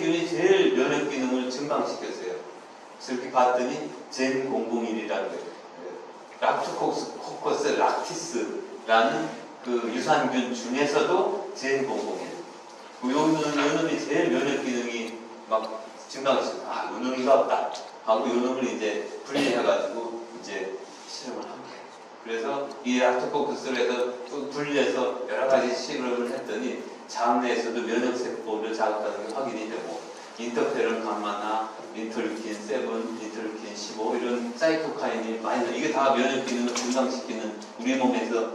이름이 제일 면역 기능을 증강시켰어요. 그래서 이렇게 봤더니 젠001이라는 거예요. 랍토코커스 락티스라는 그 유산균 중에서도 젠001. 요 놈이 제일 면역 기능이 막 증강시켰어요. 아, 요 놈인가 보다 하고 요 놈을 이제 분리해가지고 이제 실험을 합니다. 그래서 이 랍토코커스를 해서 분리해서 여러 가지 실험을 했더니 장 내에서도 면역세포를 자극하는 게 확인이 되고 인터페론 감마나 인터루킨 7, 인터루킨 15 이런 사이토카인이 많이 이게 다 면역 기능을 증강시키는 우리 몸에서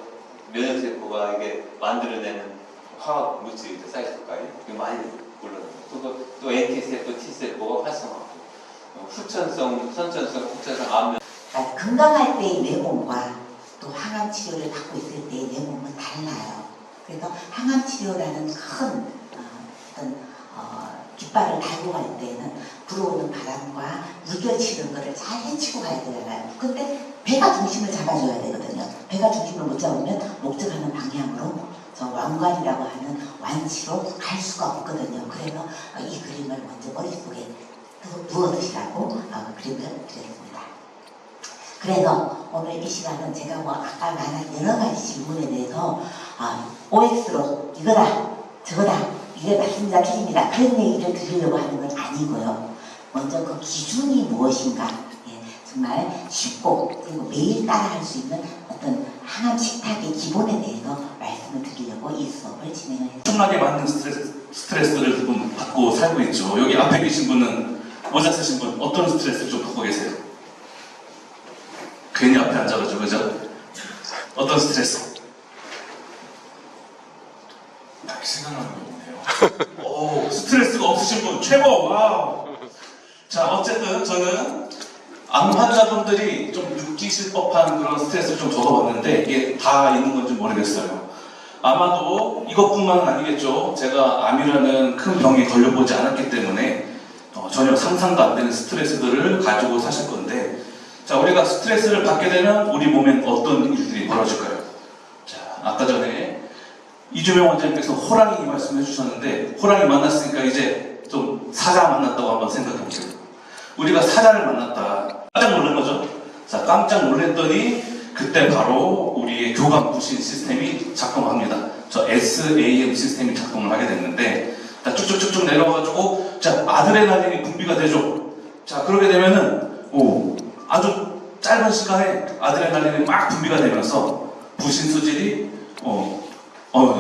면역세포가 이게 만들어내는 화학 물질이죠. 사이토카인 이게 많이 올라가고 또 NT세포, T세포가 활성화하고 후천성, 선천성, 후천성 암 건강할 때의 내 몸과 또 항암 치료를 받고 있을 때의 내 몸은 달라요. 그래서 항암 치료라는 큰 깃발을 달고 갈 때에는 불어오는 바람과 이겨치는 거를 잘 헤치고 가야 되잖아요. 근데 배가 중심을 잡아줘야 되거든요. 배가 중심을 못 잡으면 목적하는 방향으로 저 왕관이라고 하는 완치로 갈 수가 없거든요. 그래서 이 그림을 먼저 머릿속에 부어두시라고 그림을 그렸습니다. 그래서 오늘 이 시간은 제가 뭐 아까 말한 여러 가지 질문에 대해서 OX로 이거다 저거다 이게 맞습니다 틀립니다 그런 얘기를 드리려고 하는 건 아니고요. 먼저 그 기준이 무엇인가 정말 쉽고 그리고 매일 따라할 수 있는 어떤 항암 식탁의 기본에 대해서 말씀을 드리려고 이 수업을 진행을 했습니다. 엄청나게 많은 스트레스를 지금 받고 살고 있죠. 여기 앞에 계신 분은 모자 쓰신 분 어떤 스트레스를 좀 받고 계세요? 괜히 앞에 앉아가지고 그죠? 어떤 스트레스? 딱 생각나는 게 없네요. 오, 스트레스가 없으신 분 최고! 와우! 자, 어쨌든 저는 암 환자분들이 좀 느끼실 법한 그런 스트레스를 좀 적어봤는데 이게 다 있는 건지 모르겠어요. 아마도 이것뿐만은 아니겠죠. 제가 암이라는 큰 병에 걸려보지 않았기 때문에 전혀 상상도 안 되는 스트레스들을 가지고 사실 건데 자, 우리가 스트레스를 받게 되면 우리 몸엔 어떤 일들이 벌어질까요? 자, 아까 전에 이주명 원장님께서 호랑이 말씀해 주셨는데 호랑이 만났으니까 이제 좀 사자 만났다고 한번 생각해 보세요. 우리가 사자를 만났다. 깜짝 놀란 거죠? 자, 깜짝 놀랐더니 그때 바로 우리의 교감 부신 시스템이 작동합니다. 저 SAM 시스템이 작동을 하게 됐는데 자, 쭉쭉쭉쭉 내려와가지고 자, 아드레날린이 분비가 되죠. 자, 그러게 되면은 아주 짧은 시간에 아드레날린이 막 분비가 되면서 부신 수질이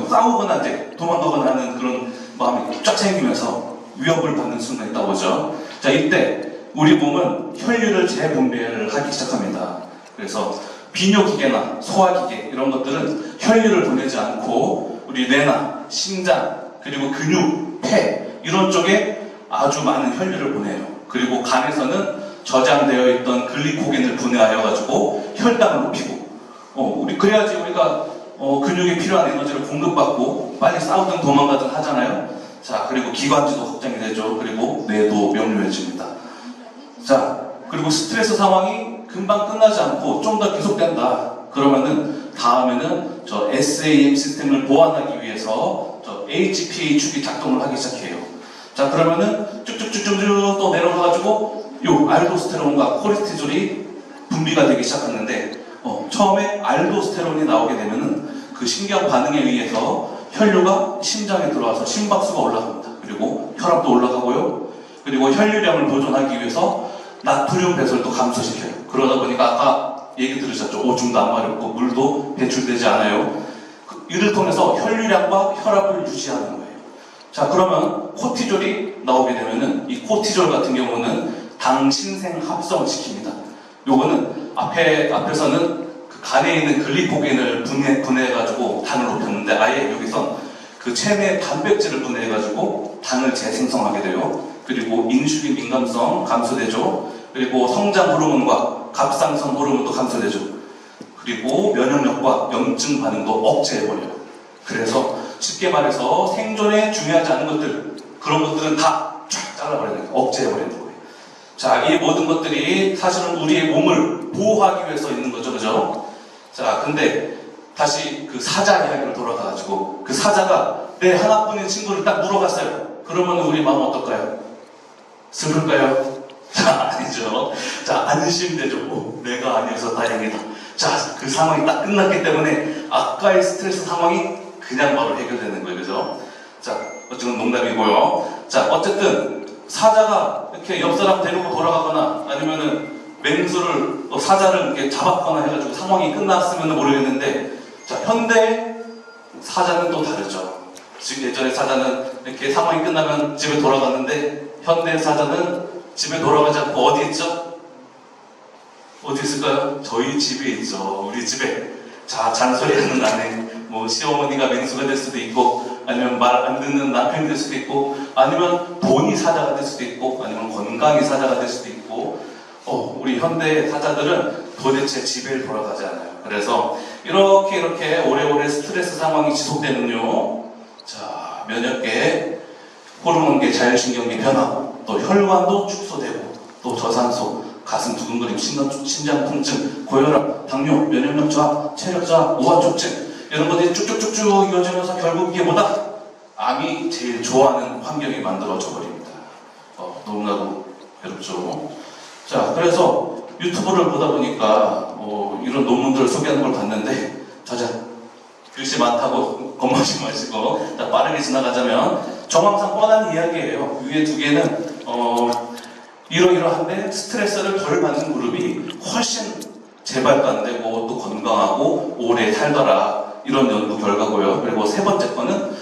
싸우거나 이제 도망가거나 하는 그런 마음이 쫙 생기면서 위협을 받는 순간이 있다고죠. 자, 이때 우리 몸은 혈류를 재분배를 하기 시작합니다. 그래서 비뇨기계나 소화기계 이런 것들은 혈류를 보내지 않고 우리 뇌나 심장 그리고 근육, 폐 이런 쪽에 아주 많은 혈류를 보내요. 그리고 간에서는 저장되어 있던 글리코겐을 분해하여 가지고 혈당을 높이고 우리 그래야지 우리가 근육에 필요한 에너지를 공급받고 빨리 싸우든 도망가든 하잖아요. 자, 그리고 기관지도 확장이 되죠. 그리고 뇌도 명료해집니다. 자, 그리고 스트레스 상황이 금방 끝나지 않고 좀 더 계속된다. 그러면은 다음에는 저 SAM 시스템을 보완하기 위해서 저 HPA 축이 작동을 하기 시작해요. 자, 그러면은 쭉쭉쭉쭉 또 내려가가지고 요 알도스테론과 코르티졸이 분비가 되기 시작하는데 처음에 알도스테론이 나오게 되면은 그 신경 반응에 의해서 혈류가 심장에 들어와서 심박수가 올라갑니다. 그리고 혈압도 올라가고요. 그리고 혈류량을 보존하기 위해서 나트륨 배설도 감소시켜요. 그러다 보니까 아까 얘기 들으셨죠? 오줌도 안 마렵고 물도 배출되지 않아요. 이를 통해서 혈류량과 혈압을 유지하는 거예요. 자, 그러면 코티졸이 나오게 되면은 이 코티졸 같은 경우는 당신생 합성을 시킵니다. 요거는 앞에서는 그 간에 있는 글리코겐을 분해해가지고 당을 높였는데 아예 여기서 그 체내 단백질을 분해해가지고 당을 재생성하게 돼요. 그리고 인슐린 민감성 감소되죠. 그리고 성장 호르몬과 갑상선 호르몬도 감소되죠. 그리고 면역력과 염증 반응도 억제해버려요. 그래서 쉽게 말해서 생존에 중요하지 않은 것들 그런 것들은 다 쫙 잘라버리는 거예요. 억제해버리는 거예요. 자, 이 모든 것들이 사실은 우리의 몸을 보호하기 위해서 있는 거죠. 그죠? 자, 근데 다시 그 사자 이야기로 돌아가가지고 그 사자가 내 하나뿐인 친구를 딱 물어봤어요. 그러면 우리 마음 어떨까요? 슬플까요? 자, 아니죠. 자, 안심되죠. 내가 아니어서 다행이다. 자, 그 상황이 딱 끝났기 때문에 아까의 스트레스 상황이 그냥 바로 해결되는 거예요. 그죠? 자, 어쨌든 농담이고요. 자, 어쨌든 사자가 이렇게 옆 사람 데리고 돌아가거나 아니면은 맹수를 또 사자를 이렇게 잡았거나 해가지고 상황이 끝났으면 모르겠는데, 자, 현대 사자는 또 다르죠. 지금 예전에 사자는 이렇게 상황이 끝나면 집에 돌아갔는데, 현대 사자는 집에 돌아가지 않고 어디 있죠? 어디 있을까요? 저희 집에 있죠. 우리 집에. 자, 잔소리하는 아내, 뭐 시어머니가 맹수가 될 수도 있고, 아니면 말 안 듣는 남편이 될 수도 있고, 아니면 돈이 사자가 될 수도 있고, 아니면 건강이 사자가 될 수도 있고, 우리 현대 사자들은 도대체 집에 돌아가지 않아요. 그래서 이렇게 오래오래 스트레스 상황이 지속되면요, 자, 면역계, 호르몬계, 자율신경계 변화, 또 혈관도 축소되고, 또 저산소, 가슴 두근거림, 심장 통증, 고혈압, 당뇨, 면역력 저하, 체력 저하, 우하촉증, 이런 것들이 쭉쭉쭉쭉 이어지면서 결국 이게 뭐다? 암이 제일 좋아하는 환경이 만들어져 버립니다. 너무나도 괴롭죠. 자, 그래서 유튜브를 보다 보니까 이런 논문들을 소개하는 걸 봤는데, 자자, 글씨 많다고 겁먹지 마시고, 자, 빠르게 지나가자면 정황상 뻔한 이야기예요. 위에 두 개는 이러이러한데 스트레스를 덜 받는 그룹이 훨씬 재발관되고 또 건강하고 오래 살더라, 이런 연구 결과고요. 그리고 세 번째 거는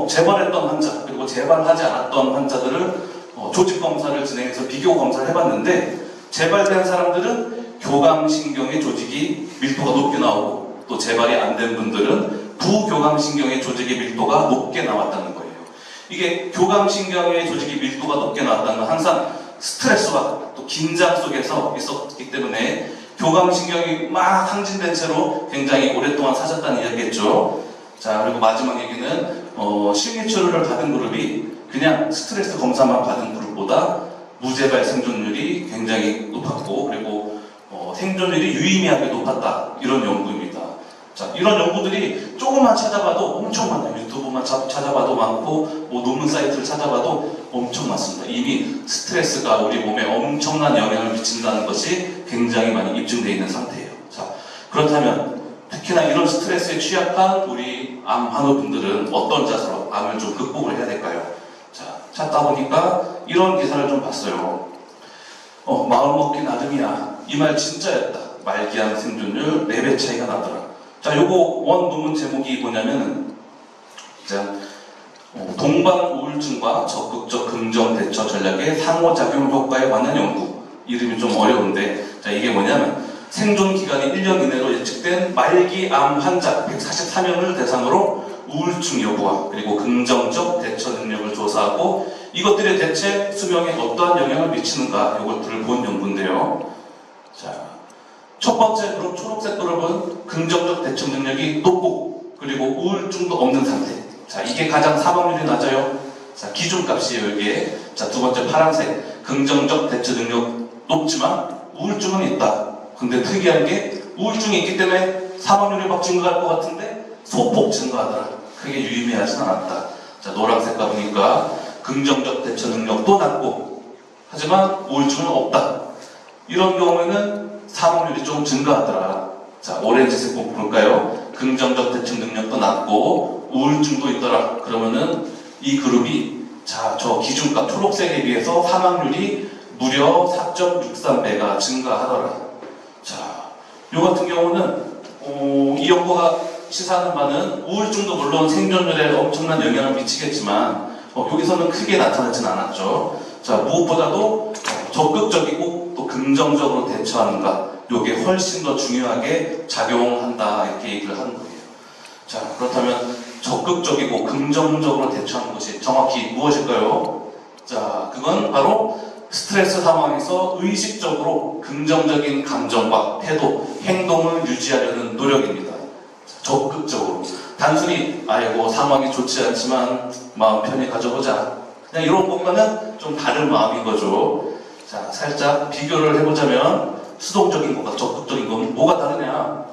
재발했던 환자 그리고 재발하지 않았던 환자들을 조직 검사를 진행해서 비교 검사를 해봤는데, 재발된 사람들은 교감신경의 조직이 밀도가 높게 나오고, 또 재발이 안 된 분들은 부교감신경의 조직의 밀도가 높게 나왔다는 거예요. 이게 교감신경의 조직이 밀도가 높게 나왔다는 건 항상 스트레스와 또 긴장 속에서 있었기 때문에 교감신경이 막 항진된 채로 굉장히 오랫동안 사셨다는 이야기겠죠. 자, 그리고 마지막 얘기는 심리치료를 받은 그룹이 그냥 스트레스 검사만 받은 그룹보다 무재발 생존율이 굉장히 높았고, 그리고 생존율이 유의미하게 높았다, 이런 연구입니다. 자, 이런 연구들이 조금만 찾아봐도 엄청 많아요. 유튜브만 찾아봐도 많고, 뭐 논문 사이트를 찾아봐도 엄청 많습니다. 이미 스트레스가 우리 몸에 엄청난 영향을 미친다는 것이 굉장히 많이 입증되어 있는 상태예요. 자, 그렇다면 특히나 이런 스트레스에 취약한 우리 암 환우분들은 어떤 자세로 암을 좀 극복을 해야 될까요? 자, 찾다 보니까 이런 기사를 좀 봤어요. 마음먹기 나름이야. 이 말 진짜였다. 말기암 생존율 4배 차이가 나더라. 자, 요거 원 논문 제목이 뭐냐면은, 자, 동반 우울증과 적극적 긍정 대처 전략의 상호작용 효과에 관한 연구. 이름이 좀 어려운데, 자, 이게 뭐냐면 생존 기간이 1년 이내로 예측된 말기암 환자 144명을 대상으로 우울증 여부와 그리고 긍정적 대처 능력을 조사하고, 이것들의 대체 수명에 어떠한 영향을 미치는가, 이것들을 본 연구인데요. 자, 첫 번째 그룹, 초록색 그룹은 긍정적 대처 능력이 높고 그리고 우울증도 없는 상태. 자, 이게 가장 사망률이 낮아요. 자, 기준값이에요, 이게. 자, 두 번째 파란색, 긍정적 대처 능력 높지만 우울증은 있다. 근데 특이한 게 우울증이 있기 때문에 사망률이 막 증가할 것 같은데 소폭 증가하더라. 크게 유의미하진 않았다. 자, 노란색 가보니까 긍정적 대처 능력도 낮고 하지만 우울증은 없다. 이런 경우에는 사망률이 좀 증가하더라. 자, 오렌지색 꼭 볼까요? 긍정적 대처 능력도 낮고 우울증도 있더라. 그러면은 이 그룹이, 자, 저 기준값 초록색에 비해서 사망률이 무려 4.63배가 증가하더라. 자, 요 같은 경우는 이 연구가 시사하는 바는 우울증도 물론 생존율에 엄청난 영향을 미치겠지만 여기서는 크게 나타나진 않았죠. 자, 무엇보다도 적극적이고 또 긍정적으로 대처하는가, 요게 훨씬 더 중요하게 작용한다, 이렇게 얘기를 하는 거예요. 자, 그렇다면 적극적이고 긍정적으로 대처하는 것이 정확히 무엇일까요? 자, 그건 바로 스트레스 상황에서 의식적으로 긍정적인 감정과 태도, 행동을 유지하려는 노력입니다. 적극적으로. 단순히 아이고 상황이 좋지 않지만 마음 편히 가져보자, 그냥 이런 것과는 좀 다른 마음인 거죠. 자, 살짝 비교를 해보자면 수동적인 것과 적극적인 건 뭐가 다르냐.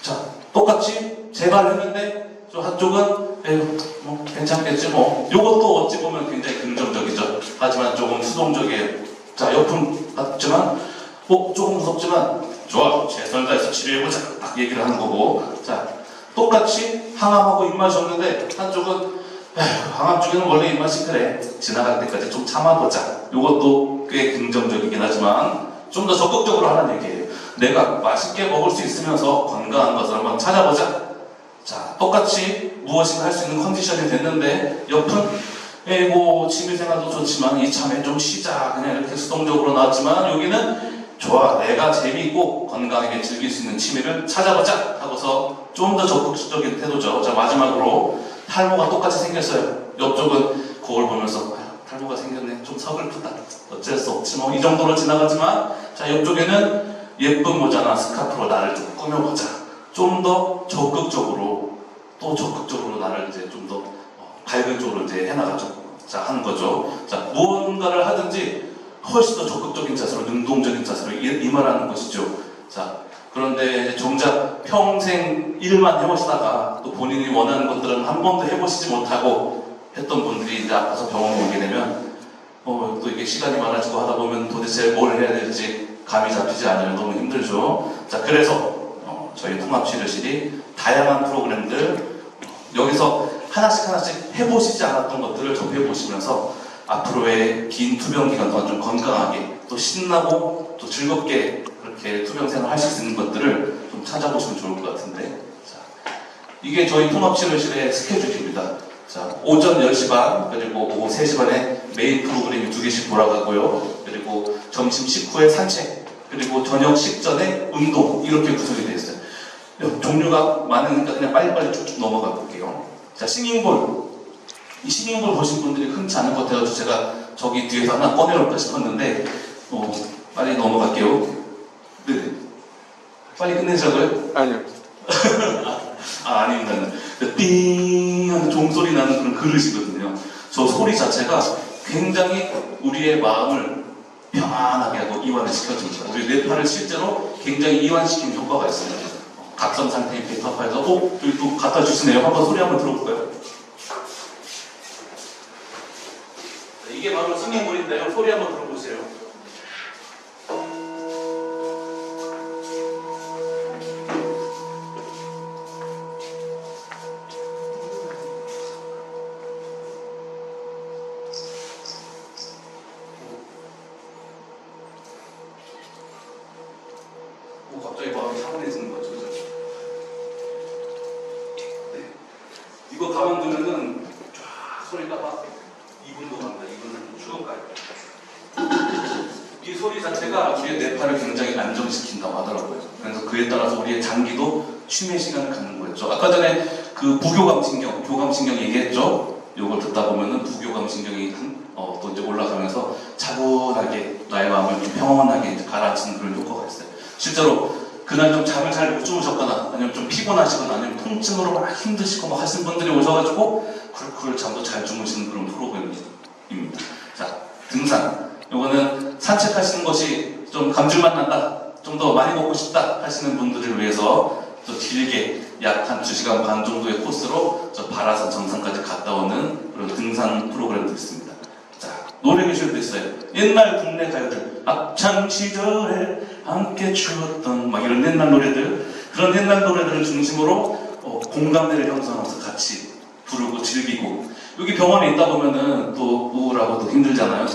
자, 똑같이 재발했는데 저 한쪽은 에휴 뭐 괜찮겠지 뭐. 요것도 어찌 보면 굉장히 긍정적이죠. 하지만 조금 수동적이에요. 자, 옆은 같지만 조금 무섭지만 좋아, 최선을 다해서 치료해보자 딱 얘기를 하는 거고. 자, 똑같이 항암하고 입맛이 없는데 한쪽은 에휴, 항암 중에는 원래 입맛이 그래, 지나갈 때까지 좀 참아보자. 요것도 꽤 긍정적이긴 하지만 좀 더 적극적으로 하라는 얘기예요. 내가 맛있게 먹을 수 있으면서 건강한 것을 한번 찾아보자. 자, 똑같이 무엇인가 할 수 있는 컨디션이 됐는데 옆은 뭐 취미생활도 좋지만 이참에 좀 쉬자, 그냥 이렇게 수동적으로 나왔지만 여기는 좋아, 내가 재미있고 건강하게 즐길 수 있는 취미를 찾아보자 하고서 좀 더 적극적인 태도죠. 자, 마지막으로 탈모가 똑같이 생겼어요. 옆쪽은 거울 보면서 탈모가 생겼네, 좀 서글프다, 어쩔 수 없지 뭐, 이 정도로 지나가지만, 자, 옆쪽에는 예쁜 모자나 스카프로 나를 좀 꾸며보자. 좀 더 적극적으로, 또 적극적으로 나를 이제 좀 더 밝은 쪽으로 이제 해나가죠. 자, 하는 거죠. 자, 무언가를 하든지 훨씬 더 적극적인 자세로, 능동적인 자세로 임하라는 것이죠. 자, 그런데 이제 정작 평생 일만 해오시다가 또 본인이 원하는 것들은 한 번도 해보시지 못하고 했던 분들이 이제 앞에서 병원에 오게 되면 또 이게 시간이 많아지고 하다 보면 도대체 뭘 해야 될지 감이 잡히지 않아요. 너무 힘들죠. 자, 그래서 저희 통합치료실이 다양한 프로그램들 여기서 하나씩 해보시지 않았던 것들을 접해보시면서 앞으로의 긴 투병 기간 동안 좀 건강하게 또 신나고 또 즐겁게 그렇게 투병 생활 하실 수 있는 것들을 좀 찾아보시면 좋을 것 같은데, 자, 이게 저희 통합치료실의 스케줄입니다. 자, 오전 10시 반 그리고 오후 3시 반에 메인 프로그램이 2개씩 돌아가고요. 그리고 점심 식후에 산책, 그리고 저녁 식전에 운동, 이렇게 구성이 되어 있어요. 종류가 많으니까 그냥 빨리빨리 쭉쭉 넘어가 볼게요. 자, 싱잉볼. 이 싱잉볼 보신 분들이 흔치 않은 것 같아서 제가 저기 뒤에서 하나 꺼내올까 싶었는데 빨리 넘어갈게요. 네. 빨리 끝내자고요? 아니요. 아닙니다. 띵 하는 종소리 나는 그런 그릇이거든요. 저 소리 자체가 굉장히 우리의 마음을 편안하게 하고 이완을 시켜줍니다. 우리 뇌파를 실제로 굉장히 이완시키는 효과가 있습니다. 각성 상태의 베타파에서 여기 또 갖다 주시네요. 한번 소리 한번 들어볼까요? 이게 바로 싱잉볼인데요. 소리 한번 들어보세요. 갑자기 마음이 차분해지는 거죠. 네. 이거 가만두면은 쫙 소리가 막 2분도 갑니다. 2분은 쭉 가요. 이 소리 자체가 우리의 뇌파를 굉장히 안정시킨다고 하더라고요. 그래서 그에 따라서 우리의 장기도 쉼의 시간을 갖는 거였죠. 아까 전에 그 부교감신경, 교감신경 얘기했죠. 이걸 듣다 보면은 부교감신경이 또 이제 올라가면서 차분하게 나의 마음을 좀 평온하게 이제 가라앉히는 그런 효과가 있어요. 실제로 그날 좀 잠을 잘 못 주무셨거나 아니면 좀 피곤하시거나 아니면 통증으로 막 힘드시고 막 하신 분들이 오셔가지고 쿨쿨 잠도 잘 주무시는 그런 프로그램입니다. 자, 등산. 요거는 산책하시는 것이 좀 감질맛 난다, 좀 더 많이 먹고 싶다 하시는 분들을 위해서 또 길게 약 한 2시간 반 정도의 코스로 저 바라산 정상까지 갔다 오는 그런 등산 프로그램도 있습니다. 자, 노래 교실도 있어요. 옛날 국내 가요들, 학창시절에 함께 추었던 막 이런 옛날 노래들, 그런 옛날 노래들을 중심으로 공감대를 형성하면서 같이 부르고 즐기고, 여기 병원에 있다 보면은 또 우울하고 또 힘들잖아요.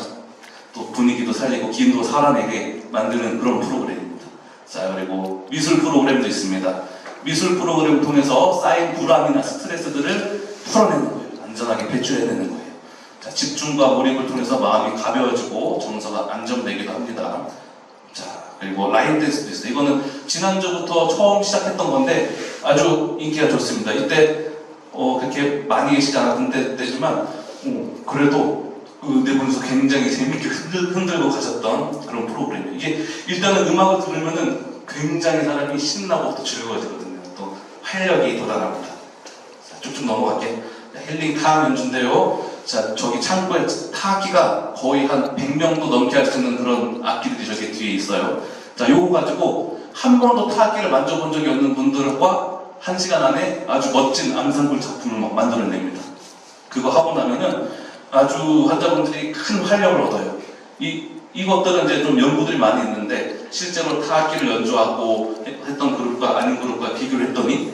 또 분위기도 살리고 기운도 살아내게 만드는 그런 프로그램입니다. 자, 그리고 미술 프로그램도 있습니다. 미술 프로그램을 통해서 쌓인 불안이나 스트레스들을 풀어내는 거예요. 안전하게 배출해내는 거예요. 자, 집중과 몰입을 통해서 마음이 가벼워지고 정서가 안정되기도 합니다. 자, 그리고 라인 댄스도 있어요. 이거는 지난주부터 처음 시작했던 건데 아주 인기가 좋습니다. 이때 그렇게 많이 계시지 않았던 때지만 그래도 그 네 분이서 굉장히 재밌게 흔들고 가셨던 그런 프로그램이에요. 이게 일단은 음악을 들으면은 굉장히 사람이 신나고 또 즐거워지거든요. 또 활력이 돋아납니다. 자, 쭉쭉 넘어갈게요. 힐링 타악 연주인데요. 자, 저기 창고에 타악기가 거의 한 100명도 넘게 할 수 있는 그런 악기들이 저기 뒤에 있어요. 자, 요거 가지고 한 번도 타악기를 만져본 적이 없는 분들과 1시간 안에 아주 멋진 앙상블 작품을 막 만들어냅니다. 그거 하고 나면은 아주 환자분들이 큰 활력을 얻어요. 이것들은 이제 좀 연구들이 많이 있는데 실제로 타악기를 연주하고 했던 그룹과 아닌 그룹과 비교를 했더니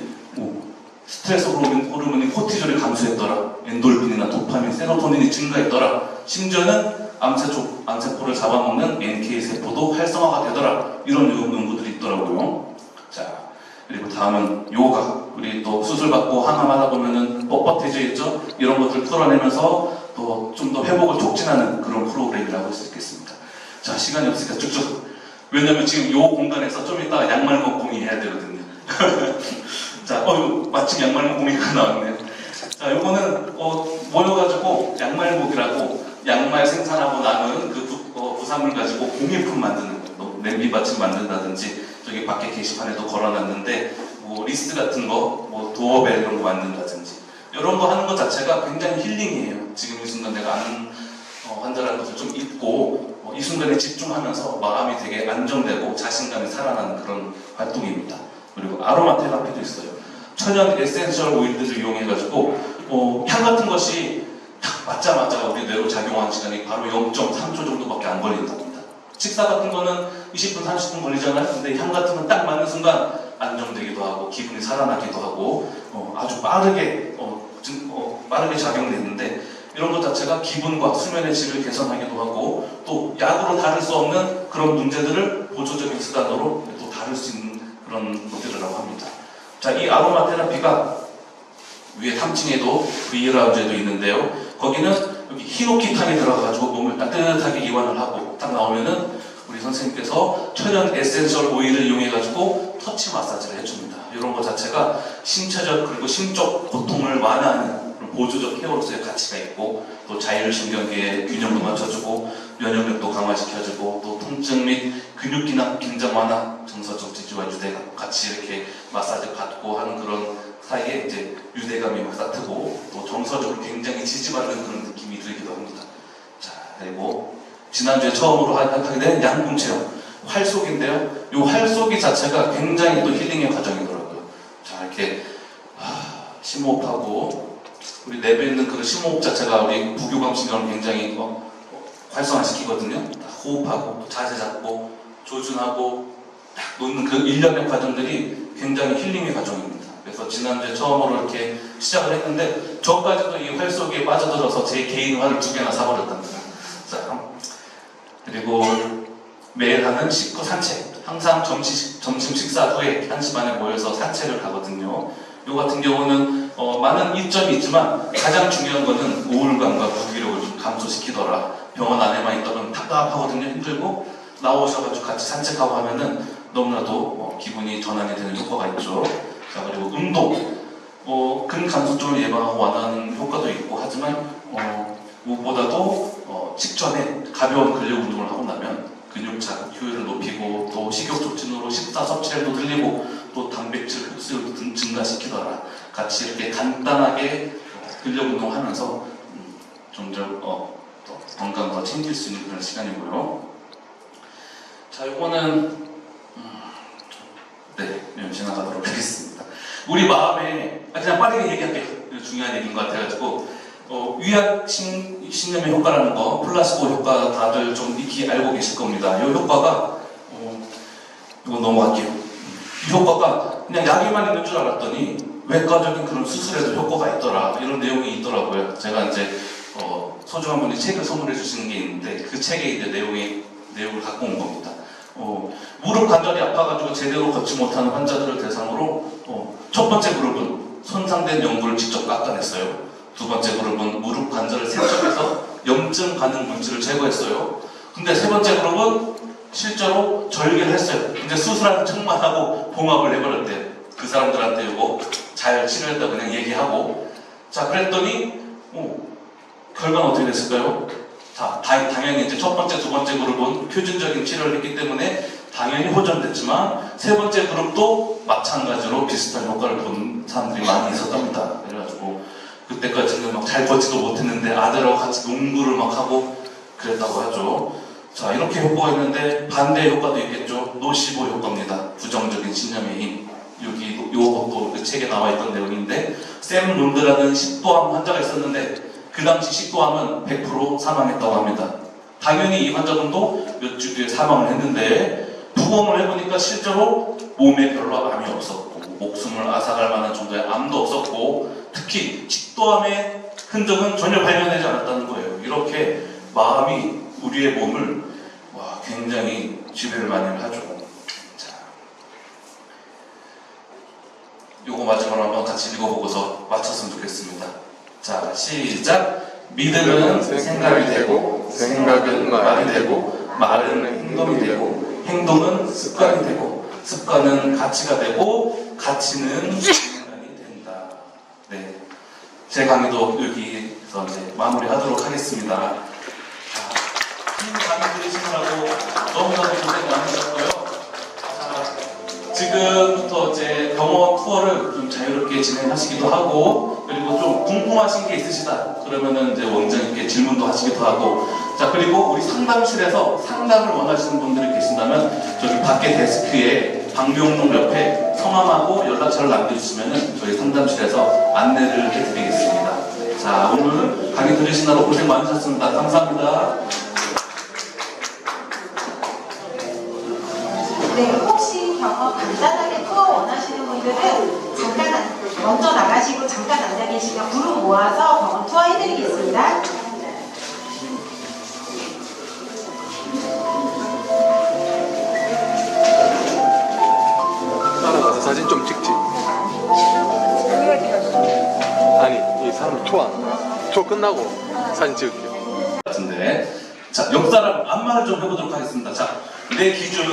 스트레스 호르몬이 코티졸이 감소했더라, 엔돌핀이나 도파민, 세로토닌이 증가했더라, 심지어는 암세포를 잡아먹는 NK 세포도 활성화가 되더라, 이런 연구들이 있더라고요. 자, 그리고 다음은 요가. 우리 또 수술 받고 항암하다 보면은 뻣뻣해져 있죠. 이런 것들 풀어내면서 또 좀 더 회복을 촉진하는 그런 프로그램이라고 할 수 있겠습니다. 자, 시간이 없으니까 쭉쭉. 왜냐면 지금 요 공간에서 좀 이따 양말먹공이 해야 되거든요. 자, 마침 양말먹공이가 나왔네요. 자, 요거는 모여가지고 양말목이라고 양말 생산하고 남은 그 부산물 가지고 공예품 만드는 거예요. 냄비받침 만든다든지 저기 밖에 게시판에도 걸어놨는데 뭐 리스트 같은 거, 뭐 도어벨 이런 거 만든다든지 이런 거 하는 것 자체가 굉장히 힐링이에요. 지금 이 순간 내가 아는 환자라는 것을 좀 잊고 이 순간에 집중하면서 마음이 되게 안정되고 자신감이 살아나는 그런 활동입니다. 그리고 아로마 테라피도 있어요. 천연 에센셜 오일들을 이용해가지고 향 같은 것이 딱 맞자마자 우리 뇌로 작용하는 시간이 바로 0.3초 정도밖에 안 걸린답니다. 식사 같은 거는 20분, 30분 걸리잖아요. 근데 향 같은 건 딱 맞는 순간 안정되기도 하고 기분이 살아나기도 하고 아주 빠르게 작용되는데 이런 것 자체가 기분과 수면의 질을 개선하기도 하고 또 약으로 다룰 수 없는 그런 문제들을 보조적인 수단으로 또 다룰 수 있는 그런 것들이라고 합니다. 자, 이 아로마 테라피가 위에 3층에도 V라운지에도 있는데요. 거기는 여기 히노키탄이 들어가가지고 몸을 따뜻하게 이완을 하고 딱 나오면은 우리 선생님께서 천연 에센셜 오일을 이용해가지고 터치 마사지를 해줍니다. 이런 것 자체가 신체적 그리고 심적 고통을 완화하는 보조적 케어로서의 가치가 있고 또 자율신경계의 균형도 맞춰주고 면역력도 강화시켜주고 또 통증 및 근육기능 긴장 완화, 정서적 지지와 유대감 같이 이렇게 마사지 받고 하는 그런 사이에 이제 유대감이 막 쌓트고 또 정서적으로 굉장히 지지받는 그런 느낌이 들기도 합니다. 자, 그리고 지난주에 처음으로 하게 된 양궁 체험 활쏘기인데요. 이 활쏘기 자체가 굉장히 또 힐링의 과정이더라고요. 자, 이렇게 심호흡하고 우리 내부에 있는 그 심호흡 자체가 우리 부교감 신경을 굉장히 활성화시키거든요. 호흡하고 자세 잡고 조준하고 딱 놓는 그 일련의 과정들이 굉장히 힐링의 과정입니다. 그래서 지난주에 처음으로 이렇게 시작을 했는데 저까지도 이 활쏘기에 빠져들어서 제 개인 활을 2개나 사버렸답니다. 자, 그리고 매일 하는 식구 산책. 항상 점심 식사 후에 1시 반에 모여서 산책을 가거든요. 요 같은 경우는 많은 이점이 있지만 가장 중요한 거는 우울감과 무기력을 좀 감소시키더라. 병원 안에만 있다면 답답하거든요. 힘들고 나오셔가지고 같이 산책하고 하면은 너무나도 기분이 전환이 되는 효과가 있죠. 자, 그리고 운동. 근간소증을 예방하고 완화하는 효과도 있고 하지만 무엇보다도 직전에 가벼운 근력 운동을 하고 나면 근육 자극 효율을 높이고 또 식욕 촉진으로 식사 섭취량도 늘리고 또 단백질 흡수율도 증가시키더라. 같이 이렇게 간단하게 근력 운동하면서 좀 더 건강 더 챙길 수 있는 그런 시간이고요. 자, 이거는 지나가도록 하겠습니다. 우리 마음에 그냥 빠르게 얘기할게요. 중요한 얘기인 것 같아가지고 위약 신념의 효과라는 거, 플라시보 효과 다들 좀 익히 알고 계실 겁니다. 이 효과가 이거 넘어갈게요. 이 효과가 그냥 약에만 있는 줄 알았더니 외과적인 그런 수술에도 효과가 있더라, 이런 내용이 있더라고요. 제가 이제 소중한 분이 책을 선물해 주시는 게 있는데 그 책에 이제 내용을 갖고 온 겁니다. 무릎 관절이 아파가지고 제대로 걷지 못하는 환자들을 대상으로 첫 번째 그룹은 손상된 연골을 직접 깎아냈어요. 두 번째 그룹은 무릎 관절을 세척해서 염증 반응 물질을 제거했어요. 근데 세 번째 그룹은 실제로 절개를 했어요. 근데 수술하는 척만 하고 봉합을 해버렸대요. 그 사람들한테 이거 잘 치료했다고 그냥 얘기하고. 자, 그랬더니 결과는 어떻게 됐을까요? 자, 당연히 이제 첫 번째, 두 번째 그룹은 표준적인 치료를 했기 때문에 당연히 호전됐지만 세 번째 그룹도 마찬가지로 비슷한 효과를 본 사람들이 많이 있었답니다. 그래가지고 그때까지는 막 잘 걷지도 못했는데 아들하고 같이 농구를 막 하고 그랬다고 하죠. 자, 이렇게 효과가 있는데 반대 효과도 있겠죠. 노시보 효과입니다. 부정적인 신념의 힘. 여기 요것도 그 책에 나와 있던 내용인데 샘 론드라는 식도암 환자가 있었는데 그 당시 식도암은 100% 사망했다고 합니다. 당연히 이 환자분도 몇 주 뒤에 사망을 했는데 부검을 해보니까 실제로 몸에 별로 암이 없었고 목숨을 앗아갈 만한 정도의 암도 없었고 특히 식도암의 흔적은 전혀 발견되지 않았다는 거예요. 이렇게 마음이 우리의 몸을 굉장히 지배를 많이 하죠. 자, 요거 마지막으로 한번 같이 읽어보고서 마쳤으면 좋겠습니다. 자, 시작! 믿음은 생각이 되고 생각은 말이 되고 말은 행동이 되고 행동은 습관이 되고 습관은 가치가 되고 가치는 생각이 된다. 네, 제 강의도 여기서 이제 마무리하도록 하겠습니다. 자, 강의 들으시느라고 너무나도 고생 많으셨고요. 자, 지금부터 이제 병원 투어를 좀 자유롭게 진행하시기도 하고 그리고 좀 궁금하신 게 있으시다 그러면은 이제 원장님께 질문도 하시기도 하고 자 그리고 우리 상담실에서 상담을 원하시는 분들이 계신다면 저기 밖에 데스크에 방병록 옆에 성함하고 연락처를 남겨주시면은 저희 상담실에서 안내를 해드리겠습니다. 자 오늘 강의 들으시느라 고생 많으셨습니다. 감사합니다. 네, 혹시 병원 간단하게 투어 원하시는 분들은 잠깐 먼저 나가시고 잠깐 앉아 계시면 그룹 모아서 병원 투어 해드리겠습니다. 따라가서 사진 좀 찍지. 아니, 이 사람 투어 끝나고 사진 찍을게요. 같은데 자 옆 사람 안마를 좀 해보도록 하겠습니다. 자 내 기준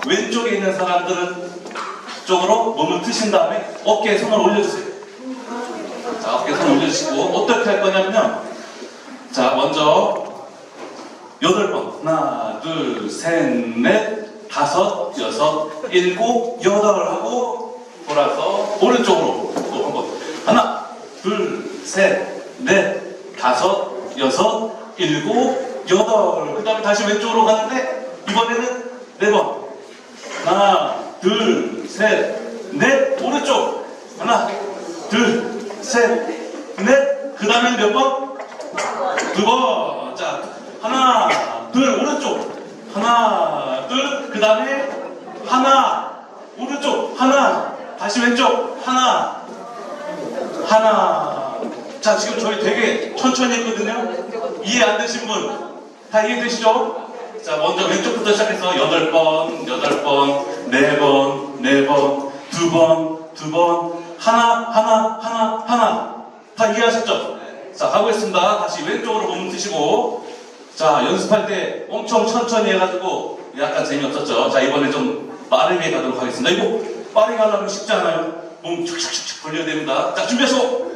왼쪽에 있는 사람들은 쪽으로 몸을 트신 다음에 어깨에 손을 올려주세요. 자 어깨에 손을 올려주시고 어떻게 할 거냐면요. 자 먼저 8번 하나 둘 셋 넷 다섯 여섯 일곱 여덟 하고 돌아서 오른쪽으로 또 한번 하나 둘 셋 넷 다섯 여섯 일곱 여덟 그 다음에 다시 왼쪽으로 가는데 이번에는 4번 하나 둘 셋 넷 오른쪽 하나 둘 셋 넷 그 다음에 몇 번? 2번 자 하나 둘 오른쪽 하나 둘 그 다음에 하나 오른쪽 하나 다시 왼쪽 하나 자 지금 저희 되게 천천히 했거든요. 이해 안 되신 분 다 이해되시죠? 자 먼저 왼쪽부터 시작해서 8번 4번 2번 하나 다 이해하셨죠? 자 가보겠습니다. 다시 왼쪽으로 몸을 드시고 자 연습할 때 엄청 천천히 해가지고 약간 재미없었죠? 자 이번에 좀 빠르게 가도록 하겠습니다. 이거 빠르게 하려면 쉽지 않아요. 몸 축축축축 벌려야 됩니다. 자 준비하시고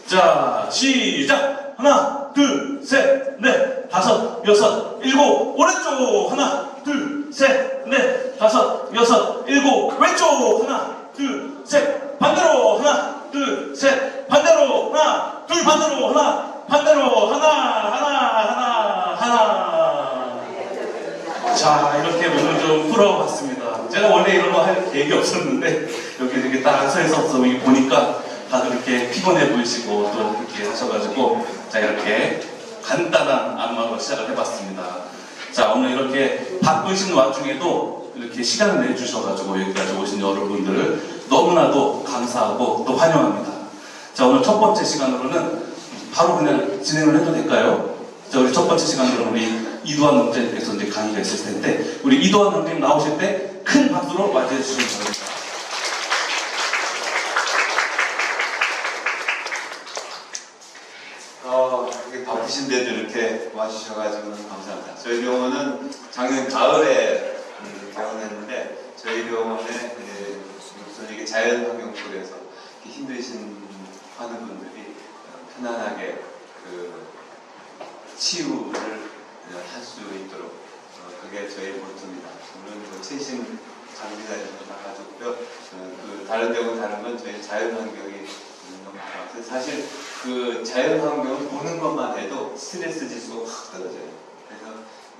자 시작 하나 둘 셋 넷 다섯 여섯 일곱 오른쪽 하나 둘 셋 넷 다섯 여섯 일곱 왼쪽 하나 둘 셋 반대로 하나 둘 셋 반대로 하나 둘 반대로 하나 반대로 하나 자 이렇게 몸을 좀 풀어봤습니다. 제가 원래 이런 거 할 계획이 없었는데 여기 이렇게 딱 서서 보니까 다들 이렇게 피곤해 보이시고 또 이렇게 하셔가지고 자 이렇게 간단한 안마로 시작을 해봤습니다. 자 오늘 이렇게 바쁘신 와중에도 이렇게 시간을 내주셔가지고 여기까지 오신 여러분들 너무나도 감사하고 또 환영합니다. 자 오늘 첫 번째 시간으로는 바로 그냥 진행을 해도 될까요? 자 우리 첫 번째 시간으로 우리 이두환 원장님께서 이제 강의가 있을 텐데 우리 이두환 원장님 나오실 때 큰 박수로 맞이해 주시면 됩니다. 이렇게 바쁘신데도 이렇게 와주셔가지고 감사합니다. 저희 병원은 작년 가을에 개원했는데 저희 병원에 우선 이게 자연환경 속에서 힘드신 하는 분들이 편안하게 그 치유를 할 수 있도록 그게 저희 모토입니다. 물론 최신 장비나 이런 거 다 가졌고요. 그 다른 데하고 다른 건 저희 자연환경이 너무 좋아서 사실 그 자연환경을 보는 것만 해도 스트레스 지수가 확 떨어져요. 그래서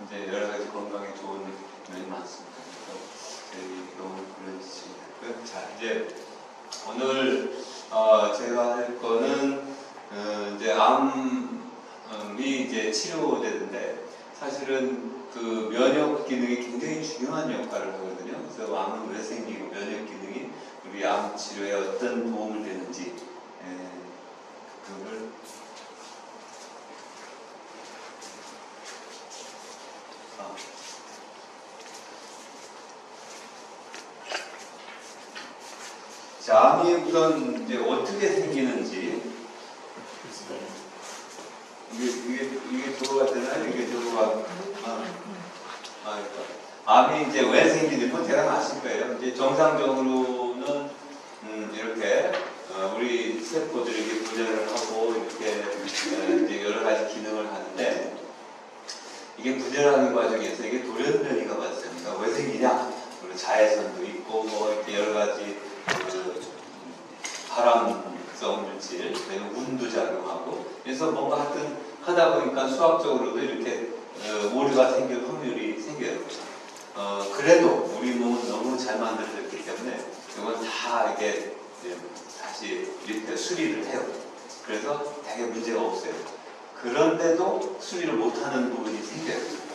이제 여러 가지 건강에 좋은 면이 많습니다. 그래서 너무 그려주십니다. 자, 이제 오늘 제가 할 거는 이제 암이 이제 치료되는데 사실은 그 면역 기능이 굉장히 중요한 역할을 하거든요. 그래서 암은 왜 생기고 면역 기능이 우리 암 치료에 어떤 도움을 되는지 그걸 자, 암이 우선 이제 어떻게 생기는지 이게 저거가 되나요? 이게 저거가 암이 이제 왜 생기는지 뭐 대략 아실 거예요. 이제 정상적으로는 이렇게 우리 세포들이 이렇게 분열을 하고 이렇게 이제 여러 가지 기능을 하는데 이게 분열하는 과정에서 이게 돌연변이가 발생합니다. 왜 생기냐? 그리고 자외선도 있고 뭐 이렇게 여러 가지 발암성 물질, 그다음에 운도 작용하고 그래서 뭔가 하여튼 하다 보니까 수학적으로도 이렇게 오류가 생길 확률이 생겨요. 그래도 우리 몸은 너무 잘 만들어졌기 때문에 이건 다 이게 다시 이렇게 수리를 해요. 그래서 되게 문제가 없어요. 그런데도 수리를 못하는 부분이 생겨요.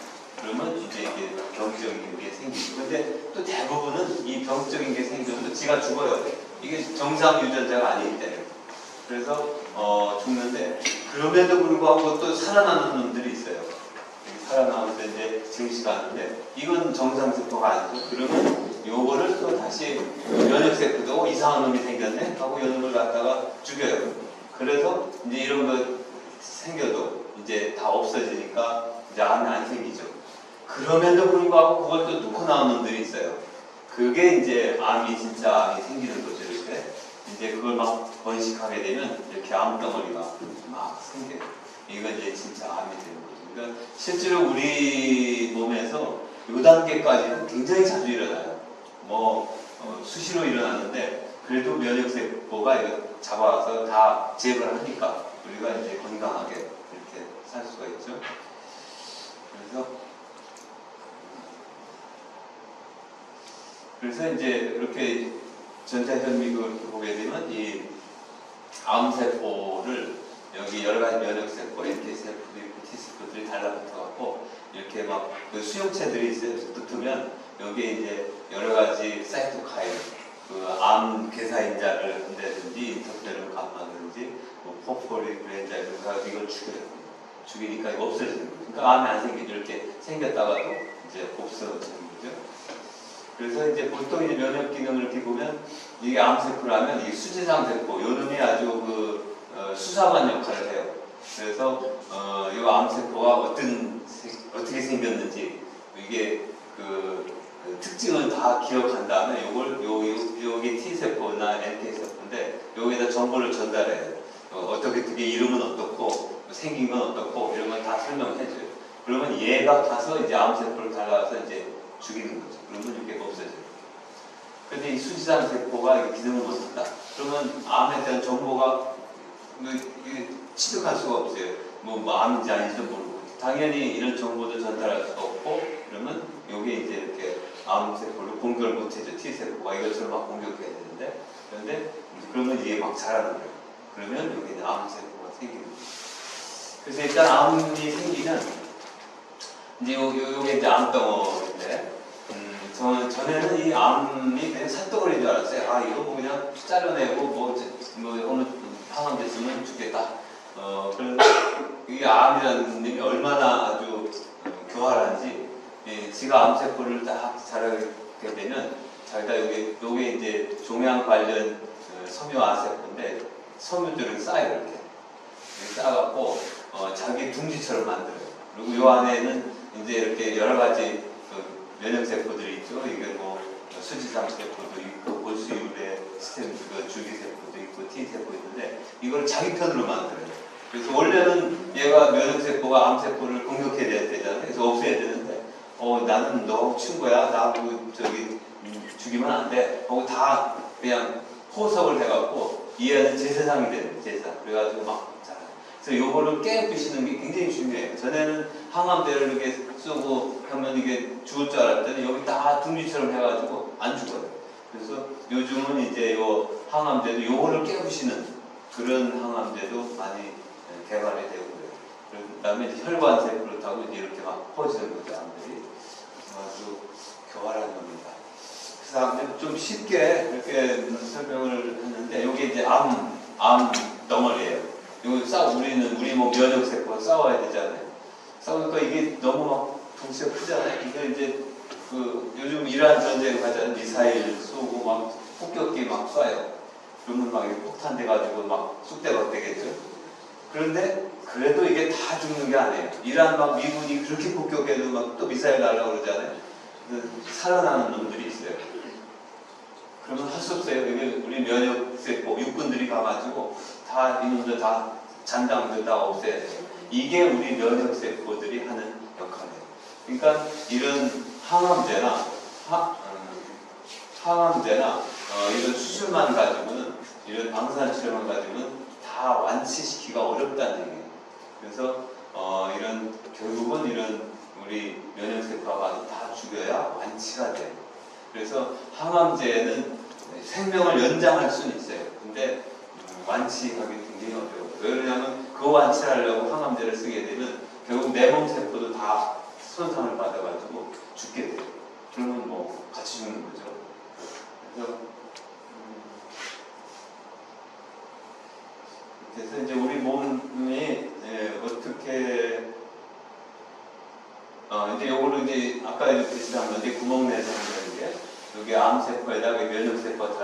그러면 이제 이게 병적인 게 생기죠. 근데 또 대부분은 이 병적인 게 생기면 지가 죽어요. 이게 정상 유전자가 아니기 때문에. 그래서 죽는데 그럼에도 불구하고 또 살아나는 놈들이 있어요. 살아나면서 이제 증식하는데 이건 정상세포가 아니죠. 그러면 요거를 또 다시 면역세포도 이상한 놈이 생겼네 하고 이 놈을 갖다가 죽여요. 그래서 이제 이런 거 생겨도 이제 다 없어지니까 이제 암이 안 생기죠. 그럼에도 불구하고 그걸 또 뚫고 나오는 놈들이 있어요. 그게 이제 암이 진짜 암이 생기는 거죠. 이렇게 이제 그걸 막 번식하게 되면 이렇게 암덩어리가 막 생겨요. 이건 이제 진짜 암이 되는 거죠. 그러니까 실제로 우리 몸에서 이 단계까지는 굉장히 자주 일어나요. 뭐 수시로 일어나는데 그래도 면역세포가 이거 잡아서 다 제거를 하니까 우리가 이제 건강하게 이렇게 살 수가 있죠. 그래서 이제 이렇게 전자현미경을 보게 되면 이 암세포를 여기 여러 가지 면역세포, NK세포도 있고 T세포들이 달라붙어갖고 이렇게 막 그 수용체들이 있어요. 붙으면 여기에 이제 여러 가지 사이토카인, 그 암 괴사인자를 한다든지 인터페론 감마든지 뭐 포스포릭 엔자이를 가지고 이걸 죽여요. 죽이니까 이거 없어지는 거죠. 그러니까 암이 안 생기죠. 이렇게 생겼다가도 이제 없어지는 거죠. 그래서 이제 보통 이제 면역 기능을 이렇게 보면 이게 암세포라면 이 수지상 세포, 요 놈이 아주 그 수사관 역할을 해요. 그래서 이 암세포가 어떻게 생겼는지 이게 그 특징을 다 기억한 다음에 요걸 여기 T세포나 NK세포인데 여기에다 정보를 전달해요. 어떻게 이름은 어떻고 생긴 건 어떻고 이런 건 다 설명해줘요. 그러면 얘가 가서 이제 암세포를 달라서 이제 죽이는 거죠. 그러면 이게 없어져요. 근데 이 수지상 세포가 기능을 못한다. 그러면 암에 대한 정보가 취득할 수가 없어요. 뭐 암인지 아닌지도 모르고. 당연히 이런 정보도 전달할 수가 없고, 그러면 여기에 이제 이렇게 암세포를 공격을 못해줘. T세포가 이것처럼 막 공격해야 되는데, 그런데 그러면 이게 막 자라는 거예요. 그러면 여기는 암세포가 생기는 거예요. 그래서 일단 암이 생기면, 이제 요게 이제 암덩어리인데, 전에는 이 암이 그냥 산덩어리인 줄 알았어요. 아, 이거 뭐 그냥 잘라내고 뭐 어느 상황 됐으면 죽겠다. 이게 암이라는 놈이 얼마나 아주 교활한지, 지가 암세포를 딱 자라게 되면, 자기가 요게 이제 종양 관련 섬유아세포인데, 섬유들을 쌓아요, 이렇게. 쌓아갖고, 자기 둥지처럼 만들어요. 그리고 요 안에는 이제 이렇게 여러 가지 면역세포들이 있죠. 이게 뭐 수지상 세포도 있고 골수유래 스템 주기세포도 있고 T세포 있는데 이걸 자기 편으로 만들어요. 그래서 원래는 얘가 면역세포가 암세포를 공격해야 되잖아요. 그래서 없애야 되는데 나는 너 친구야. 나하고 죽이면 안 돼. 하고 다 그냥 포석을 해갖고 얘는 제사상이 되는 제사. 그래가지고 막 자라요. 그래서 요거를 깨부시는 게 굉장히 중요해요. 전에는 항암제를 이렇게 쓰고 하면 이게 죽을 줄 알았더니 여기 다 둥지처럼 해가지고 안 죽어요. 그래서 요즘은 이제 요 항암제도 요거를 깨부시는 그런 항암제도 많이 개발이 되고 그래요. 그다음에 이제 혈관세 그렇다고 이제 이렇게 막 퍼지는 거죠, 암들이. 아주 교활한 겁니다. 그래서 좀 쉽게 이렇게 설명을 했는데 여기 이제 암 덩어리예요. 우리 뭐 면역세포가 싸워야 되잖아요. 싸우니까 이게 너무 막 덩치가 크잖아요. 이거 이제 그 요즘 이란 전쟁 하자는 미사일 쏘고 막 폭격기 막 쏴요. 그러면 막 이게 폭탄돼 가지고 막 쑥대가 되겠죠. 그런데 그래도 이게 다 죽는 게 아니에요. 이란 막 미군이 그렇게 폭격해도 막 또 미사일 날라고 그러잖아요. 살아나는 놈들이 있어요. 그러면 할 수 없어요. 이게 우리 면역세포 육군들이 가가지고 다 이놈들 다 잔당들 다 없애야 돼요. 이게 우리 면역세포들이 하는 역할이에요. 그러니까 이런 항암제나 이런 수술만 가지고는 이런 방사치료만 가지고는 다 완치시키기가 어렵다는 얘기예요. 그래서 이런 결국은 이런 우리 면역세포가 다 죽여야 완치가 돼요. 그래서 항암제는 생명을 연장할 수는 있어요. 근데 완치하기 굉장히 어려워요. 왜 그러냐면 그 완치를 하려고 항암제를 쓰게 되면 결국 내 몸 세포도 다 손상을 받아가지고 죽게 돼요. 그러면 뭐 같이 죽는 거죠. 그래서 이제 우리 몸이 어떻게 이제 요거를 이제 아까 이렇게 지난 건데 구멍 내서 하는 게 여기 암세포에다가 면역세포가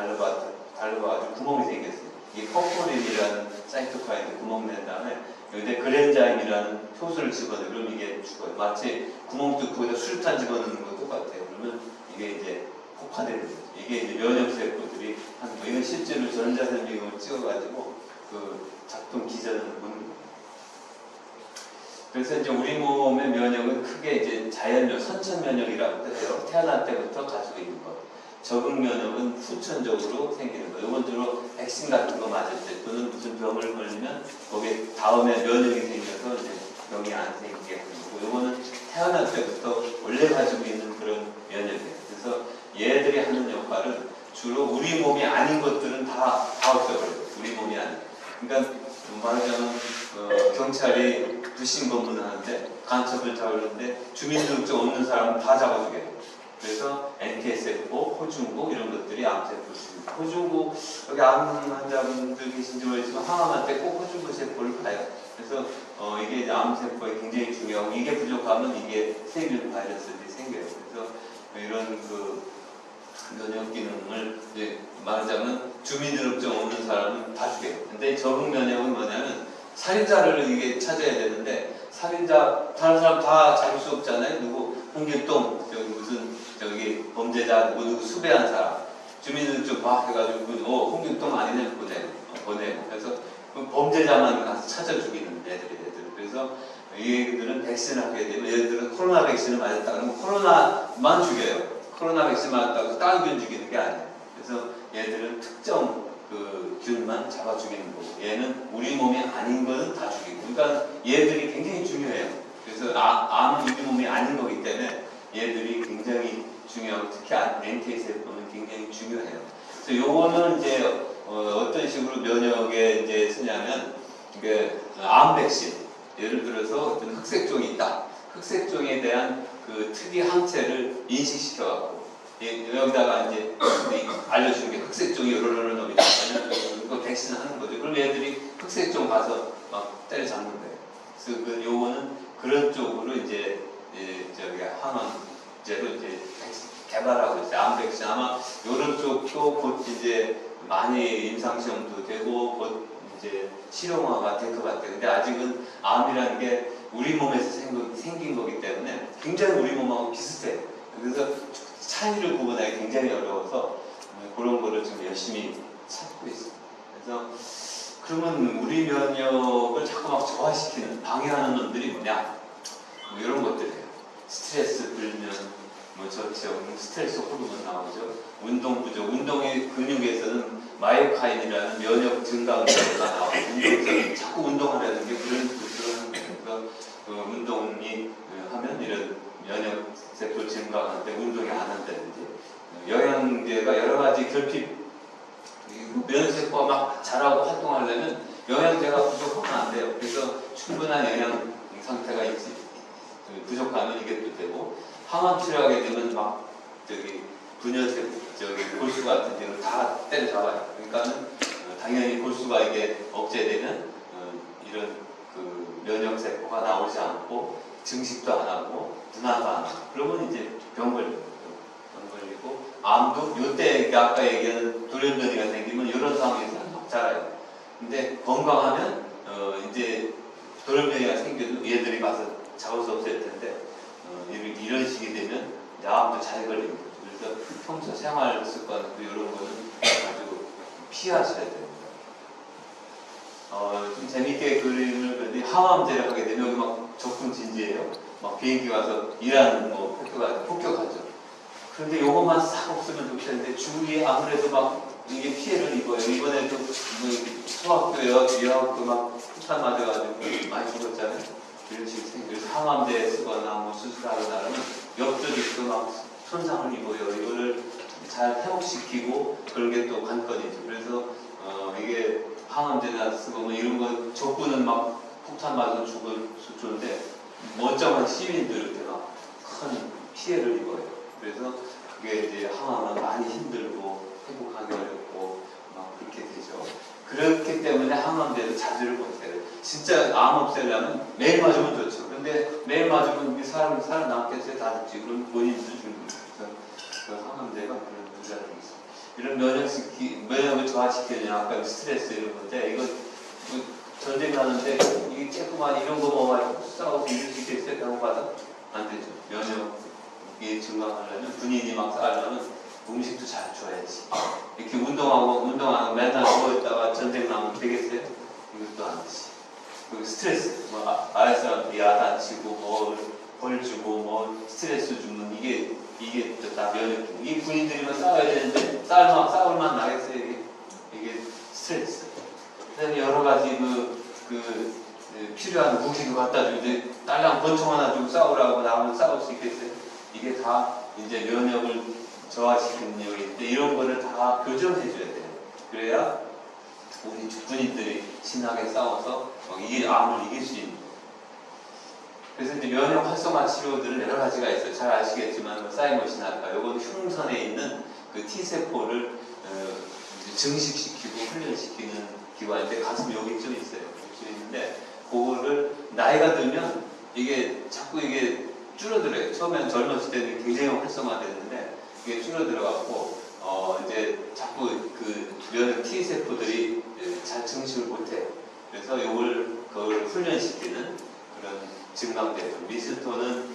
달려가지고 구멍이 생겼어요. 이게 퍼포린이라는 사이토카인에 구멍 낸 다음에 여기다 그랜자임이라는 효소를 집어넣어요. 그럼 이게 죽어요. 마치 구멍 뚫고 거기다 수류탄 집어넣는 거 똑같아요. 그러면 이게 이제 폭파되는 거죠. 이게 이제 면역세포들이 하는 거. 이건 실제로 전자생명을 찍어가지고 그 작동 기전을 보는 거예요. 그래서 이제 우리 몸의 면역은 크게 이제 자연력, 선천 면역이라고 해요. 태어날 때부터 가지고 있는 것. 적응 면역은 후천적으로 생기는 거. 이건 주로 백신 같은 거 맞을 때 또는 무슨 병을 걸리면 거기에 다음에 면역이 생겨서 이제 병이 안 생기게 하는 거고. 이거는 태어날 때부터 원래 가지고 있는 그런 면역이에요. 그래서 얘들이 하는 역할은 주로 우리 몸이 아닌 것들은 다 없애버려요. 우리 몸이 아닌. 그러니까 말하자면 경찰이 불신 검문을 하는데 간첩을 잡으려는데 주민등록증 없는 사람은 다 잡아주게. 그래서 NK세포, 호중구 이런 것들이 암세포를 줍니다. 호중구 여기 암 환자분들 계신지 모르겠지만 항암할 때 꼭 호중구 세포를 봐요. 그래서 이게 이제 암세포에 굉장히 중요하고 이게 부족하면 이게 세균 바이러스들이 생겨요. 그래서 이런 그 면역 기능을 이제 말하자면 주민등록증 없는 사람은 다 죽여요. 근데 적응 면역은 뭐냐면 살인자를 이게 찾아야 되는데 살인자 다른 사람 다 잡을 수 없잖아요. 누구 홍길동 저기 범죄자 누구 수배한 사람 주민등록증 봐 해가지고 홍길동 아니네 보내고 그래서 그 범죄자만 가서 찾아 죽이는 애들 그래서 얘들은 백신을 하게 되면 얘들은 코로나 백신을 맞았다 그러면 코로나만 죽여요. 코로나 백신 맞았다고 다른 균 죽이는 게 아니에요. 그래서 얘들은 특정 그 균만 잡아 죽이는 거고 얘는 우리 몸이 아닌 거는 다 죽이고 그러니까 얘들이 굉장히 중요해요. 그래서 암은 우리 몸이 아닌 거기 때문에 얘들이 굉장히 중요하고 특히 NK세포는 굉장히 중요해요. 그래서 요거는 이제 어떤 식으로 면역에 이제 쓰냐면 이게 암 백신 예를 들어서 어떤 흑색종이 있다. 흑색종에 대한 그 특이 항체를 인식시켜갖고 여기다가 이제 알려주는 게 흑색종이 이런 놈이다. 이거 백신을 하는 거죠. 그럼 얘들이 흑색종 가서 막 때려잡는 거예요. 그래서 요거는 그런 쪽으로 이제 저기 항암제로 이제 개발하고 있어요. 암 백신 아마 이런 쪽도 곧 이제 많이 임상 시험도 되고 곧 이제 실용화가 될 것 같아요. 근데 아직은 암이라는 게 우리 몸에서 생긴 거기 때문에 굉장히 우리 몸하고 비슷해요. 그래서 차이를 구분하기 굉장히 어려워서 그런 거를 지금 열심히 찾고 있어요. 그래서 그러면 우리 면역을 자꾸 막 저하시키는 방해하는 놈들이 뭐냐? 뭐 이런 것들이에요. 스트레스 불면 뭐 스트레스 호르몬 나오죠. 운동 부족, 운동의 근육에서는 마이오카인이라는 면역 증강 기제가 나와요. 운동에서 자꾸 운동하려는 게 그런 거니까 그 운동이 결핍, 면역세포가 막 자라고 활동하려면 영양제가 부족하면 안 돼요. 그래서 충분한 영양 상태가 있지 부족하면 이게 또 되고, 항암 치료하게 되면 막 분열세포, 골수 같은 데를 다 때려잡아요. 그러니까는 당연히 골수가 이게 억제되면 이런 그 면역세포가 나오지 않고 증식도 안 하고 분화도 안 하고, 그러면 이제 병 걸리고, 암도 요때 아까 얘기하는 돌연변이가 생기면 이런 상황에서 확 자라요. 근데 건강하면 이제 돌연변이가 생겨도 얘들이 가서 잡아서 없앨 텐데 이런 식이 되면 이제 암도 잘 걸립니다. 그래서 평소 생활 습관 이런 거는 아주 피하셔야 됩니다. 좀 재밌게 그림을 그리는데, 항암제를 하게 되면 여기 막 적군 진지해요. 막 비행기 가서 일하는 뭐 폭격하죠. 그런데 요것만 싹 없으면 좋겠는데 주위에 아무래도 막 이게 피해를 입어요. 이번에도 뭐 소학교, 여학교 막 폭탄 맞아가지고 많이 죽었잖아요. 이런 식으로 생겨서 항암제 쓰거나 뭐 수술하고 나면 옆쪽에도 막 손상을 입어요. 이거를 잘 회복시키고 그런 게 또 관건이죠. 그래서 이게 항암제나 쓰고 뭐 이런 거 적군은 막 폭탄 맞아 죽었는데 멀쩡한 시민들한테 막 큰 피해를 입어요. 그래서 그게 이제 항암은 많이 힘들고 회복하기 어렵고 막 그렇게 되죠. 그렇기 때문에 항암제도 자주를 못해요. 진짜 암 없애려면 매일 맞으면 좋죠. 근데 매일 맞으면 사람이 살아남겠어요? 다 죽지. 그럼 본인도 죽는 거예요. 그 항암제가 그런 문제가 있어요. 이런 면역을 저하시키는 아까 스트레스 이런 건데, 이거 전쟁 나는데 이게 조그만 이런 거 먹어가지고 싸워서 이길 수 있겠어요? 병원가서? 안 되죠. 면역이 증강하려면, 군인이 막 싸우려면 음식도 잘 줘야지. 이렇게 운동하고 맨날 누워있다가 전쟁 나면 되겠어요? 이것도 안 되지. 그 스트레스, 뭐 아랫사람한테 야단치고 벌 주고 뭐 스트레스 주면 이게 다 면역. 이 군인들이면 싸워야 되는데 싸울만 나겠어요? 이게 스트레스. 그다음에 여러 가지 필요한 무기도 갖다 주는데 딸랑 권총 하나 주고 싸우라고 나오면 싸울 수 있겠어요? 이게 다 이제 면역을 저하시키는 역인데, 이런 거를 다 교정해 줘야 돼요. 그래야 우리 군인들이 신나게 싸워서 암을 이길 수 있는 거예요. 그래서 이제 면역 활성화 치료들은 여러 가지가 있어요. 잘 아시겠지만 사이머신할까, 요건 흉선에 있는 그 T세포를 증식시키고 훈련시키는 기관인데, 가슴 여기쯤 있어요. 여기쯤 있는데 그거를 나이가 들면 이게 자꾸 이게 줄어들어요. 처음에는 젊었을 때는 굉장히 활성화됐는데 이게 줄어들어갖고 이제 자꾸 그 면역 T세포들이 잘 증식을 못해요. 그래서 그걸 훈련시키는 그런 증강제죠. 미스토는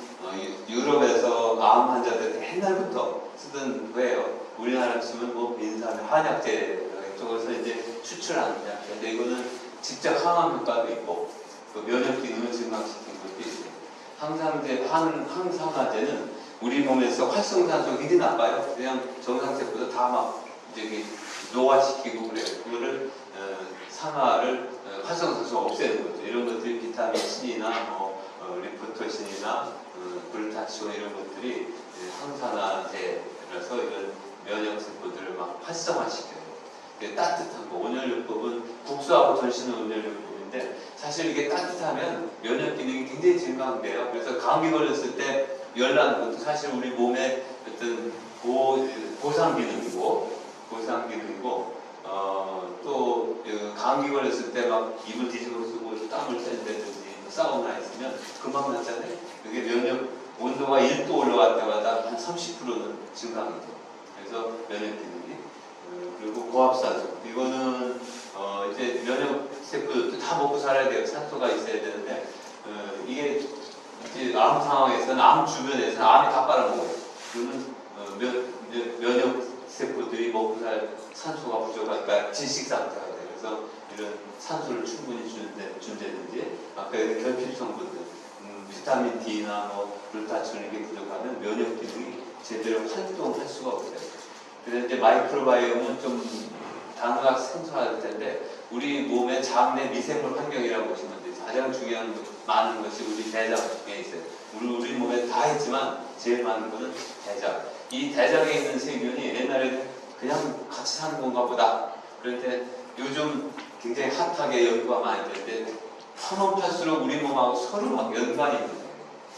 유럽에서 암 환자들 옛날부터 쓰던 거예요. 우리나라 치면 뭐 민사나 한약제 쪽에서 이제 추출하는 약인데, 이거는 직접 항암 효과도 있고 그 면역 기능을 증강시키는 것도 있어요. 항산화제는 우리 몸에서 활성산소 굉장히 나빠요. 그냥 정상세포도 다 막 이제 노화시키고 그래요. 그거를 산화를 활성산소 없애는 거죠. 이런 것들이 비타민 C나 리포토신이나 글루타치온 이런 것들이 항산화제라서 이런 면역세포들을 막 활성화시켜요. 따뜻한 거, 온열요법은 국수하고 절시는 온열요법인데, 사실 이게 따뜻하면 면역 기능이 굉장히 증강돼요. 그래서 감기 걸렸을 때 열나는 것도 사실 우리 몸의 어떤 보상 기능이고 또 감기 걸렸을 때 막 입을 뒤집어 쓰고 땀을 �뺀다든지 사우나 있으면 금방 났잖아요. 이게 면역 온도가 1도 올라갈 때마다 한 30%는 증강이 돼요. 그래서 면역 기능이. 그리고 고압산소, 이거는 이제 면역세포도 다 먹고 살아야 돼요. 산소가 있어야 되는데 이게 이제 암 상황에서는, 암 주변에서는 암이 다 빨아먹어요. 그러면 면역세포들이 먹고 살 산소가 부족하니까 질식 상태가 돼요. 그래서 이런 산소를 충분히 준다든지, 아까 얘기한 결핍 성분들, 비타민 D나 글루타치온 이게 부족하면 면역 기능이 제대로 활동할 수가 없어요. 그래서 이제 마이크로바이옴은 좀 단어가 생소할 텐데, 우리 몸의 장내 미생물 환경이라고 보시면 돼요. 가장 중요한 많은 것이 우리 대장 중에 있어요. 우리 몸에 다 있지만 제일 많은 것은 대장. 이 대장에 있는 세균이 옛날에 그냥 같이 사는 건가 보다. 그런데 요즘 굉장히 핫하게 연구가 많이 되는데 터놓을수록 우리 몸하고 서로 막 연관이 있는 거예요.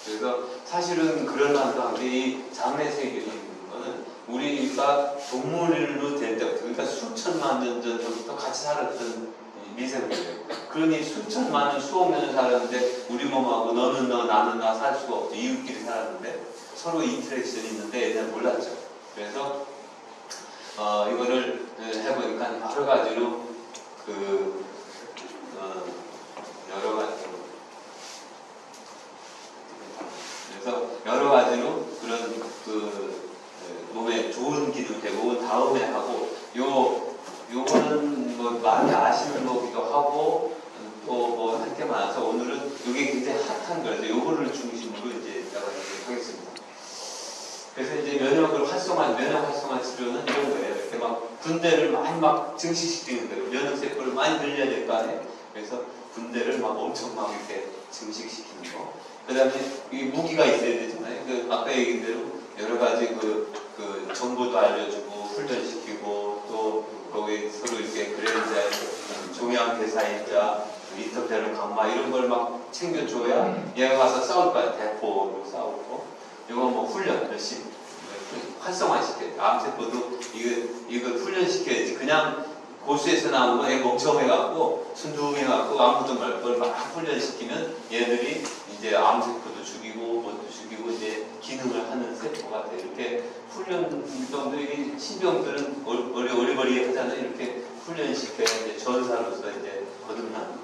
그래서 사실은 그런 한데 이 장내세균이 있는 거는 우리가 동물로 될 때부터, 그러니까 수천만 년 전부터 같이 살았던 미생물이에요. 그러니 수천만 년, 수억 년을 살았는데 우리 몸하고 너는 너, 나는 나 살 수가 없죠. 이웃끼리 살았는데 서로 인터랙션이 있는데 옛날 몰랐죠. 그래서 이거를 해보니까 여러 가지로 여러 가지로 그래서 여러 가지로 그런 몸에 좋은 기도 되고 다음에 하고 요거는 뭐 많이 아시는 거기도 하고 또 뭐 할 게 많아서 오늘은 이게 굉장히 핫한 거라서 요거를 중심으로 이제 하겠습니다. 그래서 이제 면역 활성화 치료는 이런 거예요. 이렇게 막 군대를 많이 막 증식시키는 거예요. 면역 세포를 많이 늘려야 될 거 아니에요. 그래서 군대를 막 엄청 막 이렇게 증식시키는 거. 그 다음에 이 무기가 있어야 되잖아요. 아까 얘기한 대로 여러 가지 정보도 알려주고 훈련시키고 또 거기 서로 이렇게 그래자 종양 대사인자 인터페론 감마 이런 걸 막 챙겨줘야 얘가 가서 싸울 거야. 대포로 싸우고 이거 뭐 훈련 열심히 활성화시켜야 돼. 암세포도 이거 훈련시켜야지. 그냥 고수에서 나온 거 얘 멍청해갖고 순둥해갖고 아무도 말 걸 막 훈련시키면 얘들이 이제 암세포도 죽이고 뭣도 죽이고 이제 기능을 하는 세포가 돼. 이렇게 훈련병들이 신병들은 어리버리 하잖아요. 이렇게 훈련시켜야 이제 전사로서 이제 거듭나는 거죠.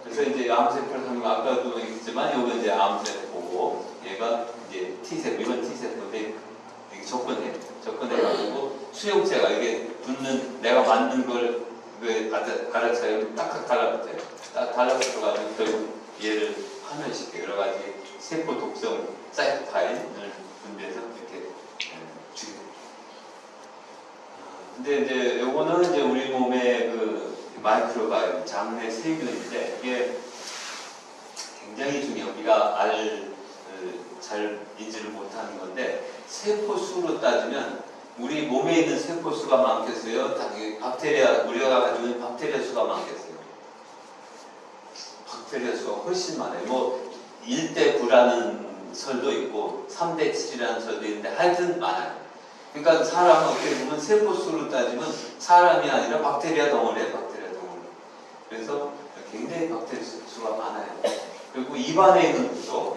그래서 이제 암세포를 하는 거 아까도 얘기했지만 이거 이제 암세포고 얘가 이제 T세포, 이건 T세포인데 이게 접근해가지고 수용체가 이게 붙는 내가 만든 걸 갈아차요 딱딱 달라붙어요. 딱 달라붙어가지고 결국 얘를 파멸시켜 여러 가지 세포 독성 사이토카인을 분비해서 이렇게 죽이고. 근데 이제 요거는 이제 우리 몸의 마이크로바이옴 장내 세균인데 이게 굉장히 중요해요. 우리가 잘 인지를 못하는 건데 세포 수로 따지면 우리 몸에 있는 세포 수가 많겠어요? 박테리아 우리가 가지고 있는 박테리아 수가 많겠어요? 박테리아 수가 훨씬 많아요. 뭐 1대 9라는 설도 있고 3대 7이라는 설도 있는데 하여튼 많아요. 그러니까 사람은 어떻게 보면 세포 수로 따지면 사람이 아니라 박테리아 덩어리예요. 박테리아 덩어리. 그래서 굉장히 박테리아 수가 많아요. 그리고 입안에 있는 것도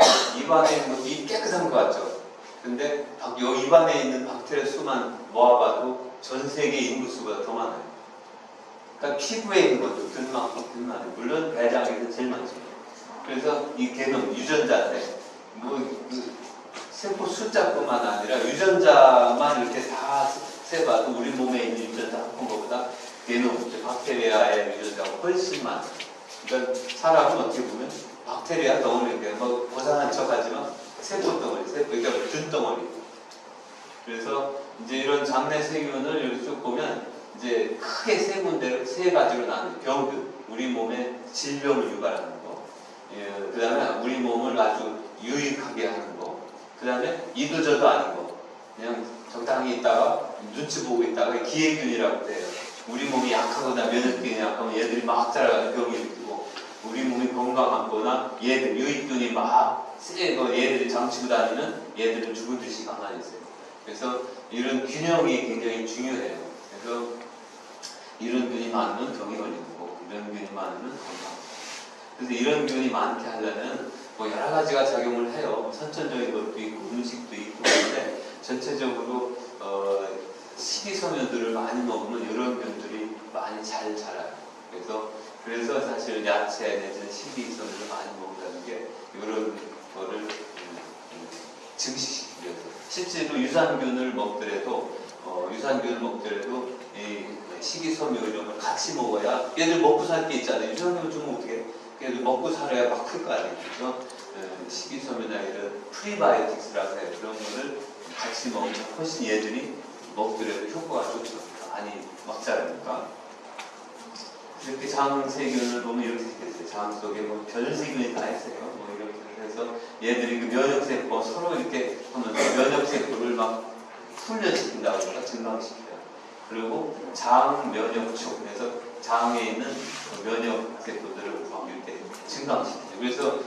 입 깨끗한 것 같죠? 근데 요 입안에 있는 박테리아 수만 모아봐도 전 세계 인구 수가 더 많아요. 그러니까 피부에 있는 것도 들만큼 많아요. 물론 대장에서 제일 많죠. 그래서 이 개는 유전자인데 세포 숫자뿐만 아니라 유전자만 이렇게 다 세봐도 우리 몸에 있는 유전자 합한 것보다 게놈, 박테리아의 유전자가 훨씬 많아요. 그러니까 사람은 어떻게 보면 박테리아 덩어리, 뭐 고상한 척하지만 세포 덩어리, 그러니까 균 덩어리. 그래서 이제 이런 장내 세균을 이렇게 쭉 보면 이제 크게 세 가지로 나눠요. 병균, 우리 몸에 질병을 유발하는 거. 그 다음에 우리 몸을 아주 유익하게 하는 거. 그 다음에 이도저도 아닌 거. 그냥 적당히 있다가 눈치 보고 있다가 기해균이라고 해요. 우리 몸이 약하거나 면역력이 약하면 얘들이 막 자라가지고 병이 일으키고 우리 몸이 건강한 거나 얘들 유익균이 막 세고 얘들이 장치고 다니면 얘들은 죽은 듯이 가만히 있어요. 그래서 이런 균형이 굉장히 중요해요. 그래서 이런 균이 많으면 병이 걸리는 거고 이런 균이 많으면 건강. 그래서 이런 균이 많게 하려면 뭐 여러 가지가 작용을 해요. 선천적인 것도 있고 음식도 있고 그런데 전체적으로 식이섬유들을 많이 먹으면 이런 균들이 많이 잘 자라요. 그래서 사실 야채 내지는 식이섬유를 많이 먹는다는 게 이런 거를 증식시키기 위해서. 실제로 유산균을 먹더라도 이 식이섬유 이런 걸 같이 먹어야 얘들 먹고 살 게 있잖아요. 유산균 주면 어떻게? 얘들 먹고 살아야 막 클 거 아니에요. 그래서 식이섬유나 이런 프리바이오틱스라고 해요. 그런 거를 같이 먹으면 훨씬 얘들이 먹더라도 효과가 좋죠. 많이 막 자라니까. 이렇게 장세균을 보면 이렇게 생겼어요. 장 속에 뭐 별세균이 다 있어요. 뭐 이렇게 해서 얘들이 그 면역세포 서로 이렇게 하면서 면역세포를 막 훈련시킨다고 그럴까? 증강시켜요. 그리고 장 면역축, 그래서 장에 있는 그 면역 세포들을 막 이렇게 증강시키죠. 그래서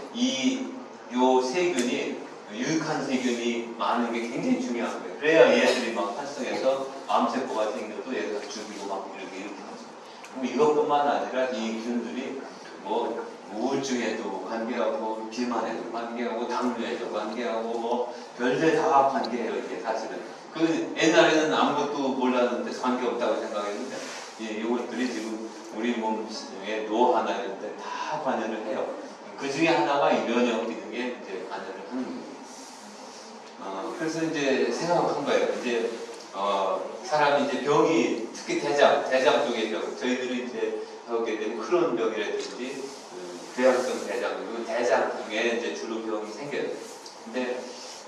요 세균이 유익한 세균이 많은 게 굉장히 중요한 거예요. 그래야 얘들이 막 활성해서 암세포가 생겨도 얘가 죽이고 막 이렇게 하죠. 그럼 이것뿐만 아니라 이 균들이 뭐 우울증에도 관계하고 비만에도 관계하고 당뇨에도 관계하고 뭐 별데 다 관계해요. 이게 사실은 그 옛날에는 아무것도 몰랐는데 관계없다고 생각했는데 이것들이 지금 우리 몸의 노화나 이런 데 다 관여를 해요. 그 중에 하나가 이 면역 기능에 이제 관여를 하는 거예요. 그래서 이제 생각한 거예요. 이제 사람이 이제 병이 특히 대장 쪽의 병, 저희들이 이제 하게 되면 크론 병이라든지 궤양성 대장, 그리고 대장 등에 이제 주로 병이 생겨요. 근데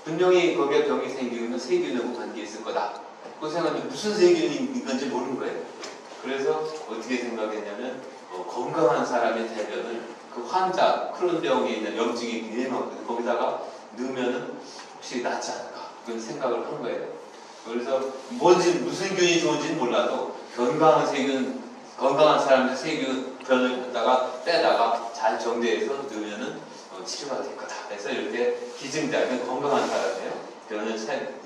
분명히 거기에 병이 생기면 세균하고 관계 있을 거다. 그 생각하면 무슨 세균인 건지 모르는 거예요. 그래서 어떻게 생각했냐면 건강한 사람의 대변을 그 환자 크론병에 있는 염증이 굉장히 많거든요. 거기다가 넣으면은 혹시 낫지 않을까 그런 생각을 한 거예요. 그래서 무슨 균이 좋은지는 몰라도 건강한 사람의 세균변을 갖다가 떼다가 잘 정제해서 넣으면은 치료가 될 거다. 그래서 이렇게 기증자, 건강한 사람이에요. 변을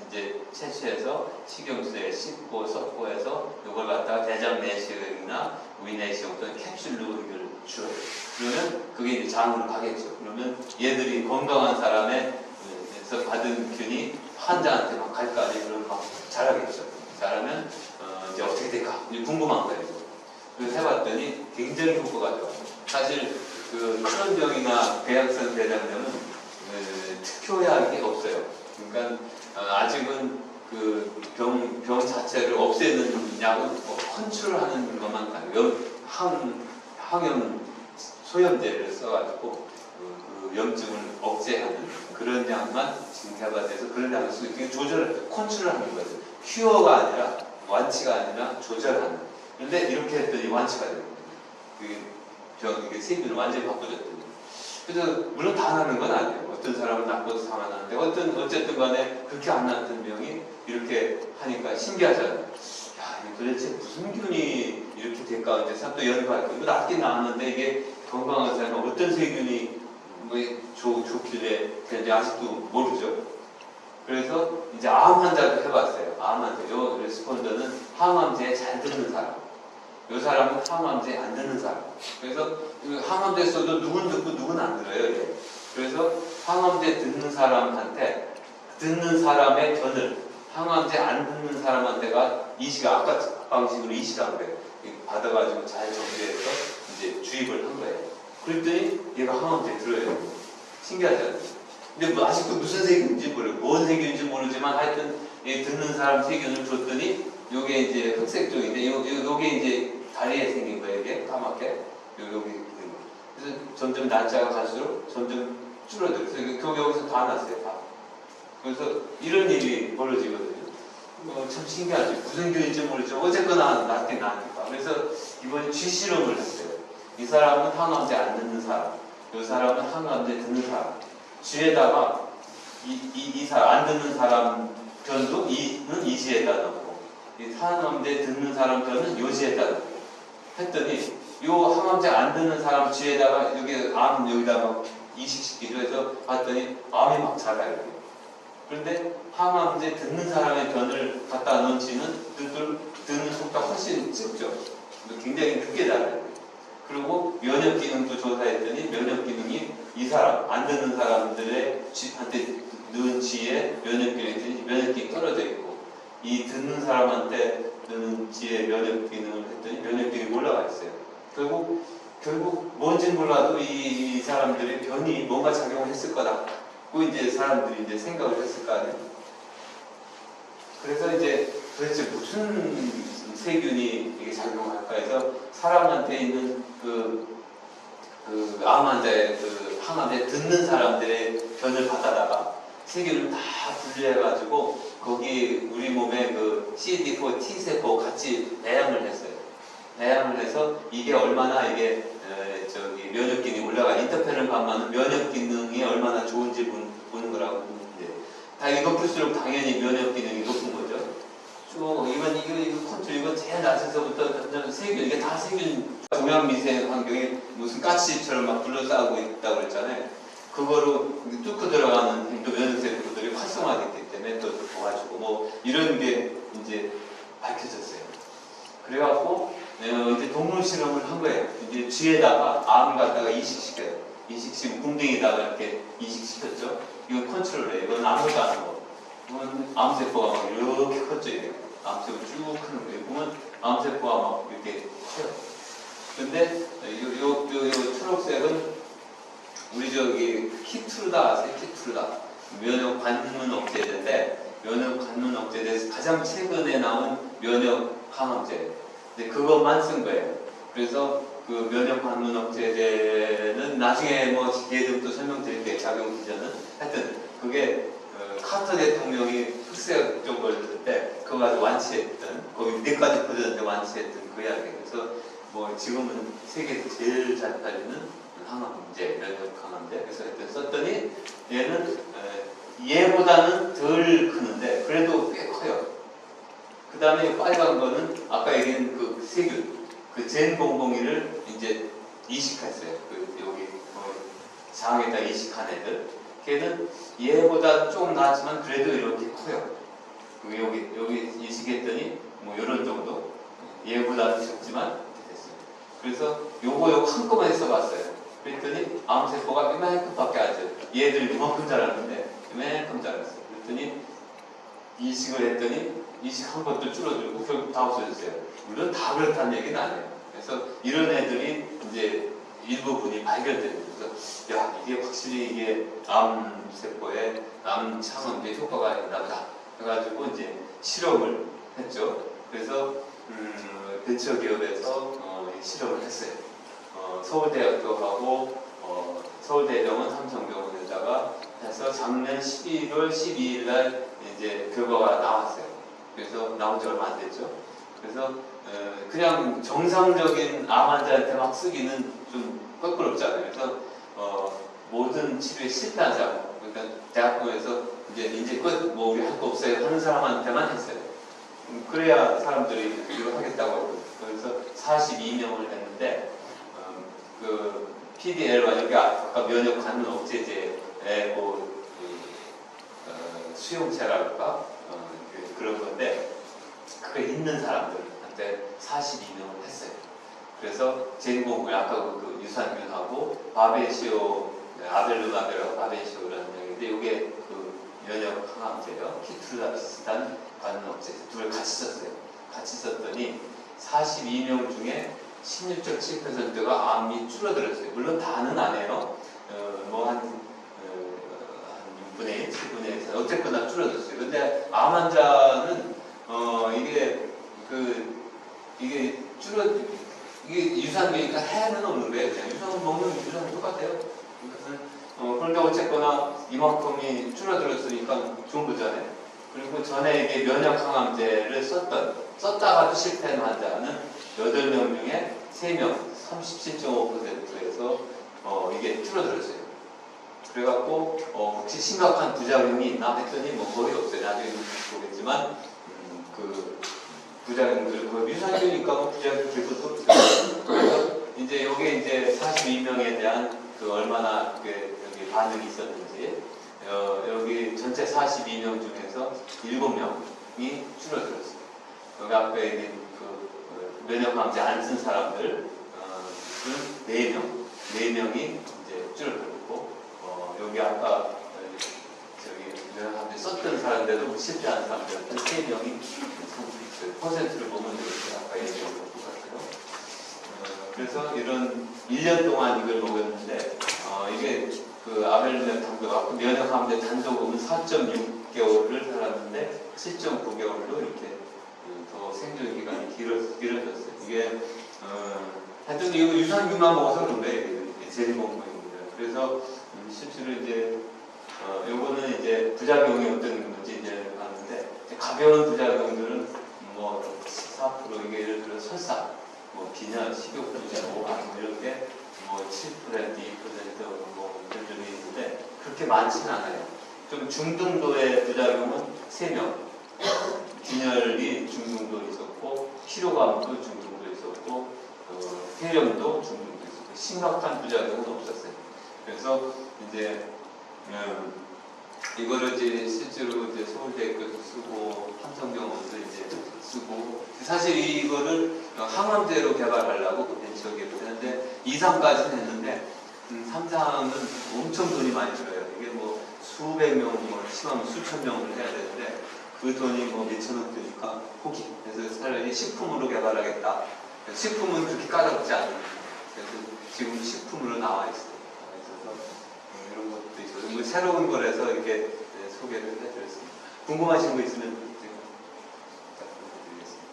이제 채취해서 식용수에 씻고 섞어해서 이걸 갖다가 대장 내시경이나 위 내시경 또는 캡슐로 이걸 줘요. 그러면 그게 이제 장으로 가겠죠. 그러면 얘들이 건강한 사람에서 받은 균이 환자한테 막 갈 거 아니에요. 그러면 막 자라겠죠. 자라면 이제 어떻게 될까? 이제 궁금한 거예요. 그래서 해봤더니 굉장히 효과가 좋아요. 사실 그 크론병이나 궤양성 대장병은 특효약이 없어요. 그러니까 아직은 그 병 자체를 없애는 약은 컨트롤하는 것만 가요. 항염 소염제를 써가지고 그 염증을 억제하는 그런 약만 지금 개발돼서 그런 약을 쓰고 이게 컨트롤하는 거죠. 큐어가 아니라 완치가 아니라 조절하는. 그런데 이렇게 했더니 완치가 되는 거예요. 이게 세균을 완전히 바꿔줬더니. 그래서 물론 다 나는 건 아니에요. 어떤 사람은 낫고도 살아나는데 어쨌든 간에 그렇게 안 낫던 병이 이렇게 하니까 신기하잖아요. 야, 이게 도대체 무슨 균이 이렇게 될까? 이제 또 연구할 거예요. 이거 낫긴 나았는데 이게 건강한 사람은 어떤 세균이 좋길래 그런지 아직도 모르죠. 그래서 이제 암 환자도 해봤어요. 암 환자. 요 레스폰더는 항암제에 잘 듣는 사람. 요 사람은 항암제에 안 듣는 사람. 그래서 항암제 써도 누군 듣고 누군 안 들어요. 이게. 그래서 항암제 듣는 사람한테 듣는 사람의 변을 항암제 안 듣는 사람한테가 아까 방식으로 2시간을 받아가지고 잘 정리해서 이제 주입을 한 거예요. 그랬더니 얘가 항암제 들어요. 신기하잖아요. 근데 뭐 아직도 무슨 세균인지 모르고 뭔 세균인지 모르지만 하여튼 듣는 사람 세균을 줬더니 요게 이제 흑색 쪽인데 요게 이제 다리에 생긴 거예요. 이게 까맣게 여기 그래서 점점 날짜가 갈수록 점점 줄어들어요. 여기서 다 났어요. 다. 그래서 이런 일이 벌어지거든요. 참 신기하죠. 무슨 균인지 모르죠. 어쨌거나 낫긴 나니까. 그래서 이번에 쥐 실험을 했어요. 이 사람은 항암제 안 듣는 사람, 이 사람은 항암제 듣는 사람. 쥐에다가 이 사람 안 듣는 사람 변도 이는 이지에다 넣고, 이 항암제 듣는 사람 변은 요지에다 넣고 했더니 요 항암제 안 듣는 사람 쥐에다가 여기다가 이식시키죠. 해서 봤더니 암이 막 자라요. 그런데 항암제 듣는 사람의 변을 갖다 넣은 쥐는 듣는 속도가 훨씬 적죠. 굉장히 늦게 자라요. 그리고 면역 기능도 조사했더니 면역 기능이 이 사람 안 듣는 사람들의 쥐한테 넣은 쥐의 면역 기능이 떨어져 있고, 이 듣는 사람한테 넣은 쥐의 면역 기능을 했더니 면역 기능이 올라가 있어요. 결국 뭔지 몰라도 이 사람들의 변이 뭔가 작용을 했을 거다. 그 이제 사람들이 이제 생각을 했을 거 아니에요. 그래서 이제 도대체 무슨 세균이 이게 작용할까 해서 사람한테 있는 암 환자의 항암제 듣는 사람들의 변을 받아다가 세균을 다 분리해가지고 거기 우리 몸에 CD4 T세포 같이 내양을 했어요. 내양을 해서 이게 얼마나 면역 기능이 올라가 인터페론 감마는 면역 기능이 얼마나 좋은지 보는 거라고. 다 이거 풀수록 당연히 면역 기능이 높은 거죠. 또 이거 컨트롤 이거 제일 낮에서부터 점점 세균 이게 다 세균 종양 미세 환경이 무슨 가스집처럼 막 둘러싸고 있다고 그랬잖아요. 그거로 뚫고 들어가는 또 면역세포들이 활성화됐기 때문에 또 도와주고 뭐 이런 게 이제 밝혀졌어요. 그래갖고 이제 동물 실험을 한 거예요. 이제 쥐에다가 암 갖다가 이식시켜요. 이식시키고 궁둥이에다가 이렇게 이식시켰죠. 이건 컨트롤이에요. 이건 아무것도 안 하고. 이건 암세포가 막 이렇게 컸죠. 이게. 암세포 쭉 크는 거예요. 보면 암세포가 막 이렇게 커요. 근데 요 초록색은 우리 저기 키투르다 아세요? 키투르다. 면역 관문 억제제인데 면역 관문 억제제에서 가장 최근에 나온 면역 항암제. 근데 그것만 쓴 거예요. 그래서 그 면역 관문 억제제는 나중에 뭐 얘들도 설명드릴게요. 작용 기전은. 하여튼 그게 카터 대통령이 흑색병 걸렸을 때 그거 가지고 완치했던 거기 4가지 퍼졌는데 완치했던 그 이야기예요. 그래서 뭐 지금은 세계에서 제일 잘 팔리는 항암제, 면역 항암제. 그래서 하여튼 썼더니 얘는 얘보다는 덜 크는데 그래도 꽤 커요. 그 다음에 빨간 거는 아까 얘기한 그 세균, 그 젠001을 이제 이식했어요. 그 여기 장에다 이식한 애들. 걔는 얘보다 조금 나았지만 그래도 이렇게 커요. 그 여기 이식했더니 뭐 이런 정도. 얘보다는 적지만 됐어요. 그래서 요거 한꺼번에 써봤어요. 그랬더니 암세포가 이만큼밖에 안 돼요. 얘들이 이만큼 자랐는데 이만큼 자랐어요. 그랬더니 이식을 했더니 이식한 것도 줄어들고 결국 다 없어졌어요. 물론 다 그렇다는 얘기는 아니에요. 그래서 이런 애들이 이제 일부분이 발견됩니다. 그래서 야 이게 확실히 이게 암세포에 암창원제 효과가 있나 보다 해가지고 이제 실험을 했죠. 그래서 벤처기업에서 실험을 했어요. 서울대학교 하고 서울대병원, 삼성병원에다가 해서 작년 11월 12일 날 이제 결과가 나왔어요. 그래서 나온 지 얼마 안 됐죠. 그래서 그냥 정상적인 암 환자한테 막 쓰기는 좀 껄끄럽잖아요. 그래서 모든 치료에 실패하자고. 그러니까 대학교에서 이제 끝 뭐 우리 할 거 없어요 하는 사람한테만 했어요. 그래야 사람들이 이거 하겠다고 하고. 그래서 42명을 했는데 그 PDL과 여기 아까 면역 관문 억제제의 수용체랄까 그런 건데 그게 있는 사람들한테 42명을 했어요. 그래서 젠001 아까 그 유산균하고 바베시오 아벨루마벨하고 바베시오라는 얘기인데 이게 그 면역 항암제예요. 키투르다 비슷한 관문 억제제 둘을 같이 썼어요. 같이 썼더니 42명 중에 16.7%가 암이 줄어들었어요. 물론 다는 안 해요. 한 6분의 1, 7분의 1, 어쨌거나 줄어들었어요. 근데 암 환자는 이게 유산균이니까 해는 없는 거예요. 그냥 유산균 먹는 유산균 똑같아요. 그런데 어쨌거나 이만큼이 줄어들었으니까 좋은 거잖아요. 그리고 전에 이게 면역 항암제를 썼다가도 실패한 환자는 8명 중에 3명, 37.5%에서 이게 줄어들었어요. 그래갖고 혹시 심각한 부작용이 있나 했더니 뭐 거의 없어요. 나중에 보겠지만 그 부작용들 그 유산균이니까 뭐 부작용 될 것도 없어요. 그래서 이제 여기에 이제 42명에 대한 그 얼마나 여기 반응이 있었는지 여기 전체 42명 중에서 7명이 줄어들었어요. 여기 아까 얘기한 그 면역항암제 안 쓴 사람들 4명이 이제 줄어들었고 여기 아까 저기 면역항암제 썼던 사람들도 실패한 사람들한테 3명이 퍼센트를 보면 이렇게 아까 얘기한 것 똑같아요. 그래서 이런 1년 동안 이걸 먹였는데 이게 그 아벨루마 단독 면역항암제 단독은 4.6개월을 살았는데 7.9개월로 이렇게 더 생존 기간이 길어졌어요. 이게 하여튼 이거 유산균만 먹어서 그런 거예요. 젠001입니다. 그래서 실제로 이제 요거는 이제 부작용이 어떤 건지 이제 봤는데 가벼운 부작용들은 뭐 14% 이게 예를 들어 설사, 뭐 빈혈, 식욕부전, 오한 이런 게 뭐 7%, 2% 뭐 이런 점이 있는데 그렇게 많지는 않아요. 좀 중등도의 부작용은 3명, 빈혈이 중등도 있었고 피로감도 중등도 있었고 폐렴도 중등도 있었고 심각한 부작용은 없었어요. 그래서 이제 이거를 이제 실제로 이제 서울대학교도 쓰고 삼성병원도 이제 쓰고 사실 이거를 항암제로 개발하려고 그때 지역에 했는데 2, 3까지는 했는데 3, 4는 엄청 돈이 많이 들어요. 이게 뭐 수백 명, 뭐 심하면 수천 명을 해야 되는데 그 돈이 뭐 몇천억 드니까 포기. 그래서 차라리 식품으로 개발하겠다. 식품은 그렇게 까다롭지 않아요. 그래서 지금 식품으로 나와 있어요. 나와 있어서 이런 것도 있어요. 뭐 새로운 거라서 이렇게 소개를 해드렸습니다. 궁금하신 거 있으면 제가 부탁드리겠습니다.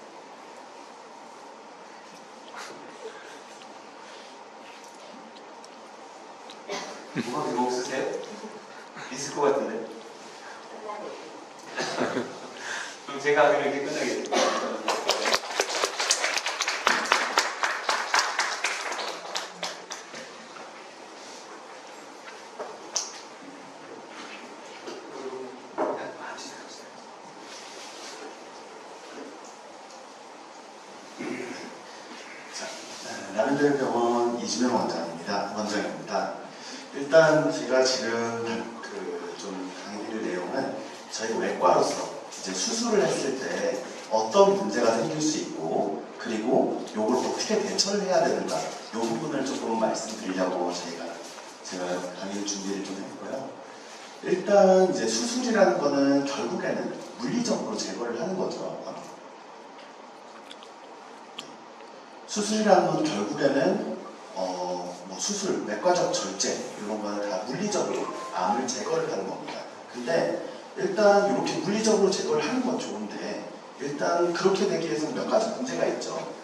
뭐가 이거 없으세요? 있을 것 같은데. 그럼 제가 이렇게 끝나겠습니다. 라면대병원 이주명 원장입니다. 일단 제가 지금 좀 강의드릴 내용은 저희가 외과로서 이제 수술을 했을 때 어떤 문제가 생길 수 있고 그리고 이걸 어떻게 대처를 해야 되는가 이 부분을 조금 말씀드리려고 제가 강의를 준비를 좀 했고요. 일단 이제 수술이라는 거는 결국에는 물리적으로 제거를 하는 거죠. 수술이라는 건 결국에는 뭐 수술, 외과적 절제 이런 거는 다 물리적으로 암을 제거를 하는 겁니다. 근데 일단 이렇게 물리적으로 제거를 하는 건 좋은데 일단 그렇게 되기 위해서는 몇 가지 문제가 있죠.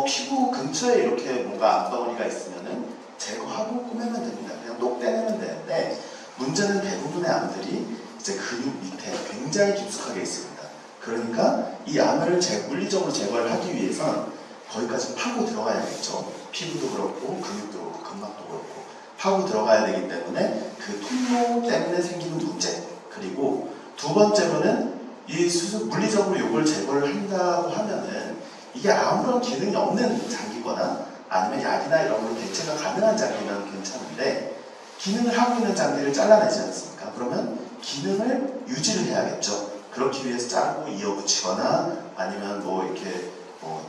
피부 근처에 이렇게 뭔가 암덩어리가 있으면은 제거하고 꾸미면 됩니다. 그냥 녹 떼내면 되는데 문제는 대부분의 암들이 이제 근육 밑에 굉장히 깊숙하게 있습니다. 그러니까 이 암을 물리적으로 제거를 하기 위해선 거기까지 파고 들어가야겠죠. 피부도 그렇고 근육도 그렇고 근막도 그렇고 파고 들어가야 되기 때문에 그 통로 때문에 생기는 문제. 그리고 두 번째로는 이 수술 물리적으로 이걸 제거를 한다고 하면은 이게 아무런 기능이 없는 장기거나 아니면 약이나 이런 걸로 대체가 가능한 장기면 괜찮은데 기능을 하고 있는 장기를 잘라내지 않습니까? 그러면 기능을 유지를 해야겠죠. 그렇기 위해서 자르고 이어붙이거나 아니면 뭐 이렇게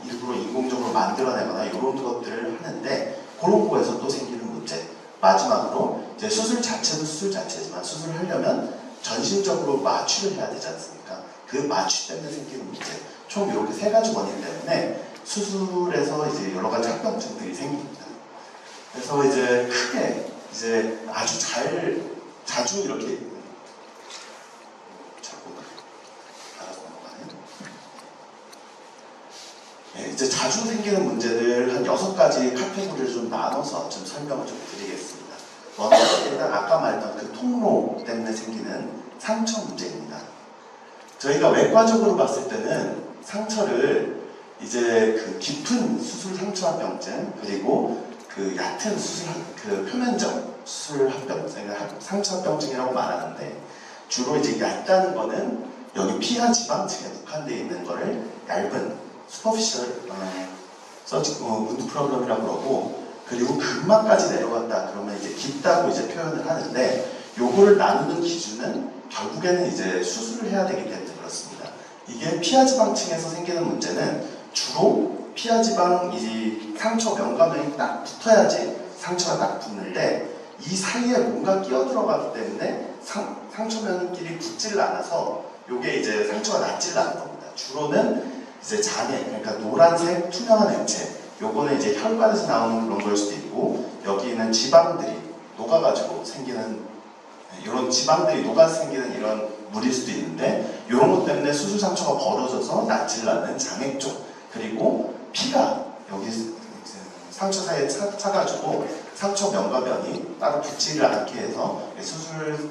일부러 인공적으로 만들어내거나 이런 것들을 하는데 그런 거에서 또 생기는 문제. 마지막으로 이제 수술 자체도 수술 자체지만 수술을 하려면 전신적으로 마취를 해야 되지 않습니까? 그 마취 때문에 생기는 문제. 총 이렇게 세 가지 원인 때문에 수술에서 이제 여러 가지 합병증들이 생깁니다. 그래서 이제 크게 이제 아주 자주 이렇게 이제 자주 생기는 문제들 한 6가지 카테고리를 좀 나눠서 좀 설명을 좀 드리겠습니다. 먼저 일단 아까 말했던 그 통로 때문에 생기는 상처 문제입니다. 저희가 외과적으로 봤을 때는 상처를 이제 그 깊은 수술 상처 합병증 그리고 그 얕은 그 표면적 수술 합병증, 상처 합병증이라고 말하는데 주로 이제 얕다는 거는 여기 피하 지방층에 국한되어 있는 거를 얇은 슈퍼피셜 운드 프로그램이라고 그러고 그리고 근막까지 내려갔다 그러면 이제 깊다고 이제 표현을 하는데 요거를 나누는 기준은 결국에는 이제 수술을 해야 되기 때문에 그렇습니다. 이게 피하지방층에서 생기는 문제는 주로 피하지방 이 상처 면과면이 딱 붙어야지 상처가 딱 붙는데 이 사이에 뭔가 끼어 들어가기 때문에 상처면끼리 붙질 않아서 요게 이제 상처가 낫질 않는 겁니다. 주로는 이제 잔해, 그러니까 노란색 투명한 액체, 요거는 이제 혈관에서 나오는 그런 걸 수도 있고 여기 있는 지방들이 녹아가지고 생기는 이런 지방들이 녹아서 생기는 이런 물일 수도 있는데 이런 것 때문에 수술 상처가 벌어져서 낫질 않는 장액 쪽 그리고 피가 여기 상처 사이에 차가지고 상처 면과 면이 따로 붙지를 않게 해서 수술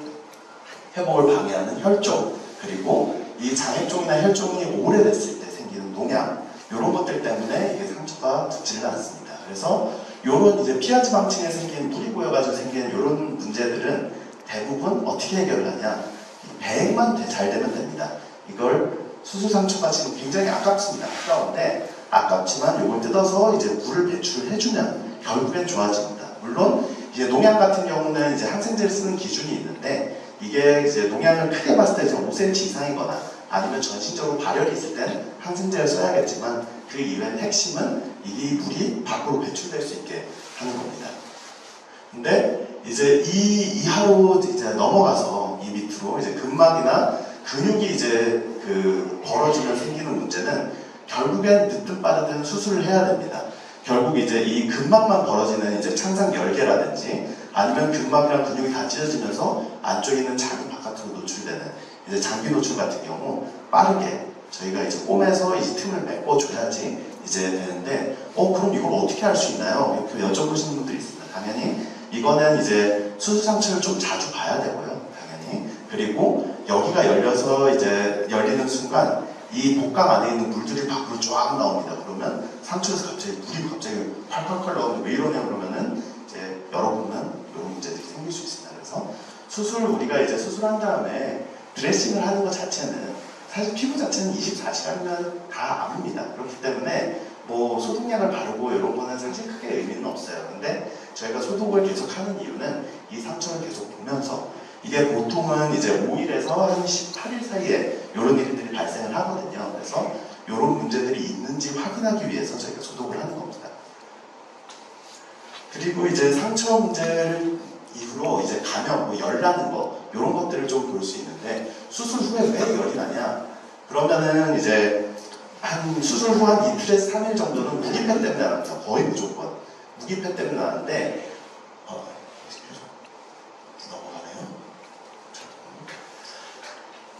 회복을 방해하는 혈종 그리고 이 장액 쪽이나 혈종이 오래됐을 때 생기는 농양 이런 것들 때문에 이게 상처가 붙지는 않습니다. 그래서 이런 이제 피하지방층에 생긴 물이 고여가지고 생기는 이런 문제들은 대부분 어떻게 해결을 하냐 배행만 잘 되면 됩니다. 이걸 수술 상처가 지금 굉장히 아깝습니다. 아까운데 아깝지만 이걸 뜯어서 이제 물을 배출을 해주면 결국엔 좋아집니다. 물론 이제 농약 같은 경우는 이제 항생제를 쓰는 기준이 있는데 이게 이제 농약을 크게 봤을 때 5cm 이상이거나 아니면 전신적으로 발열이 있을 때는 항생제를 써야겠지만 그 이외의 핵심은 이 물이 밖으로 배출될 수 있게 하는 겁니다. 근데 이제 이 이하로 이제 넘어가서 이 밑으로 이제 근막이나 근육이 이제 벌어지면 생기는 문제는 결국엔 늦든 빠르든 수술을 해야 됩니다. 결국 이제 이 근막만 벌어지는 이제 창상 열개라든지 아니면 근막이랑 근육이 다 찢어지면서 안쪽에 있는 장이 바깥으로 노출되는 이제 장기 노출 같은 경우 빠르게 저희가 이제 꿰매서 이 틈을 메꿔줘야지 이제 되는데 그럼 이걸 어떻게 할 수 있나요? 이렇게 여쭤보시는 분들이 있습니다. 당연히 이거는 이제 수술 상처를 좀 자주 봐야 되고요. 당연히. 그리고 여기가 열려서 이제 열리는 순간 이 복강 안에 있는 물들이 밖으로 쫙 나옵니다. 그러면 상처에서 물이 갑자기 콸콸콸 나오는데 왜 이러냐 그러면은 이제 열어보면 이런 문제들이 생길 수 있습니다. 그래서 우리가 이제 수술한 다음에 드레싱을 하는 것 자체는 사실 피부 자체는 24시간이면 다 아픕니다. 그렇기 때문에 뭐 소독약을 바르고 이런 거는 사실 크게 의미는 없어요. 근데 저희가 소독을 계속 하는 이유는 이 상처를 계속 보면서 이게 보통은 이제 5일에서 한 18일 사이에 이런 일들이 발생을 하거든요. 그래서 이런 문제들이 있는지 확인하기 위해서 저희가 소독을 하는 겁니다. 그리고 이제 상처 문제를 이후로 이제 감염, 뭐 열 나는 거 이런 것들을 좀 볼 수 있는데 수술 후에 왜 열이 나냐? 그러면은 이제 한 수술 후 한 이틀에서 3일 정도는 무기폐 때문에 나옵니다. 거의 무조건 무기폐 때문에 나는데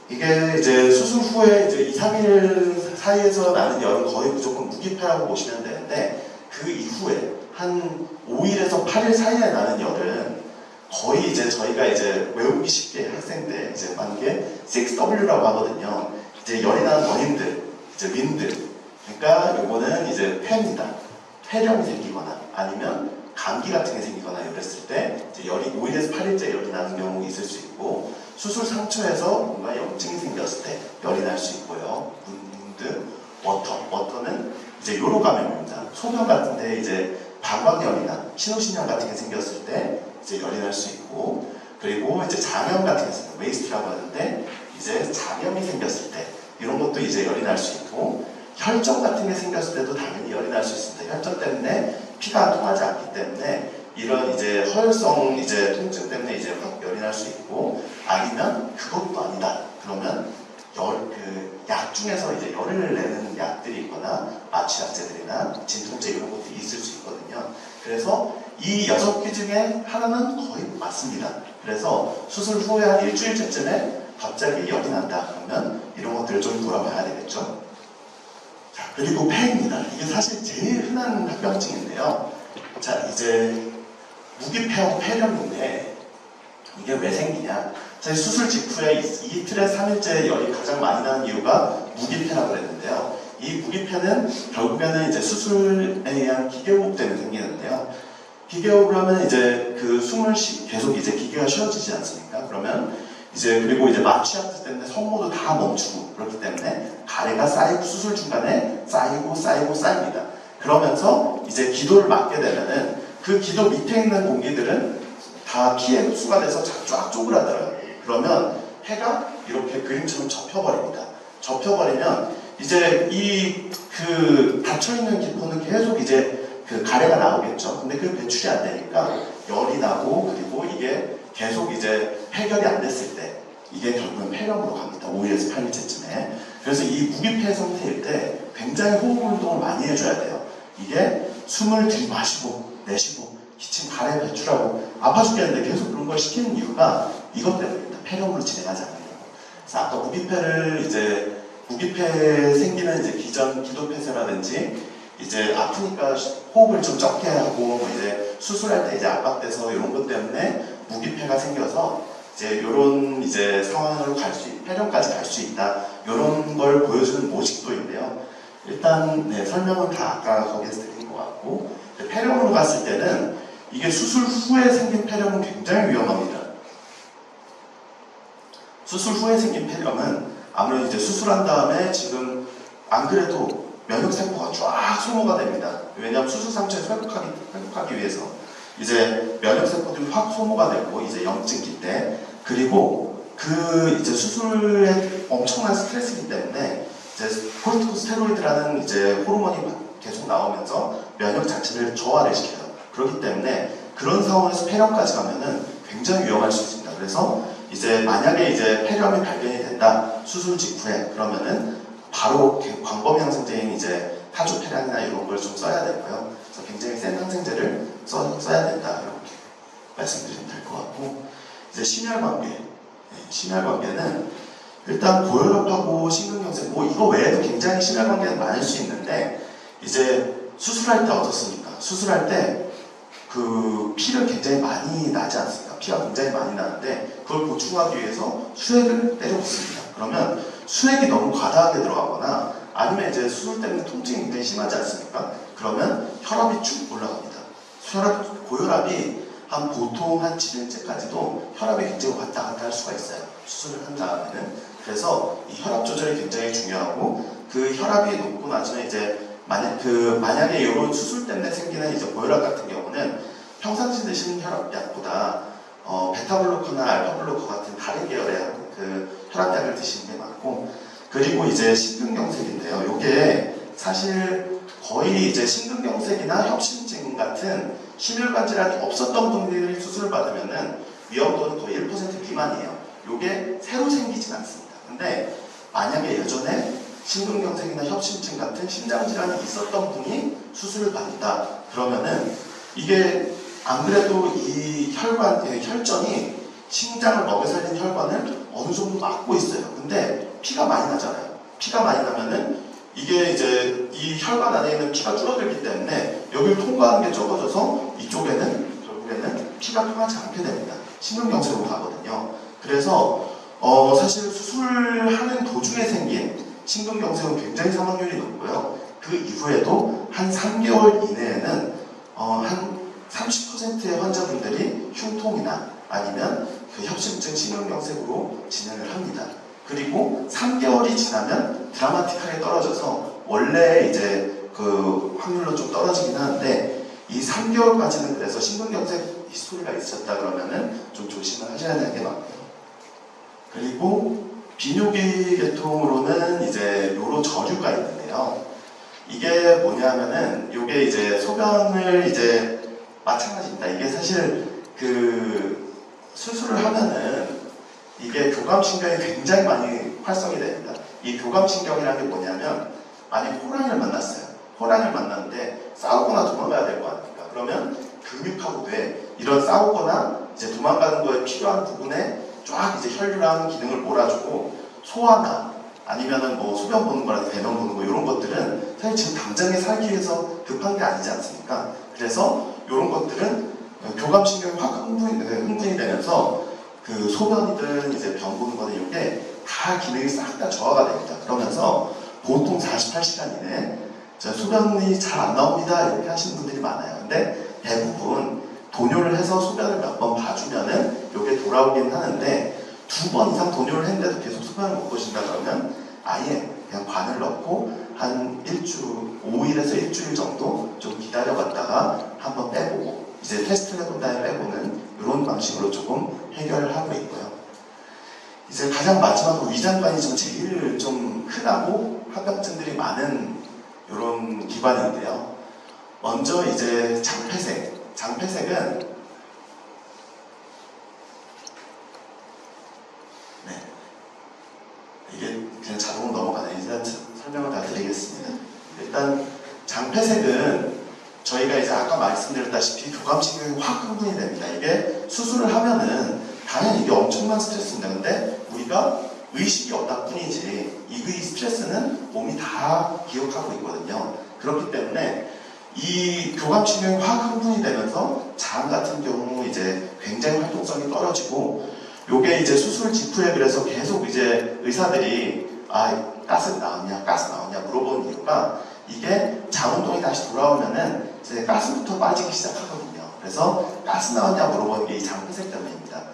이게 이제 수술 후에 이제 2, 3일 사이에서 나는 열은 거의 무조건 무기폐라고 보시면 되는데 그 이후에 한 5일에서 8일 사이에 나는 열은 거의 이제 저희가 이제 외우기 쉽게 학생 때 이제 하는 게 6W라고 하거든요. 이제 열이 나는 원인들, 이제 윈드. 그러니까 요거는 이제 폐입니다. 폐렴이 생기거나 아니면 감기 같은 게 생기거나 이랬을 때 이제 열이 5일에서 8일째 열이 나는 경우가 있을 수 있고 수술 상처에서 뭔가 염증이 생겼을 때 열이 날 수 있고요. 윈드, 워터는 이제 요로 감염입니다. 소변 같은데 이제 방광열이나 신우신염 같은 게 생겼을 때 이제 열이 날 수 있고 그리고 이제 장염 같은 게 있습니다. 웨이스트라고 하는데 이제 장염이 생겼을 때 이런 것도 이제 열이 날 수 있고 혈전 같은 게 생겼을 때도 당연히 열이 날 수 있습니다. 혈전 때문에 피가 통하지 않기 때문에 이런 이제 허혈성 이제 통증 때문에 이제 확 열이 날 수 있고 아니면 그것도 아니다. 그러면 약 중에서 이제 열을 내는 약들이 있거나 마취약제들이나 진통제 이런 것들이 있을 수 있거든요. 그래서 이 6개 중에 하나는 거의 맞습니다. 그래서 수술 후에 한 일주일째쯤에 갑자기 열이 난다 그러면 이런 것들을 좀 물어봐야 되겠죠. 자, 그리고 폐입니다. 이게 사실 제일 흔한 합병증인데요. 자, 이제 무기폐하고 폐렴인데 이게 왜 생기냐? 사실 수술 직후에 이틀에 3일째 열이 가장 많이 나는 이유가 무기폐라고 그랬는데요. 이 무기폐는 결국에는 이제 수술에 의한 기계호흡 때문에 생기는데요. 기계호흡을 하면 이제 그 숨을 계속 이제 기계가 쉬어지지 않습니까? 그러면 이제 그리고 이제 마취약제 때문에 성모도 다 멈추고 그렇기 때문에 가래가 쌓이고 수술 중간에 쌓입니다. 그러면서 이제 기도를 막게 되면은 그 기도 밑에 있는 공기들은 다 피에 흡수가 돼서 쫙 쪼그라들어요. 그러면 폐가 이렇게 그림처럼 접혀버립니다. 접혀버리면 이제 닫혀있는 기포는 계속 이제 가래가 나오겠죠. 근데 그게 배출이 안 되니까 열이 나고 그리고 이게 계속 이제 해결이 안 됐을 때 이게 결국은 폐렴으로 갑니다. 5일에서 8일째쯤에. 그래서 이 무기폐 상태일 때 굉장히 호흡 운동을 많이 해줘야 돼요. 이게 숨을 들이마시고 내쉬고 기침 가래 배출하고 아파 죽겠는데 계속 그런 걸 시키는 이유가 이것 때문입니다. 폐렴으로 진행하지 않으려고. 그래서 아까 무기폐 생기는 이제 기도폐쇄라든지 이제 아프니까 호흡을 좀 적게 하고 뭐 이제 수술할 때 이제 압박돼서 이런 것 때문에 무기폐가 생겨서 이제 이런 이제 상황으로 폐렴까지 갈 수 있다. 이런 걸 보여주는 모식도인데요. 일단 설명은 다 아까 거기에서 드린 것 같고 폐렴으로 갔을 때는 이게 수술 후에 생긴 폐렴은 굉장히 위험합니다. 수술 후에 생긴 폐렴은 아무래도 이제 수술한 다음에 지금 안 그래도 면역세포가 쫙 소모가 됩니다. 왜냐하면 수술 상처에 회복하기 위해서 이제 면역세포들이 확 소모가 되고 이제 염증기 때 그리고 그 이제 수술에 엄청난 스트레스이기 때문에 이제 코르티코스테로이드라는 이제 호르몬이 계속 나오면서 면역 자체를 저하를 시켜요. 그렇기 때문에 그런 상황에서 폐렴까지 가면은 굉장히 위험할 수 있습니다. 그래서 이제 만약에 이제 폐렴이 발견이 된다 수술 직후에 그러면은 바로 광범위 항생제인 이제 타주페랑이나 이런 걸 좀 써야 되고요. 그래서 굉장히 센 항생제를 써야 된다 이렇게 말씀드리면 될 것 같고 이제 심혈관계, 심혈관계는 일단 고혈압하고 심근경색 뭐 이거 외에도 굉장히 심혈관계는 많을 수 있는데 이제 수술할 때 어떻습니까? 수술할 때 그 피를 굉장히 많이 나지 않습니까? 피가 굉장히 많이 나는데 그걸 보충하기 위해서 수액을 때려 붓습니다. 그러면 수액이 너무 과다하게 들어가거나 아니면 이제 수술 때문에 통증이 굉장히 심하지 않습니까? 그러면 혈압이 쭉 올라갑니다. 고혈압이 보통 한 7일째까지도 혈압이 굉장히 왔다 갔다 할 수가 있어요. 수술을 한 다음에는. 그래서 이 혈압 조절이 굉장히 중요하고 그 혈압이 높고 나중에 이제 만약에 이런 수술 때문에 생기는 이제 고혈압 같은 경우는 평상시 드시는 혈압약보다 베타블로커나 알파블로커 같은 다른 계열의 그 혈압약을 드시는 게 맞고 그리고 이제 심근경색인데요. 이게 사실 거의 이제 심근경색이나 협심증 같은 심혈관 질환이 없었던 분들이 수술을 받으면은 위험도는 거의 1% 미만이에요. 이게 새로 생기진 않습니다. 근데 만약에 예전에 심근경색이나 협심증 같은 심장질환이 있었던 분이 수술을 받는다 그러면은 이게 안 그래도 이 혈전이 심장을 먹여 살린 혈관을 어느 정도 막고 있어요. 근데 피가 많이 나잖아요. 피가 많이 나면은 이게 이제 이 혈관 안에 있는 피가 줄어들기 때문에 여기를 통과하는 게 적어져서 이쪽에는 결국에는 피가 통하지 않게 됩니다. 심근경색으로 가거든요. 그래서 사실 수술하는 도중에 생긴 심근경색은 굉장히 사망률이 높고요. 그 이후에도 한 3개월 이내에는 한 30%의 환자분들이 흉통이나 아니면 그 협심증 심근경색으로 진행을 합니다. 그리고 3개월이 지나면 드라마틱하게 떨어져서 원래 이제 그 확률로 좀 떨어지긴 하는데 이 3개월까지는 그래서 심근경색 히스토리가 있으셨다 그러면은 좀 조심을 하셔야 되는 게 맞고요. 그리고 비뇨기 계통으로는 이제 요로 저류가 있는데요. 이게 뭐냐면은 요게 이제 소변을 이제 마찬가지입니다. 이게 사실 그 수술을 하면은 이게 교감신경이 굉장히 많이 활성이 됩니다. 이 교감신경이라는 게 뭐냐면 만약에 호랑이를 만났어요. 호랑이를 만났는데 싸우거나 도망가야 될 거 아닙니까? 그러면 근육하고 뇌 이런 싸우거나 이제 도망가는 거에 필요한 부분에 쫙 이제 혈류랑 기능을 몰아주고 소화나 아니면은 뭐 소변 보는 거라든지 배변 보는 거 이런 것들은 사실 지금 당장에 살기 위해서 급한 게 아니지 않습니까? 그래서 이런 것들은 교감신경이 확 흥분이 되면서 그 소변이든 이제 변 보는 거든 이게 다 기능이 싹 다 저하가 됩니다. 그러면서 보통 48시간 이내에 소변이 잘 안 나옵니다 이렇게 하시는 분들이 많아요. 근데 대부분 도뇨를 해서 소변을 몇 번 봐주면은 이게 돌아오긴 하는데 2번 이상 도뇨를 했는데도 계속 소변을 못 보신다 그러면 아예 그냥 관을 넣고 한 5일에서 일주일 정도 좀 기다려봤다가 한번 빼보고 이제 테스트를 해본 다음에 빼보는 이런 방식으로 조금 해결을 하고 있고요. 이제 가장 마지막으로 위장관이 좀 제일 좀 흔하고 합병증들이 많은 이런 기관인데요. 먼저 이제 장폐색. 장폐색은 이게 그냥 자동으로 넘어가네요. 일단 설명을 다 드리겠습니다. 일단 장폐색은 저희가 이제 아까 말씀드렸다시피 교감신경이 확 흥분이 됩니다. 이게 수술을 하면은 당연히 이게 엄청난 스트레스입니다. 근데 우리가 의식이 없다 뿐이지 이 스트레스는 몸이 다 기억하고 있거든요. 그렇기 때문에 이 교감신경이 확 흥분이 되면서 장 같은 경우 이제 굉장히 활동성이 떨어지고 요게 이제 수술 직후에 그래서 계속 이제 의사들이 가스 나왔냐 물어보는 이유가 이게 장운동이 다시 돌아오면은 이제 가스부터 빠지기 시작하거든요. 그래서 가스 나왔냐 물어보는 게 이 장폐색 때문입니다.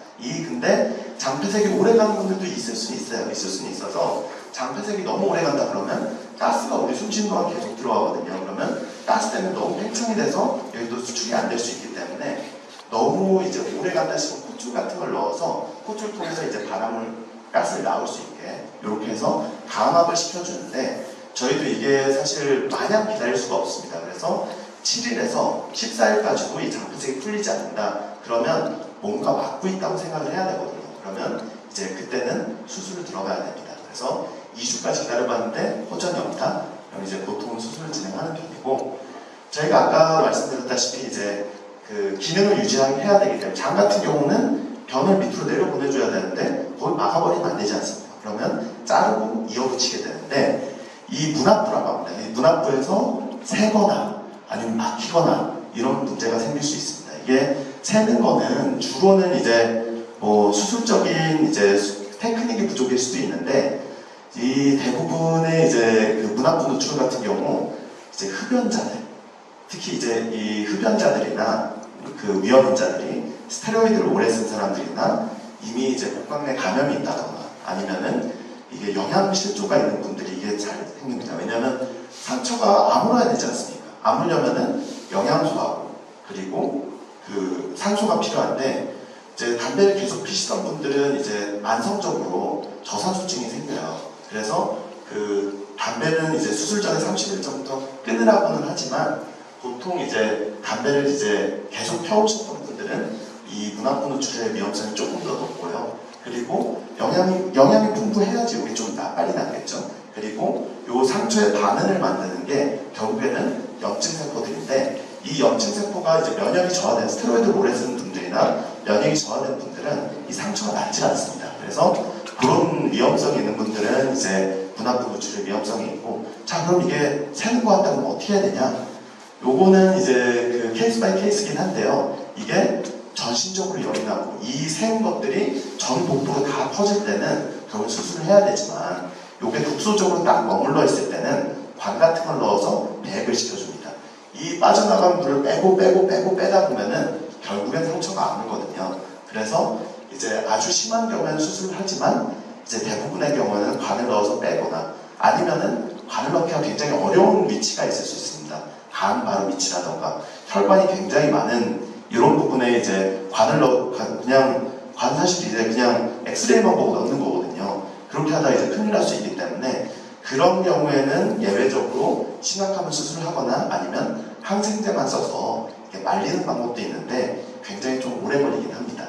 근데 장폐색이 오래 가는 분들도 있을 수 있어요. 있을 수는 있어서 장폐색이 너무 오래 간다 그러면 가스가 우리 숨 쉬는 동안 계속 들어가거든요. 그러면 가스 때문에 너무 팽창이 돼서 여기도 수축이 안 될 수 있기 때문에 너무 이제 오래 간다 싶으면 콧줄 같은 걸 넣어서 콧줄 통해서 이제 바람을 가스를 나올 수 있게 이렇게 해서 감압을 시켜주는데 저희도 이게 사실 마냥 기다릴 수가 없습니다. 그래서 7일에서 14일까지도 이 장폐색이 풀리지 않는다. 그러면 뭔가 막고 있다고 생각을 해야 되거든요. 그러면 이제 그때는 수술을 들어가야 됩니다. 그래서 2주까지 기다려봤는데 호전이 없다. 그럼 이제 보통 수술을 진행하는 편이고 저희가 아까 말씀드렸다시피 이제 그 기능을 유지해야 되기 때문에 장 같은 경우는 변을 밑으로 내려보내줘야 되는데 그걸 막아버리면 안 되지 않습니까? 그러면 자르고 이어붙이게 되는데 이 문합부라고 합니다. 이 문합부에서 새거나 아니면 막히거나 이런 문제가 생길 수 있습니다. 이게 새는 거는 주로는 이제 뭐 수술적인 이제 테크닉이 부족일 수도 있는데 이 대부분의 이제 그 문합부 노출 같은 경우 이제 흡연자들 특히 이제 이 흡연자들이나 그 위험인자들이 스테로이드를 오래 쓴 사람들이나 이미 이제 목광내 감염이 있다거나 아니면은 이게 영양실조가 있는 분들이 이게 잘 생깁니다. 왜냐하면 상처가 아물어야 되지 않습니까? 아물려면은 영양소하고 그리고 그 산소가 필요한데 이제 담배를 계속 피시던 분들은 이제 만성적으로 저산소증이 생겨요. 그래서 그 담배는 이제 수술 전에 30일 전부터 끊으라고는 하지만 보통 이제 담배를 이제 계속 펴오셨던 분들은 이 문합부 노출의 위험성이 조금 더 높고요. 그리고 영양이 풍부해야지 여기 좀 빨리 낫겠죠. 그리고 요 상처의 반응을 만드는 게 결국에는 염증세포들인데 이 염증세포가 이제 면역이 저하된 스테로이드를 오래 쓰는 분들이나 면역이 저하된 분들은 이 상처가 낫지 않습니다. 그래서 그런 위험성이 있는 분들은 이제 문합부 노출의 위험성이 있고 자 그럼 이게 새는 것 같다면 어떻게 해야 되냐? 요거는 이제 그 케이스 바이 케이스긴 한데요. 이게 전신적으로 열이 나고 이 새은 것들이 전 복부로 다 퍼질 때는 결국 수술을 해야 되지만 요게 국소적으로 딱 머물러 있을 때는 관 같은 걸 넣어서 배액을 시켜줍니다. 이 빠져나간 물을 빼고 빼다 보면은 결국엔 상처가 아물거든요. 그래서 이제 아주 심한 경우에는 수술을 하지만 이제 대부분의 경우에는 관을 넣어서 빼거나 아니면은 관을 넣기가 굉장히 어려운 위치가 있을 수 있습니다. 간 바로 위치라던가 혈관이 굉장히 많은 이런 부분에 이제 그냥 관 사실 이제 그냥 엑스레이만 보고 넣는 거거든요. 그렇게 하다 이제 큰일 날 수 있기 때문에 그런 경우에는 예외적으로 심각하면 수술을 하거나 아니면 항생제만 써서 이렇게 말리는 방법도 있는데 굉장히 좀 오래 걸리긴 합니다.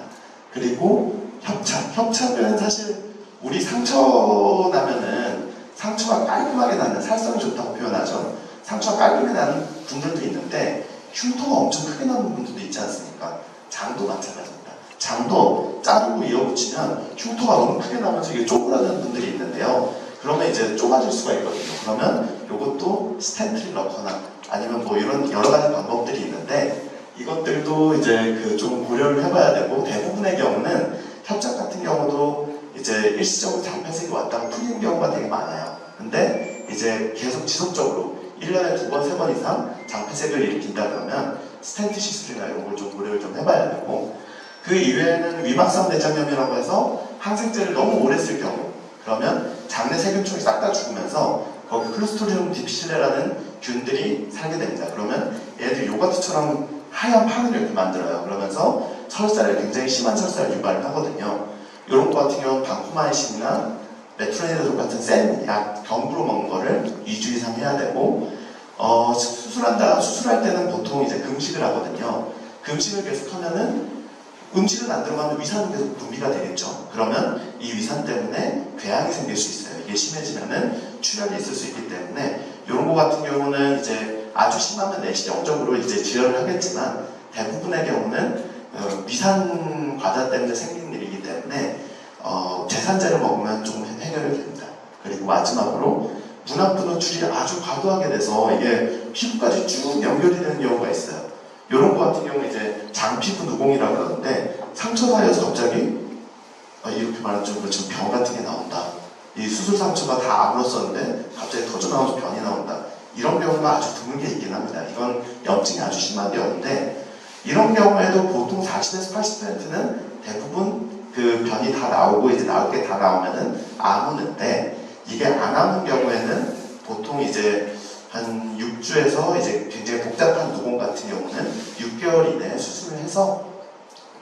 그리고 협착은 사실 우리 상처 나면은 상처가 깔끔하게 나는 살성이 좋다고 표현하죠. 상처가 깔끔하게 나는 분들도 있는데 흉터가 엄청 크게 나는 분들도 있지 않습니까? 장도 마찬가지입니다. 장도 자르고 이어붙이면 흉터가 너무 크게 나면서 이게 쪼그라드는 분들이 있는데요. 그러면 이제 좁아질 수가 있거든요. 그러면 이것도 스텐트를 넣거나 아니면 뭐 이런 여러 가지 방법들이 있는데 이것들도 이제 그 좀 고려를 해봐야 되고 대부분의 경우는 협착 같은 경우도 이제 일시적으로 장폐색이 왔다가 풀리는 경우가 되게 많아요. 근데 이제 계속 지속적으로 1년에 2번, 3번 이상 장폐색을 일으킨다 그러면 스텐트 시술이나 이런 걸 좀 고려를 좀 해봐야 되고 그 이외에는 위막성 내장염이라고 해서 항생제를 너무 오래 쓸 경우 그러면 장내 세균총이 싹 다 죽으면서 거기 클로스트리디움 디피실레라는 균들이 살게 됩니다. 그러면 얘들 요거트처럼 하얀 판을 이렇게 만들어요. 그러면서 설사를 굉장히 심한 설사를 유발을 하거든요. 이런 거 같은 경우는 방코마이신이나 메트로니다졸 같은 센 약 경구로 먹는 거를 2주 이상 해야 되고 수술할 때는 보통 이제 금식을 하거든요. 금식을 계속하면은 음식은 안 들어가면 위산은 계속 분비가 되겠죠. 그러면 이 위산 때문에 궤양이 생길 수 있어요. 이게 심해지면은 출혈이 있을 수 있기 때문에 이런 거 같은 경우는 이제 아주 심하면 내시경적으로 이제 지혈을 하겠지만 대부분의 경우는 위산 과다 때문에 생기는 일이기 때문에 제산제를 먹으면 좀 해결이 됩니다. 그리고 마지막으로 문합부 노출이 아주 과도하게 돼서 이게 피부까지 쭉 연결이 되는 경우가 있어요. 이런 거 같은 경우는 이제 장피부 누공이라고 그러는데 상처 사이에서 갑자기 이렇게 말하면 좀 병 같은 게 나온다. 이 수술 상처가 다 아물었었는데 갑자기 터져나와서 변이 나온다. 이런 경우가 아주 드물게 있긴 합니다. 이건 염증이 아주 심한 경우인데 이런 경우에도 보통 40에서 80%는 대부분 그 변이 다 나오고 이제 나올 게 다 나오면은 아무는데 이게 안 아문 경우에는 보통 이제 한 6주에서 이제 굉장히 복잡한 누공 같은 경우는 6개월 이내에 수술을 해서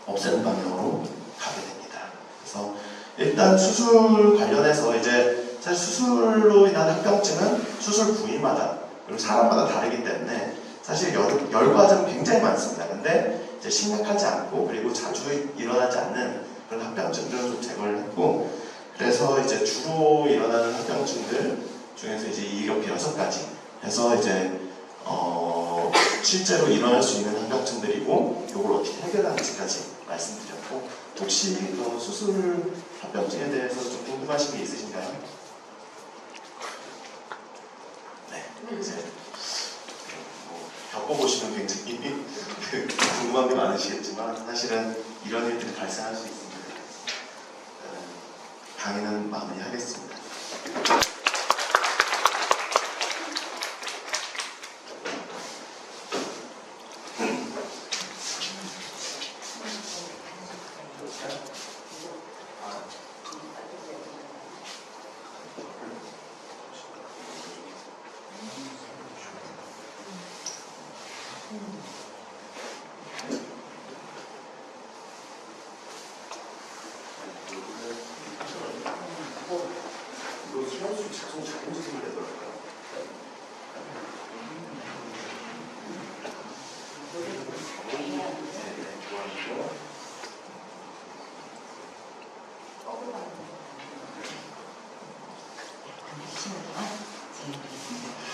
없애는 방향으로 가게 됩니다. 그래서 일단 수술 관련해서 이제 사실 수술로 인한 합병증은 수술 부위마다 그리고 사람마다 다르기 때문에 사실 열 과정은 굉장히 많습니다. 근데 이제 심각하지 않고 그리고 자주 일어나지 않는 그런 합병증들은 좀 제거를 했고 그래서 이제 주로 일어나는 합병증들 중에서 이제 이렇게 6가지 해서 이제 실제로 일어날 수 있는 합병증들이고 이걸 어떻게 해결하는지까지 말씀드렸고 혹시 그 수술 합병증에 대해서 좀 궁금하신 게 있으신가요? 네, 이제 뭐 겪어보시면 굉장히 궁금한 게 많으시겠지만 사실은 이런 일들이 발생할 수 있습니다. 강의는 마무리하겠습니다.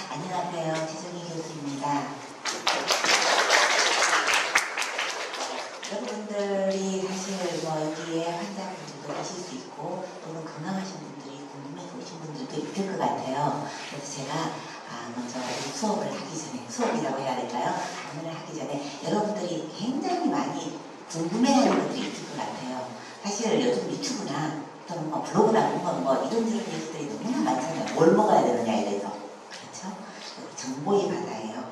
안녕하세요. 지정희 교수입니다. 여러분들이 사실 뭐 여기에 환자분들도 계실 수 있고 또는 건강하신 분들이 궁금해서 오신 분들도 있을 것 같아요. 그래서 제가 먼저 수업을 하기 전에, 수업이라고 해야 될까요? 강의를 하기 전에 여러분들이 굉장히 많이 궁금해하는 것들이 있을 것 같아요. 사실 요즘 유튜브나 또는 뭐 블로그나 뭐 이런저런 얘기들이 너무나 많잖아요. 뭘 먹어야 되느냐에 대해서. 그렇죠? 정보의 바다예요.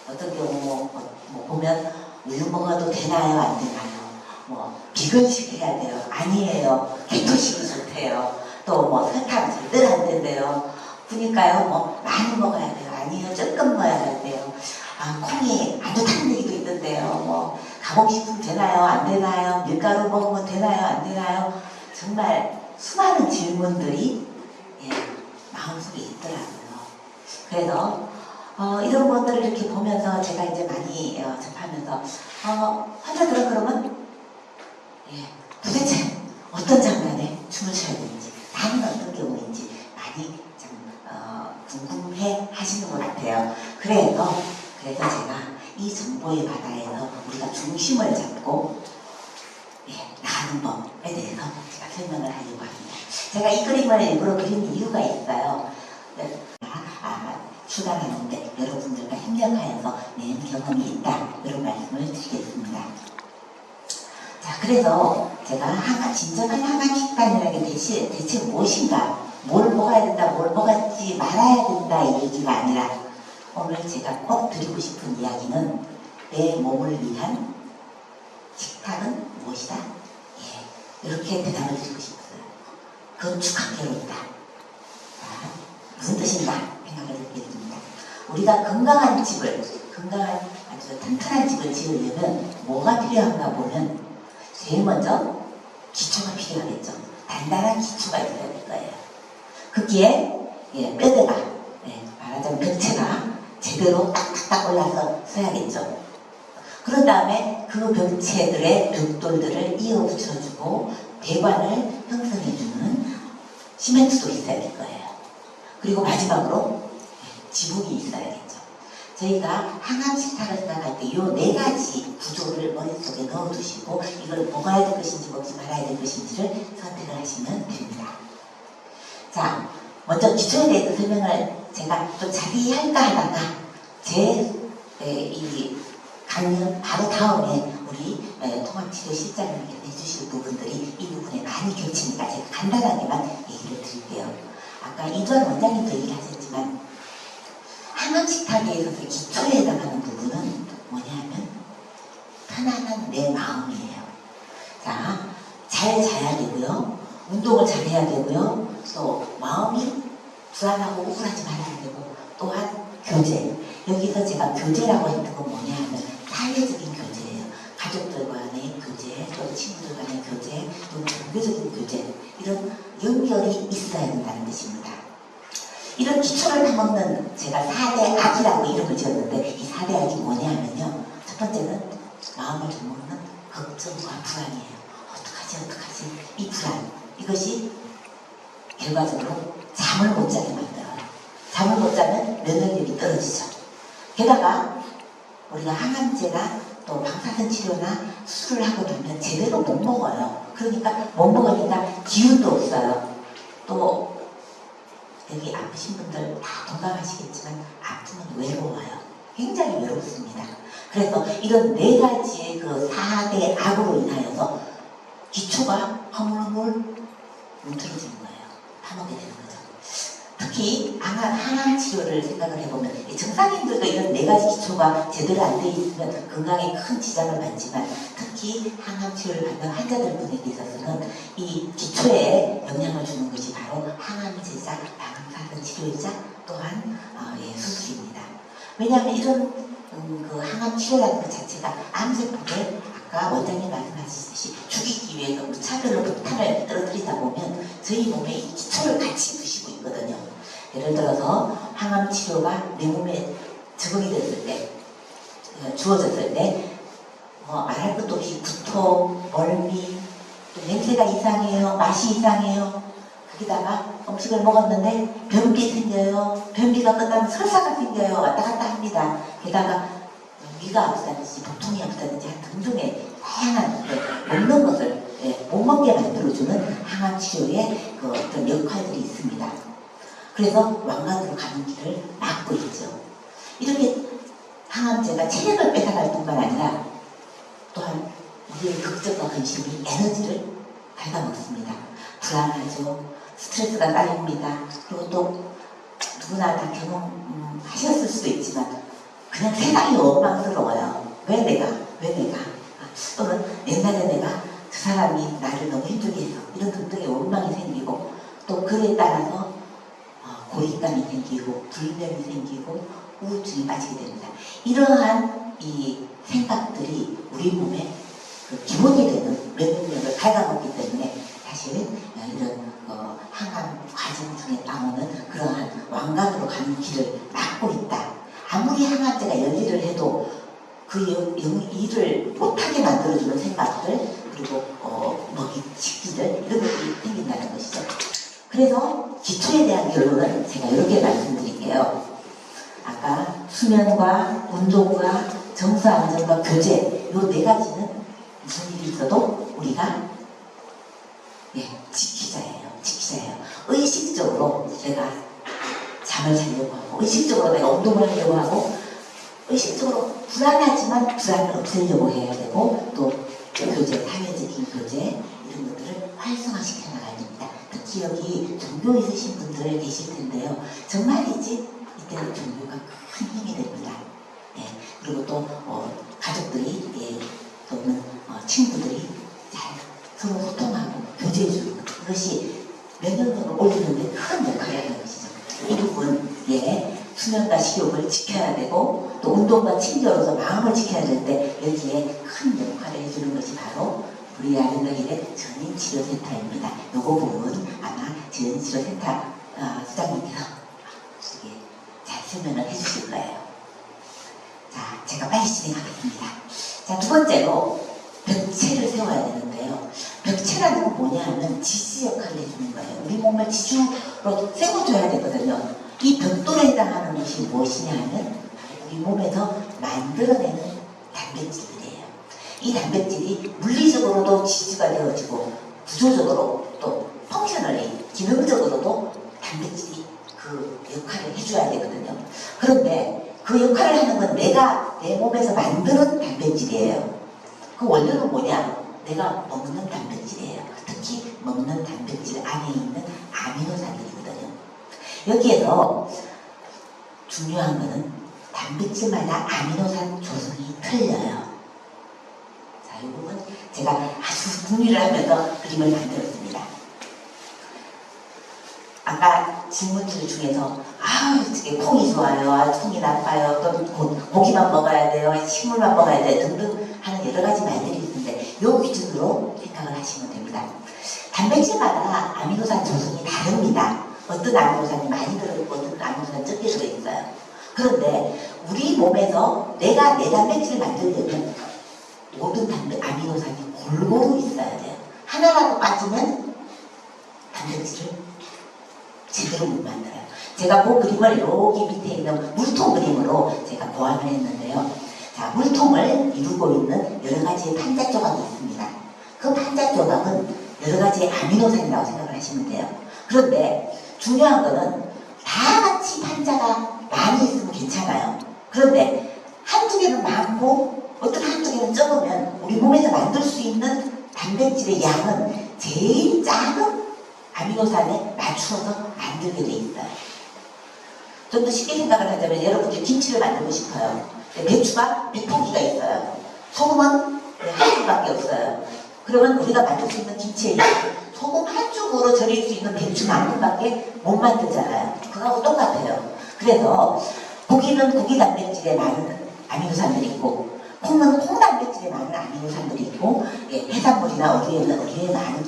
어떤 경우 뭐 보면 우유 먹어도 되나요? 안 되나요? 뭐 비건식 해야 돼요? 아니에요. 케토식이 좋대요. 또 뭐 설탕 절대로 안 된대요. 그러니까요. 뭐 많이 먹어야 돼요. 아니에요. 조금 먹어야 돼요. 콩이 안 좋다는 얘기도 있던데요. 뭐 가공식품 되나요? 안 되나요? 밀가루 먹으면 되나요? 안 되나요? 정말 수많은 질문들이 마음속에 있더라고요. 그래서 이런 것들을 이렇게 보면서 제가 이제 많이 접하면서 환자들은 그러면 도대체 어떤 장단에 춤을 춰야 되는지 나는 어떤 경우인지 많이 좀 궁금해 하시는 것 같아요. 그래서 제가 이 정보의 바다에서 우리가 중심을 잡고 나가는 법에 대해서 제가 설명을 하려고 합니다. 제가 이 그림을 일부러 그린 이유가 있어요. 출간하는데 여러분들과 협력하여서 낸 경험이 있다. 이런 말씀을 드리겠습니다. 자, 그래서 제가 진정한 항암식단이라는 게 대체 무엇인가? 뭘 먹어야 된다, 뭘 먹지 말아야 된다 이 얘기가 아니라 오늘 제가 꼭 드리고 싶은 이야기는 내 몸을 위한 식탁은 무엇이다? 이렇게 대답을 드리고 싶어요. 건축학개론이다. 무슨 뜻인가 생각을 해보게 됩니다. 우리가 건강한 집을, 아주 튼튼한 집을 지으려면 뭐가 필요한가 보면 제일 먼저 기초가 필요하겠죠. 단단한 기초가 있어야 될 거예요. 거기에 뼈대가, 말하자면 벽체가 제대로 딱딱딱 올라서 서야겠죠. 그런 다음에 그 벽체들의 벽돌들을 이어 붙여주고 배관을 형성해주는 시멘트도 있어야 될 거예요. 그리고 마지막으로 지붕이 있어야겠죠. 저희가 항암식탁을 생각할 때 이 4가지 구조를 머릿속에 넣어두시고 이걸 먹어야 될 것인지 먹지 말아야 될 것인지를 선택을 하시면 됩니다. 자, 먼저 기초에 대해서 설명을 제가 좀 자세히 할까 하다가 이 강연 바로 다음에 우리 통합치료실장님께 해주실 부분들이 이 부분에 많이 겹치니까 제가 간단하게만 얘기를 드릴게요. 아까 이주환 원장님도 얘기를 하셨지만 항암식탁에 있어서 기초에 해당하는 부분은 뭐냐면 편안한 내 마음이에요. 자, 잘 잘 자야 되고요. 운동을 잘 해야 되고요. 또 마음이 불안하고 우울하지 말아야 되고, 또한 교제. 여기서 제가 교제라고 했던 건 뭐냐 하면 사회적인 교제예요. 가족들 간의 교제, 또 친구들 간의 교제, 또 종교적인 교제, 이런 연결이 있어야 된다는 것입니다. 이런 기초를 파먹는 제가 4대 악이라고 이름을 지었는데, 이 4대 악이 뭐냐 하면요, 첫 번째는 마음을 좀 먹는 걱정과 불안이에요. 어떡하지 이 불안, 이것이 결과적으로 잠을 못 자게 만들어요. 잠을 못 자면 면역력이 떨어지죠. 게다가 우리가 항암제나 또 방사선 치료나 수술을 하고 나면 제대로 못 먹어요. 그러니까 못 먹으니까 기운도 없어요. 또 여기 아프신 분들 다 동감하시겠지만 아프면 외로워요. 굉장히 외롭습니다. 그래서 이런 4가지의 그 4대 악으로 인하여서 기초가 허물허물 움츠러지는 거예요. 파먹게 되는 거죠. 특히 항암 치료를 생각을 해보면 정상인들도 이런 4가지 기초가 제대로 안 돼 있으면 건강에 큰 지장을 받지만, 특히 항암 치료를 받는 환자들 분에게 있어서는 이 기초에 영향을 주는 것이 바로 항암제자, 방사선 치료이자 또한 수술입니다. 왜냐하면 이런 그 항암 치료라는 것 자체가 암세포를 아까 원장님 말씀하셨듯이 죽이기 위해서 무차별로 폭탄을 떨어뜨리다 보면 저희 몸에 이 기초를 같이 부시고 있거든요. 예를 들어서 항암 치료가 내 몸에 적응이 됐을 때, 주어졌을 때 말할 것도 없이 구토, 멀미, 또 냄새가 이상해요, 맛이 이상해요. 거기다가 음식을 먹었는데 변비 생겨요. 변비가 끝나면 설사가 생겨요. 왔다 갔다 합니다. 게다가 위가 아프다든지 복통이 아프다든지 등등의 다양한 먹는 것을 못 먹게 만들어주는 항암 치료의 그 어떤 역할들이 있습니다. 그래서 왕관으로 가는 길을 막고 있죠. 이렇게 항암제가 체력을 뺏어갈 뿐만 아니라 또한 우리의 걱정과 근심이 에너지를 갉아먹습니다. 불안하죠. 스트레스가 쌓입니다. 그리고 또 누구나 다 경험하셨을 수도 있지만 그냥 세상이 원망스러워요. 왜 내가? 또는 옛날에 내가 그 사람이 나를 너무 힘들게 해서 이런 등등의 원망이 생기고, 또 그에 따라서 고립감이 생기고 불면이 생기고 우울증이 빠지게 됩니다. 이러한 이 생각들이 우리 몸에 그 기본이 되는 면역력을 갉아먹기 때문에 사실은 이런 항암 과정 중에 나오는 그러한 왕관으로 가는 길을 막고 있다. 아무리 항암제가 열일을 해도 그 일을 못하게 만들어주는 생각들, 그리고 먹이 식기들, 이런 것들이 생긴다는 것이죠. 그래서 기초에 대한 결론은 제가 이렇게 말씀드릴게요. 아까 수면과 운동과 정서 안정과 교제, 이 4가지는 무슨 일이 있어도 우리가 지키자예요. 의식적으로 내가 잠을 자려고 하고, 의식적으로 내가 운동을 하려고 하고, 의식적으로 불안하지만 불안을 없애려고 해야 되고, 또 교제, 사회적인 교제, 이런 것들을 활성화시켜 나가야 됩니다. 특히 여기 종교 있으신 분들 계실 텐데요. 정말이지 이때는 종교가 큰 힘이 됩니다. 그리고 또 가족들이 또는 친구들이 잘 서로 소통하고 교제해주는 것, 이것이 면역력을 올리는 데 큰 역할을 하는 것이죠. 이 부분, 수면과 식욕을 지켜야 되고, 또 운동과 친교로서 마음을 지켜야 되는데 여기에 큰 역할을 해주는 것이 바로 우리 아름다길의 전인치료센터입니다. 이 부분 아마 전인치료센터 수장님께서 잘 설명을 해주실 거예요. 자, 제가 빨리 진행하겠습니다. 자, 2번째로 벽체를 세워야 되는데요. 벽체라는 건 뭐냐 하면 지지 역할을 해주는 거예요. 우리 몸을 지주로 세워줘야 되거든요. 이 벽돌에 해당하는 것이 무엇이냐 하면 우리 몸에서 만들어내는 단백질이에요. 이 단백질이 물리적으로도 지지가 되어지고, 구조적으로 또 펑셔널리, 기능적으로도 단백질이 그 역할을 해줘야 되거든요. 그런데 그 역할을 하는 건 내가 내 몸에서 만드는 단백질이에요. 그 원료는 뭐냐? 내가 먹는 단백질이에요. 특히 먹는 단백질 안에 있는 아미노산들이거든요. 여기에서 중요한 거는 단백질마다 아미노산 조성이 틀려요. 자, 이 부분 제가 아주 정리를 하면서 그림을 만들었습니다. 아까 질문들 중에서 이게 콩이 좋아요, 콩이 나빠요, 또 고기만 먹어야 돼요, 식물만 먹어야 돼요 등등 하는 여러 가지 말들이 있는데 요 기준으로 생각을 하시면 됩니다. 단백질마다 아미노산 조성이 다릅니다. 어떤 아미노산이 많이 들어있고 어떤 아미노산이 적게 들어있어요. 그런데 우리 몸에서 내가 내 단백질을 만들려면 모든 아미노산이 골고루 있어야 돼요. 하나라도 빠지면 단백질을 제대로 못 만들어요. 제가 그 그림을 여기 밑에 있는 물통 그림으로 제가 고안을 했는데요. 자, 물통을 이루고 있는 여러 가지의 판자 조각이 있습니다. 그 판자 조각은 여러 가지의 아미노산이라고 생각을 하시면 돼요. 그런데 중요한 거는 다 같이 판자가 많이 있으면 괜찮아요. 그런데 한두 개는 많고 어떤 한두 개는 적으면 우리 몸에서 만들 수 있는 단백질의 양은 제일 작은 아미노산에 맞추어서 만들게 돼 있어요. 좀 더 쉽게 생각을 하자면 여러분들 김치를 만들고 싶어요. 배추가 100포기가 있어요. 소금은 한 줄밖에 없어요. 그러면 우리가 만들 수 있는 김치의 양, 소금 한 줌으로 절일 수 있는 배추만큼밖에 못 만들잖아요. 그거하고 똑같아요. 그래서 고기는 고기 단백질에 많은 아미노산들이 있고 콩은 콩 단백질에 많은 아미노산들이 있고 해산물이나 어류에는 어류에 많은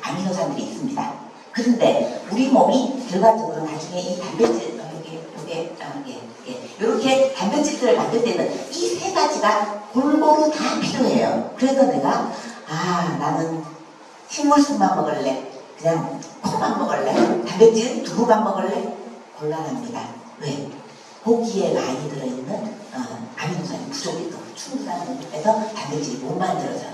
아미노산들이 있습니다. 그런데 우리 몸이 결과적으로 나중에 이 단백질 이렇게 단백질들을 만들 때는 이 세 가지가 골고루 다 필요해요. 그래서 내가 나는 식물순만 먹을래, 그냥 콩만 먹을래, 단백질 두부만 먹을래 곤란합니다. 왜? 고기에 많이 들어있는 아미노산이 부족해서 충분한 공급에서 단백질이 못 만들어져요.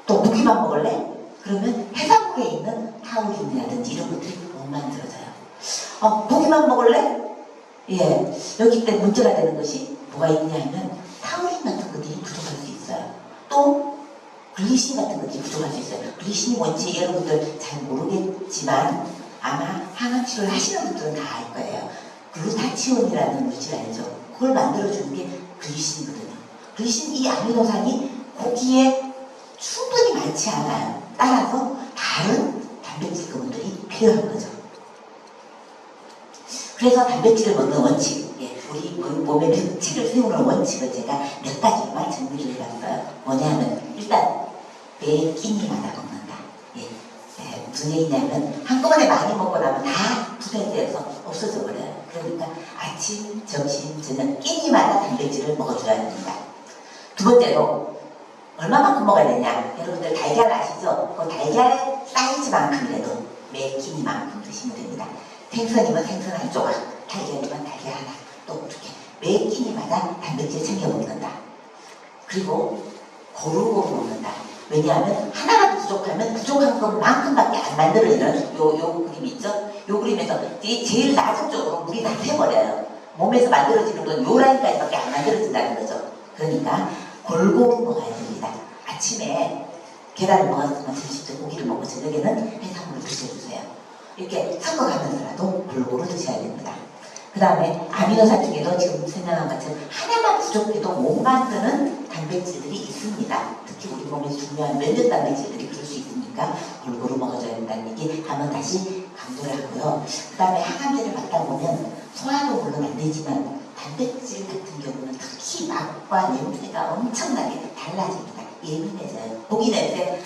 또 고기만 먹을래? 그러면 해산물에 있는 타우린이라든지 이런 것들이 못 만들어져요. 고기만 먹을래? 여기 때 문제가 되는 것이 뭐가 있냐 하면 타우린 같은 것들이 부족할 수 있어요. 또 글리신 같은 것들이 부족할 수 있어요. 글리신이 뭔지 여러분들 잘 모르겠지만 아마 항암 치료를 하시는 분들은 다 알 거예요. 글루타치온이라는 물질 알죠? 그걸 만들어주는 게 글리신이거든요. 글리신 이 아미노산이 고기에 충분히 많지 않아요. 따라서 다른 단백질 그분들이 필요한 거죠. 그래서 단백질을 먹는 원칙, 우리 몸의 벽체를 세우는 원칙을 제가 몇 가지만 정리를 해봤어요. 뭐냐면 일단 매 끼니마다 먹는다. 무슨 얘기냐면 한꺼번에 많이 먹고 나면 다 분해돼서 없어져 버려요. 그러니까 아침, 점심, 저녁 끼니마다 단백질을 먹어줘야 됩니다. 두 번째로 얼마만큼 먹어야 되냐? 여러분들 달걀 아시죠? 그 달걀 사이즈만큼이라도 매 끼니만큼 드시면 됩니다. 생선이면 생선 한 조각, 달걀이면 달걀 하나, 또 이렇게 매 끼니마다 단백질 챙겨 먹는다. 그리고 고루고루 먹는다. 왜냐하면 하나라도 부족하면 부족한 것만큼밖에 안 만들어지는 요 그림 있죠? 요 그림에서 제일 낮은 쪽으로 물이 다 새버려요. 몸에서 만들어지는 건 요 라인까지밖에 안 만들어진다는 거죠. 그러니까 골고루 먹어야 됩니다. 아침에 계란을 먹었으면 점심 때 고기를 먹고 저녁에는 해산물을 드셔주세요. 이렇게 섞어가면서라도 골고루 드셔야 됩니다. 그 다음에 아미노산 중에도 지금 설명한 것처럼 하나만 부족해도 못 만드는 단백질들이 있습니다. 특히 우리 몸에 중요한 몇몇 단백질들이 그럴 수 있으니까 골고루 먹어줘야 된다는 얘기 한번 다시 강조를 하고요. 그 다음에 항암제를 맞다 보면 소화도 물론 안 되지만 단백질 같은 경우는 특히 맛과 냄새가 엄청나게 달라집니다. 예민해져요. 고기 냄새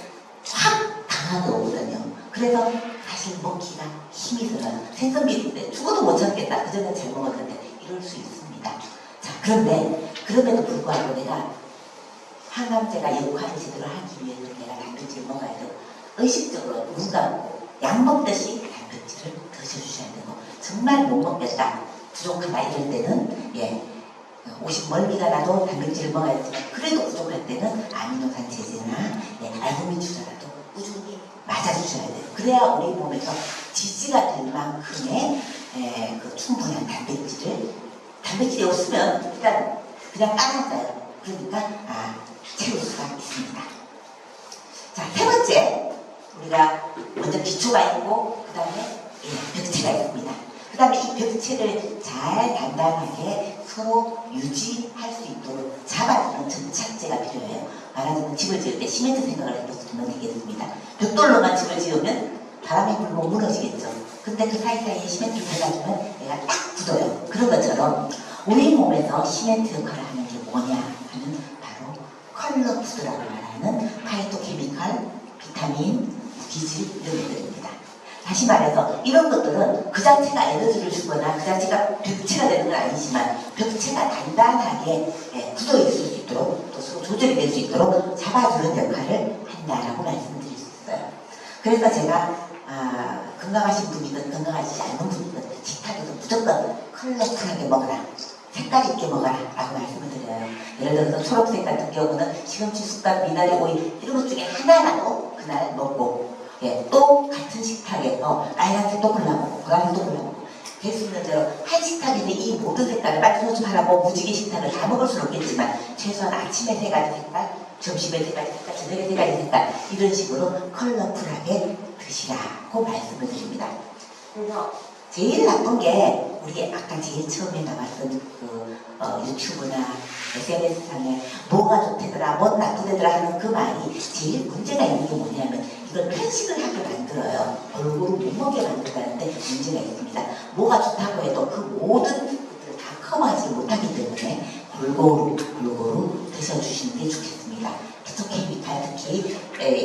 확 강하게 오거든요. 그래서 사실 먹기가 힘이 들어요. 생선 비릴 때 죽어도 못 참겠다. 그전엔 잘 먹었는데 이럴 수 있습니다. 자, 그런데 그럼에도 불구하고 내가 항암제가 역할을 제대로 하기 위해서 내가 단백질을 먹어야 되고 의식적으로 눈 감고 약 먹듯이 단백질을 드셔주셔야 되고 정말 못 먹겠다. 부족하다 이럴 때는 50멀미가 나도 단백질을 먹어야 되지만 그래도 부족할 때는 아미노산 제제나 알부민 주사라도 꾸준히 맞아주셔야 돼요. 그래야 우리 몸에서 지지가 될 만큼의 그 충분한 단백질이 없으면 일단 그냥 까놨어요. 그러니까 채울 수가 있습니다. 자, 세 번째 우리가 먼저 기초가 있고 그 다음에 벽체가 있습니다. 그 다음에 이 벽체를 잘 단단하게 서로 유지할 수 있도록 잡아주는 접착제가 필요해요. 말하자면 집을 지을 때 시멘트 생각을 해보면 되겠습니다. 벽돌로만 집을 지으면 바람이 불고 무너지겠죠. 근데 그 사이사이에 시멘트를 발라주면 얘가 딱 굳어요. 그런 것처럼 우리 몸에서 시멘트 역할을 하는 게 뭐냐 하면 바로 컬러 푸드라고 말하는 파이토케미칼, 비타민, 무기질 이런 것들입니다. 다시 말해서 이런 것들은 그 자체가 에너지를 주거나 그 자체가 벽체가 되는 건 아니지만 벽체가 단단하게 굳어 있을 수 있도록 또 서로 조절이 될 수 있도록 잡아주는 역할을 한다라고 말씀드릴 수 있어요. 그래서 제가 건강하신 분이든 건강하지 않은 분이든 식탁에서 무조건 컬러풀하게 먹어라, 색깔 있게 먹어라 라고 말씀을 드려요. 예를 들어서 초록색 같은 경우는 시금치, 쑥갓, 미나리, 오이 이런 것 중에 하나라도 그날 먹고, 또 같은 식탁에서 빨간색도 골라먹고 보라색도 골라먹고 될 수 있는 대로 한 식탁인데 이 모든 색깔을 맞춰주하라고 무지개 식탁을 다 먹을 수는 없겠지만 최소한 아침에 세 가지 색깔, 점심에 세 가지 색깔, 저녁에 세 가지 색깔 이런 식으로 컬러풀하게 드시라고 말씀을 드립니다. 그래서 제일 나쁜 게 우리 아까 제일 처음에 나왔던 그 유튜브나 SNS상에 뭐가 좋대더라, 뭔 나쁘대더라 하는 그 말이 제일 문제가 있는 게 뭐냐면 이걸 편식을 하게 만들어요. 골고루 못 먹게 만든다는데 문제가 있습니다. 뭐가 좋다고 해도 그 모든 것들을 다 커버하지 못하기 때문에 골고루 드셔주시는 게 좋겠습니다. 피토케미칼, 특히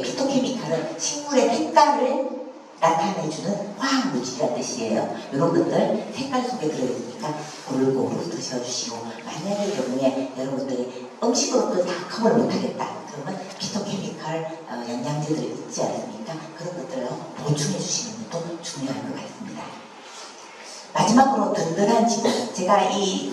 피토케미칼은 식물의 색깔을 나타내주는 화학물질이란 뜻이에요. 이런 것들 색깔 속에 들어있으니까 골고루 드셔주시고, 만약의 경우에 여러분들이 음식으로 그걸 다 커버를 못하겠다 그러면 피토케미칼 영양제들이 있지 않습니까? 그런 것들을 보충해 주시는 것도 중요한 것 같습니다. 마지막으로 든든한 지붕. 제가 이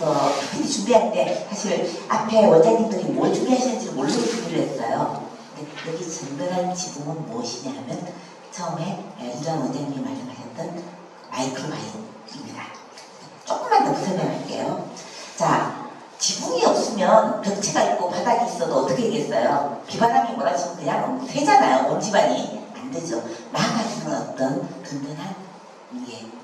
PPT 준비할 때 사실 앞에 원장님들이 뭘 준비하시는지 모르고 준비를 했어요. 근데 여기 든든한 지붕은 무엇이냐 하면 처음에 이주환 원장님이 말씀하셨던 마이크로바이옴입니다. 조금만 더 설명할게요. 자, 지붕이 없으면 벽체가 있고 바닥이 있어도 어떻게 되겠어요? 비바람이 몰아치면 그냥 새잖아요. 온 집안이 안 되죠. 나아가지는 어떤 든든한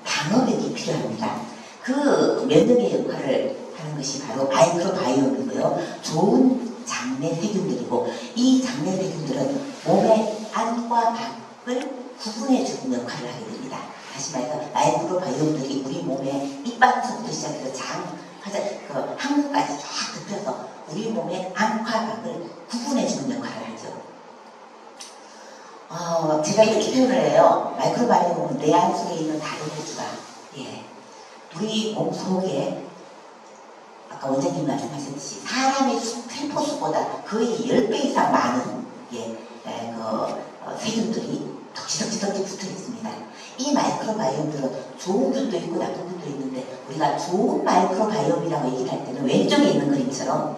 방어벽이 필요합니다. 그 면역의 역할을 하는 것이 바로 마이크로바이옴이고요. 좋은 장내 세균들이고, 이 장내 세균들은 몸의 안과 밖을 구분해주는 역할을 하게 됩니다. 다시 말해서 마이크로바이옴들이 우리 몸의 입안서부터 시작해서 항문까지 쫙 덮여서 우리 몸의 안과 밖을 구분해주는 역할을 하죠. 제가 이렇게 표현을 해요. 마이크로바이옴은 내 안 속에 있는 다른 호주가 우리 몸 속에 아까 원장님 말씀하셨듯이 사람의 세포수보다 거의 10배 이상 많은 세균들이 덕지덕지 붙어 있습니다. 이 마이크로바이옴들은 좋은 균도 있고 나쁜 균도 있는데 우리가 좋은 마이크로바이옴이라고 얘기를 할 때는 왼쪽에 있는 그림처럼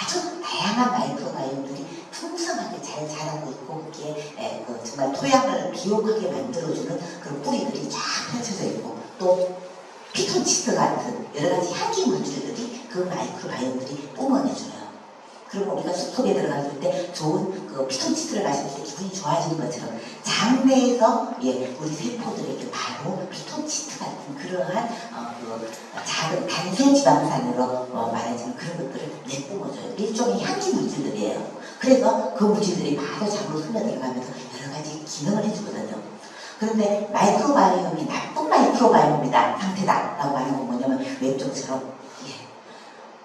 아주 다양한 마이크로바이옴들이 풍성하게 잘 자라고 있고, 거기에 정말 토양을 비옥하게 만들어주는 그런 뿌리들이 쫙 펼쳐져 있고, 또 피톤치드 같은 여러 가지 향기 물질들이 그 마이크로바이옴들이 뿜어내줘요. 그리고 우리가 숲속에 들어갔을 때 좋은 그 피톤치드를 마실 때 기분이 좋아지는 것처럼 장내에서 우리 세포들에게 바로 피톤치드 같은 그러한 작은 단세 지방산으로 말해주는 그런 것들을 내뿜어줘요. 일종의 향기 물질들이에요. 그래서 그 물질들이 바로 장으로 흘러 들어가면서 여러 가지 기능을 해주거든요. 그런데 마이크로바이옴이 나쁜 마이크로바이옴이다, 상태다 라고 하는 건 뭐냐면 왼쪽처럼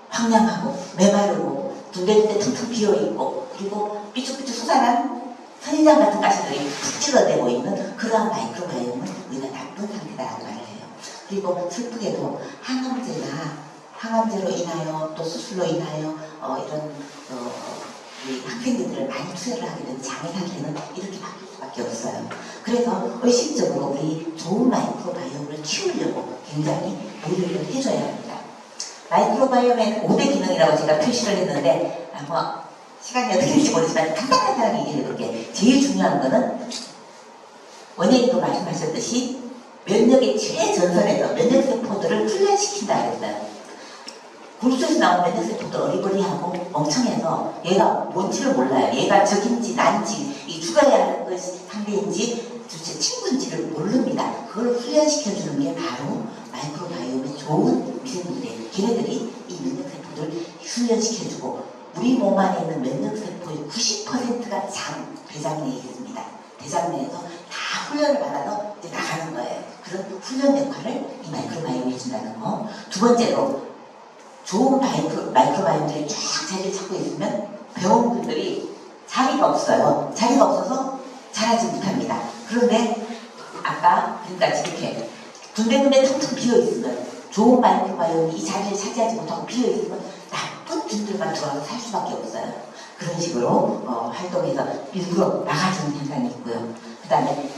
황량하고 메마르고 둘레둘레 퉁퉁 비어있고, 그리고 삐죽삐죽 솟아난 선인장 같은 가시들이 푹 찔러대고 있는 그러한 마이크로바이옴은 우리가 나쁜 상태다라고 말을 해요. 그리고 슬프게도 항암제로 인하여 또 수술로 인하여 이런 우리 학생들을 많이 투여를 하게 되는 장애 상태는 이렇게 바뀔 수밖에 없어요. 그래서 의식적으로 우리 좋은 마이크로바이옴을 키우려고 굉장히 노력을 해줘야 합니다. 마이크로바이옴의 5대 기능이라고 제가 표시를 했는데 시간이 어떻게 될지 모르지만 간단하게 얘기해 볼게요. 제일 중요한 거는 원장님도 말씀하셨듯이 면역의 최전선에서 면역세포들을 훈련시킨다 그랬어요. 굴속에서 나온 면역세포들 어리버리하고 멍청해서 얘가 뭔지를 몰라요. 얘가 적인지 난지, 이 죽어야 하는 것이 상대인지 주체 친구인지를 모릅니다. 그걸 훈련시켜주는 게 바로 마이크로바이옴의 좋은 미생물이에요. 걔네들이 이 면역세포를 훈련시켜주고 우리 몸 안에 있는 면역세포의 90%가 대장내에 있습니다. 대장내에서 다 훈련을 받아서 이제 나가는 거예요. 그런 훈련 역할을 이 마이크로바이옴이 해준다는 거. 두 번째로 좋은 마이크로바이옴들이 쫙 자리를 찾고 있으면 병원들이 자리가 없어요. 자리가 없어서 자라지 못합니다. 그런데 아까 지금까지 이렇게 군데군데 텅텅 비어있으면 좋은 마이크로바이옴이 이 자리를 차지하지 못하고 비어있으면 나쁜 균들만 들어와서 살 수밖에 없어요. 그런 식으로 활동해서 일부러 나가주는 현상이 있고요. 그 다음에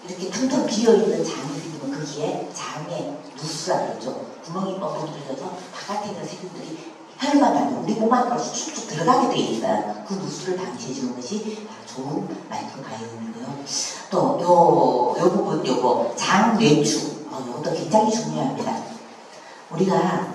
이렇게 텅텅 비어있는 장이 생기면 거기에 장에 누수라 그러죠. 구멍이 뻥뻥 뚫려서 바깥에 있는 세균들이 혈관 안으로 우리 몸 안으로 쑥쑥 들어가게 돼 있어요. 그 누수를 방지해 주는 것이 좋은 마이크로바이옴이고요. 또 요 부분 요거 장 뇌추 이것도 굉장히 중요합니다. 우리가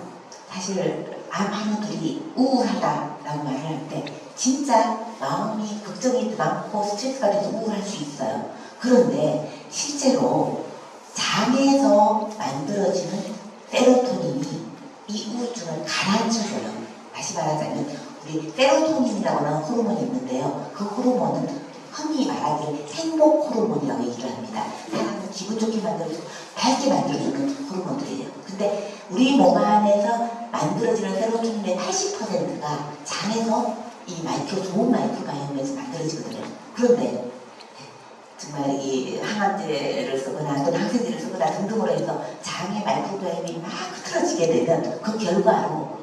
사실 암환우들이 우울하다라고 말을 할 때 진짜 마음이 걱정이 많고 스트레스가 돼서 우울할 수 있어요. 그런데 실제로 장에서 만들어지는 세로토닌이 이 우울증을 가라앉혀줘요. 다시 말하자면 우리 세로토닌이라고 하는 호르몬이 있는데요. 그 호르몬은 흔히 말하기에 행복 호르몬이라고 얘기를 합니다. 사람을 기분 좋게 만들어주고 밝게 만들어주는 호르몬들이에요. 근데 우리 몸 안에서 만들어지는 세로토닌의 80%가 장에서 이 좋은 마이크로바이옴에서 만들어지거든요. 그런데 정말 이 항암제를 쓰거나 또는 항생제를 쓰거나 등등으로 해서 장의 마이크로바이옴이 막 흐트러지게 되면 그 결과로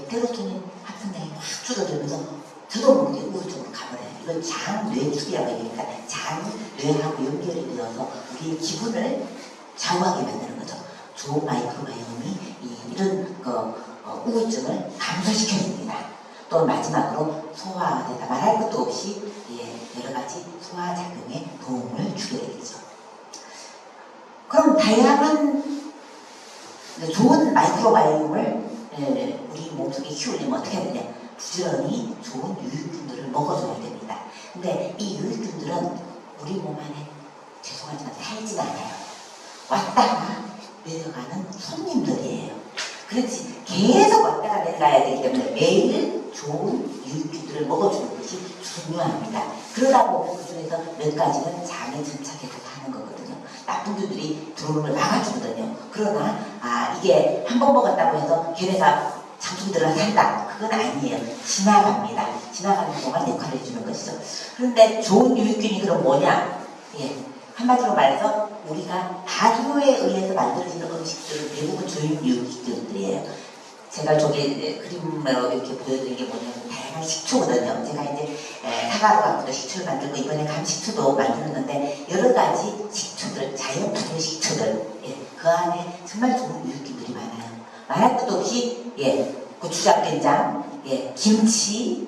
세로토닌 합성량이 확 줄어들면서 저도 모르게 우울증으로 가버려요. 이건 장뇌축이라고 얘기하니까 장이 뇌하고 연결이 되어서 우리의 기분을 좌우하게 만드는 거죠. 좋은 마이크로바이옴이 이런 우울증을 감소시켜줍니다. 또 마지막으로 소화되다 말할 것도 없이 여러 가지 소화 작용에 도움을 주게 되겠죠. 그럼 다양한 좋은 마이크로바이옴을 우리 몸속에 키우려면 어떻게 해야 되냐? 부지런히 좋은 유익균들을 먹어줘야 됩니다. 근데 이 유익균들은 우리 몸 안에 죄송하지만 살진 않아요. 왔다가 내려가는 손님들이에요. 그렇지 계속 왔다가 내려가야 되기 때문에 매일 좋은 유익균들을 먹어주는 것이 중요합니다. 그러다 보면 그 중에서 몇 가지는 장에 정착해서 사는 거거든요. 나쁜 균들이 들어오는 걸 막아주거든요. 그러나 이게 한 번 먹었다고 해서 걔네가 장충 들어서 산다. 그건 아니에요. 지나갑니다. 지나가는 동안 역할을 해주는 것이죠. 그런데 좋은 유익균이 그럼 뭐냐? 한마디로 말해서 우리가 발효에 의해서 만들어지는 음식들은 대부분 좋은 유익균들이에요. 제가 저기 그림으로 이렇게 보여드린 게 뭐냐면 다양한 식초거든요. 제가 이제 사과로 갖고도 식초를 만들고 이번에 감식초도 만들었는데 여러 가지 식초들, 자연 발효 식초들, 그 안에 정말 좋은 유익균들이 많아요. 말할 것도 없이 고추장 된장, 김치,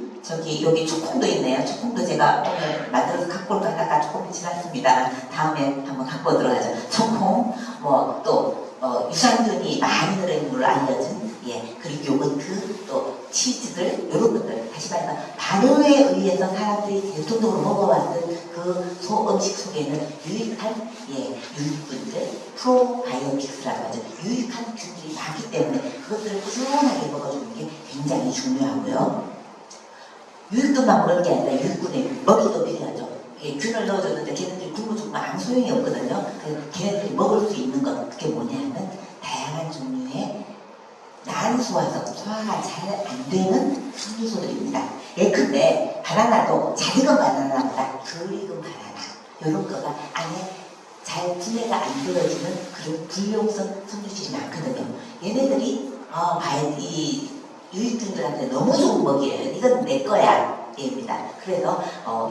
여기 초콩도 있네요. 초콩도 제가 오늘 만들어서 갖고 올까 하다가 조금 지났습니다. 다음에 한번 갖고 오도록 하죠. 초콩, 또 유산균이 많이 들어있는 걸로 알려진 그리고 요거트, 또 치즈들 이런 것들 다시 말해서 발효에 의해서 사람들이 대통령으로 먹어왔던 그 음식 속에는 유익한 유익균들, 프로바이오틱스라고 하죠. 유익한 균들이 많기 때문에 그것들을 꾸준하게 먹어주는 게 굉장히 중요하고요. 유익균만 먹는 게 아니라 유익균의 먹이도 필요하죠. 균을 넣어줬는데 걔네들이 굶어 죽으면 아무 소용이 없거든요. 그래서 걔네들이 먹을 수 있는 것 그게 뭐냐면 다양한 종류의 난소화성, 소화가 잘 안 되는 섬유소들입니다. 예컨대 바나나도 잘 익은 바나나보다 덜 익은 바나나 이런 거가 안에 잘 분해가 안 되어지는 그런 불용성 섬유질이 많거든요. 얘네들이 이 유익균들한테 너무 좋은 먹이에요. 이건 내 거야. 입니다. 그래서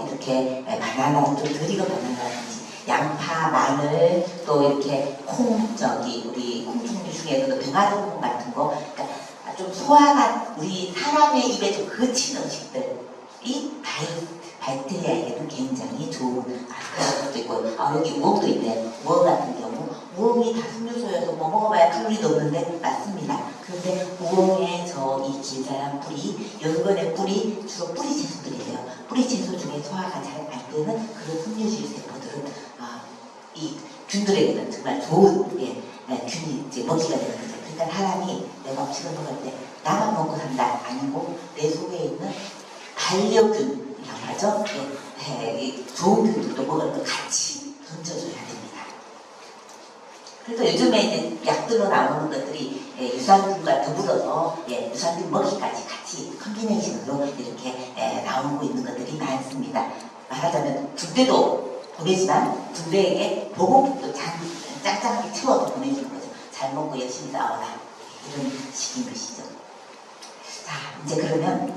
이렇게 바나나 좀 덜 익은 바나나라든지 양파, 마늘, 또 이렇게 우리 콩 종류 중에서도 병아리콩 같은 거, 그러니까 좀 소화가 우리 사람의 입에 좀 거친 음식들이 박테리아에게는 굉장히 좋은 것도 있고, 여기 우엉도 있네요. 우엉 같은 경우, 우엉이 다섬유소여서 먹어봐야 칼로리도 없는데 맞습니다. 그런데 우엉의 이 길다란 뿌리, 연근의 뿌리, 주로 뿌리 채소들이에요. 뿌리 채소 중에 소화가 잘 안 되는 그런 섬유질 세포들은 이 균들에게는 정말 좋은 균이 이제 먹이가 되는 거죠. 그러니까 사람이 내가 음식을 먹을 때 나만 먹고 산다 아니고 내 속에 있는 반려균이라고 하죠. 이 좋은 균들도 먹을 것 같이 던져줘야 됩니다. 그래서 요즘에 이제 약들로 나오는 것들이 유산균과 더불어서 유산균 먹이까지 같이 컨비네이션으로 이렇게 나오고 있는 것들이 많습니다. 말하자면 군대도 보내지만 군대에게 보급도 짱짱하게 채워서 보내주는 거죠. 잘 먹고 열심히 싸워라 이런 식인 것이죠. 자 이제 그러면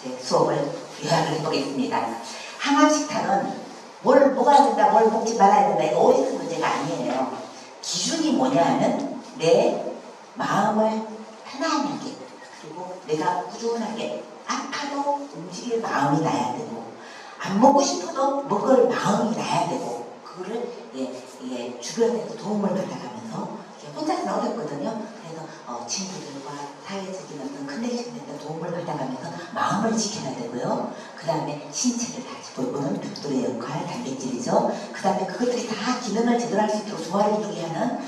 제 수업을 요약을 해보겠습니다. 항암식탁은 뭘 먹어야 된다, 뭘 먹지 말아야 된다 이거 오해는 문제가 아니에요. 기준이 뭐냐 하면 내 마음을 편안하게 그리고 내가 꾸준하게 아파도 움직일 마음이 나야 되고 안 먹고 싶어도 먹을 마음이 나야 되고 그거를 주변에서 도움을 받아가면서 혼자서는 어렵거든요. 그래서 친구들과 사회적인 어떤 커넥션에서 도움을 받아가면서 마음을 지켜야 되고요. 그 다음에 신체를 다시 돌보는 벽돌의 역할, 단백질이죠. 그 다음에 그것들이 다 기능을 제대로 할 수 있도록 조화를 이루게 하는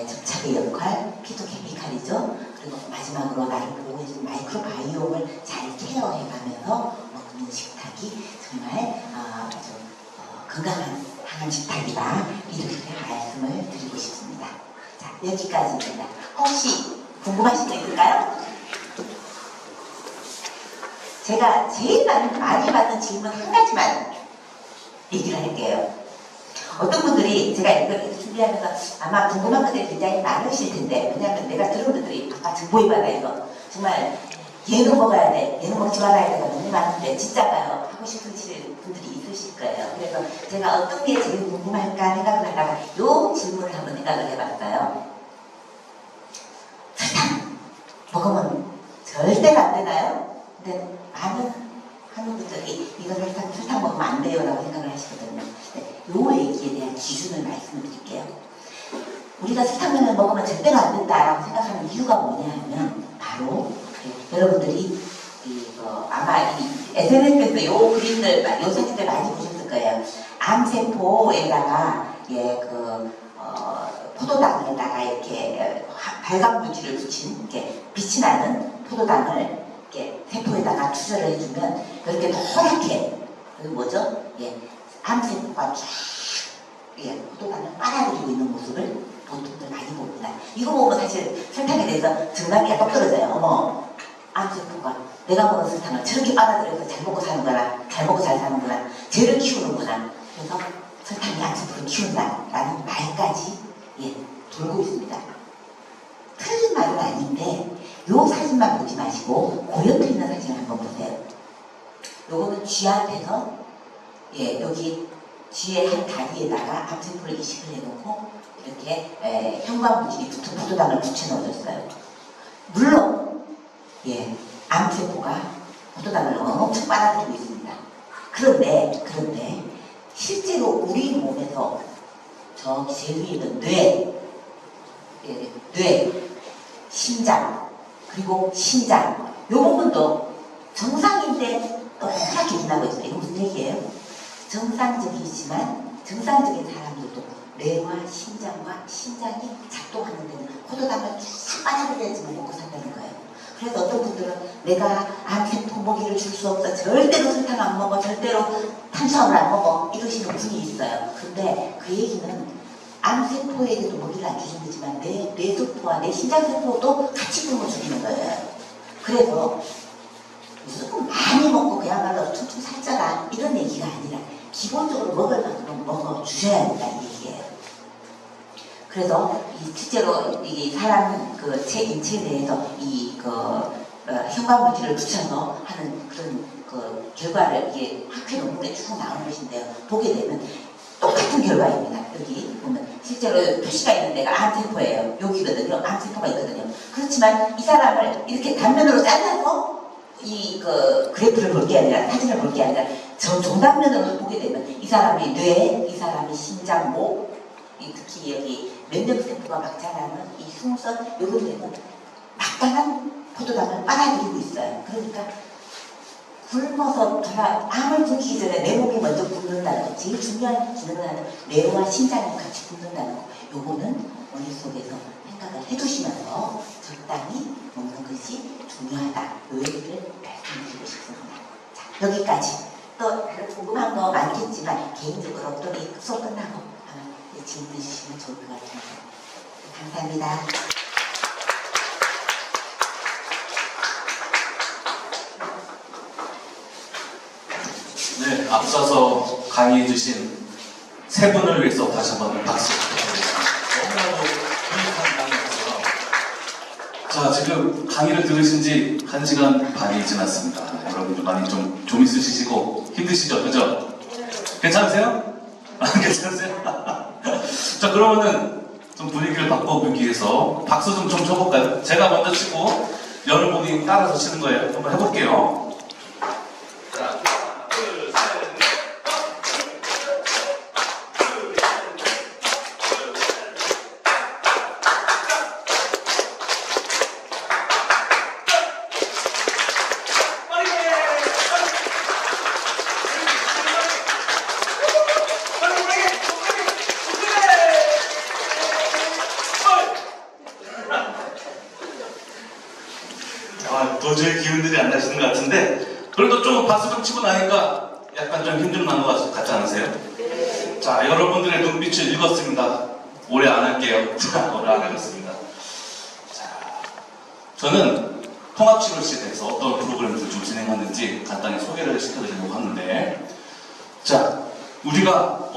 접착의 역할, 피토케미칼이죠. 그리고 마지막으로 나를 보호해주는 마이크로바이옴을 잘 케어해가면서 먹는 식탁이 정말 아주 건강한 항암 식탁이다. 이렇게 말씀을 드리고 싶습니다. 자, 여기까지입니다. 혹시 궁금하신 거 있을까요? 제가 제일 많이 받는 질문 한 가지만 얘기를 할게요. 어떤 분들이 제가 이걸 준비하면서 아마 궁금한 것들이 굉장히 많으실 텐데 왜냐하면 내가 들은 것들이 아까 정보이바다 이거 정말 얘는 먹어야 돼, 얘는 먹지 말아야 돼가 너무 많은데 진짜가요? 하고 싶은 분들이 있으실 거예요. 그래서 제가 어떤 게 제일 궁금할까 생각을 하다가 요 질문을 한번 생각을 해봤어요. 설탕 먹으면 절대로 안 되나요? 근데 많은 한국분들이 이거 설탕 먹으면 안 돼요 라고 생각을 하시거든요. 요 얘기에 대한 기준을 말씀을 드릴게요. 우리가 설탕을 먹으면 절대로 안 된다라고 생각하는 이유가 뭐냐 하면 바로 여러분들이 아마 이 SNS에서 요 그림들, 요 사진들 많이 보셨을 거예요. 암세포에다가 포도당에다가 이렇게 발광 물질을 붙인 이렇게 빛이 나는 포도당을 이렇게 세포에다가 투여를 해주면 그렇게 노랗게 그 뭐죠? 암세포가 쫙 포도당을 빨아들이고 있는 모습을 보통들 많이 봅니다. 이거 보면 사실 설탕에 대해서 정답이 똑 떨어져요. 어머, 암세포가 내가 먹은 설탕을 저렇게 빨아들여서 잘 먹고 사는구나, 잘 먹고 잘 사는구나, 쟤를 키우는구나. 그래서 설탕이 암세포를 키운다라는 말까지 돌고 있습니다. 틀린 말은 아닌데 요 사진만 보지 마시고 고연트 있는 사진을 한번 보세요. 요거는 쥐 앞에서 여기 쥐의 한 다리에다가 암세포를 이식을 해놓고 이렇게 형광물질이 붙은 포도당을 붙여 넣어줬어요. 물론 암세포가 포도당을 엄청 빨아들이고 있습니다. 그런데 실제로 우리 몸에서 저기 제일 위에 있는 뇌, 심장, 그리고 신장 요 부분도 정상인데 노랗게 빛나고 있어요. 이거 무슨 얘기예요? 정상적이지만 정상적인 사람들도 뇌와 심장과 신장이 작동하는 데는 포도당을 쫙 빨아들여야지만 먹고 산다는 거예요. 그래서 어떤 분들은 내가 암세포 먹이를 줄 수 없어, 절대로 설탕 안 먹어, 절대로 탄수화물 안 먹어 이러시는 분이 있어요. 근데 그 얘기는 암세포에게도 먹이를 안 주는 거지만 내 뇌세포와 내 신장세포도 같이 굶어 죽이는 거예요. 그래서 무조건 많이 먹고 그야말로 퉁퉁 살쪄라 이런 얘기가 아니라 기본적으로 먹을 만큼 먹어 주셔야 된다 이 얘기예요. 그래서 실제로 이 사람 인체 내에서 형광물질을 붙여서 하는 그런 결과를 이게 학회 논문에 쭉 나오는 것인데요. 보게 되면 똑같은 결과입니다. 여기 보면 실제로 표시가 있는 데가 암세포예요. 여기거든요. 암세포가 있거든요. 그렇지만 이 사람을 이렇게 단면으로 잘라서 그래프를 볼 게 아니라 사진을 볼 게 아니라 저 종단면으로 보게 되면 이 사람이 뇌, 이 사람이 심장, 목, 특히 여기 면역세포가 막 자라는 이 승선 요런 데는 막강한 포도당을 빨아들이고 있어요. 그러니까 굶어서 암을 굶기 전에 내 몸이 먼저 굶는다는 거, 제일 중요한 기능은 뇌와 심장이 같이 굶는다는 거, 요거는 머릿속에서 생각을 해두시면서 적당히 먹는 것이 중요하다. 요 얘기를 말씀드리고 싶습니다. 자, 여기까지. 또 다른 궁금한 거 많겠지만 개인적으로 또 이 수업 끝나고 질문해 주시면 좋을 것 같습니다. 감사합니다. 네, 앞서서 강의해주신 세 분을 위해서 다시 한번 박수 부탁드리겠습니다. 너무나도 유익한 강의였어요. 자, 지금 강의를 들으신 지 1시간 반이 지났습니다. 여러분들 많이 좀 있으시고 힘드시죠? 그죠? 괜찮으세요? 괜찮으세요? 자, 그러면은 좀 분위기를 바꿔보기 위해서 박수 좀 쳐볼까요? 제가 먼저 치고 여러분이 따라서 치는 거예요. 한번 해볼게요. 자, 하나, 둘, 셋, 도저히 기운들이 안 나시는 것 같은데 그래도 좀 박수 좀 치고 나니까 약간 좀 힘 좀 나는 것 같지 않으세요? 자, 여러분들의 눈빛을 읽었습니다. 오래 안 할게요. 자, 오래 안 하겠습니다. 자, 저는 통합치료실에서 어떤 프로그램을 좀 진행하는지 간단히 소개를 시켜드리려고 하는데, 자, 우리가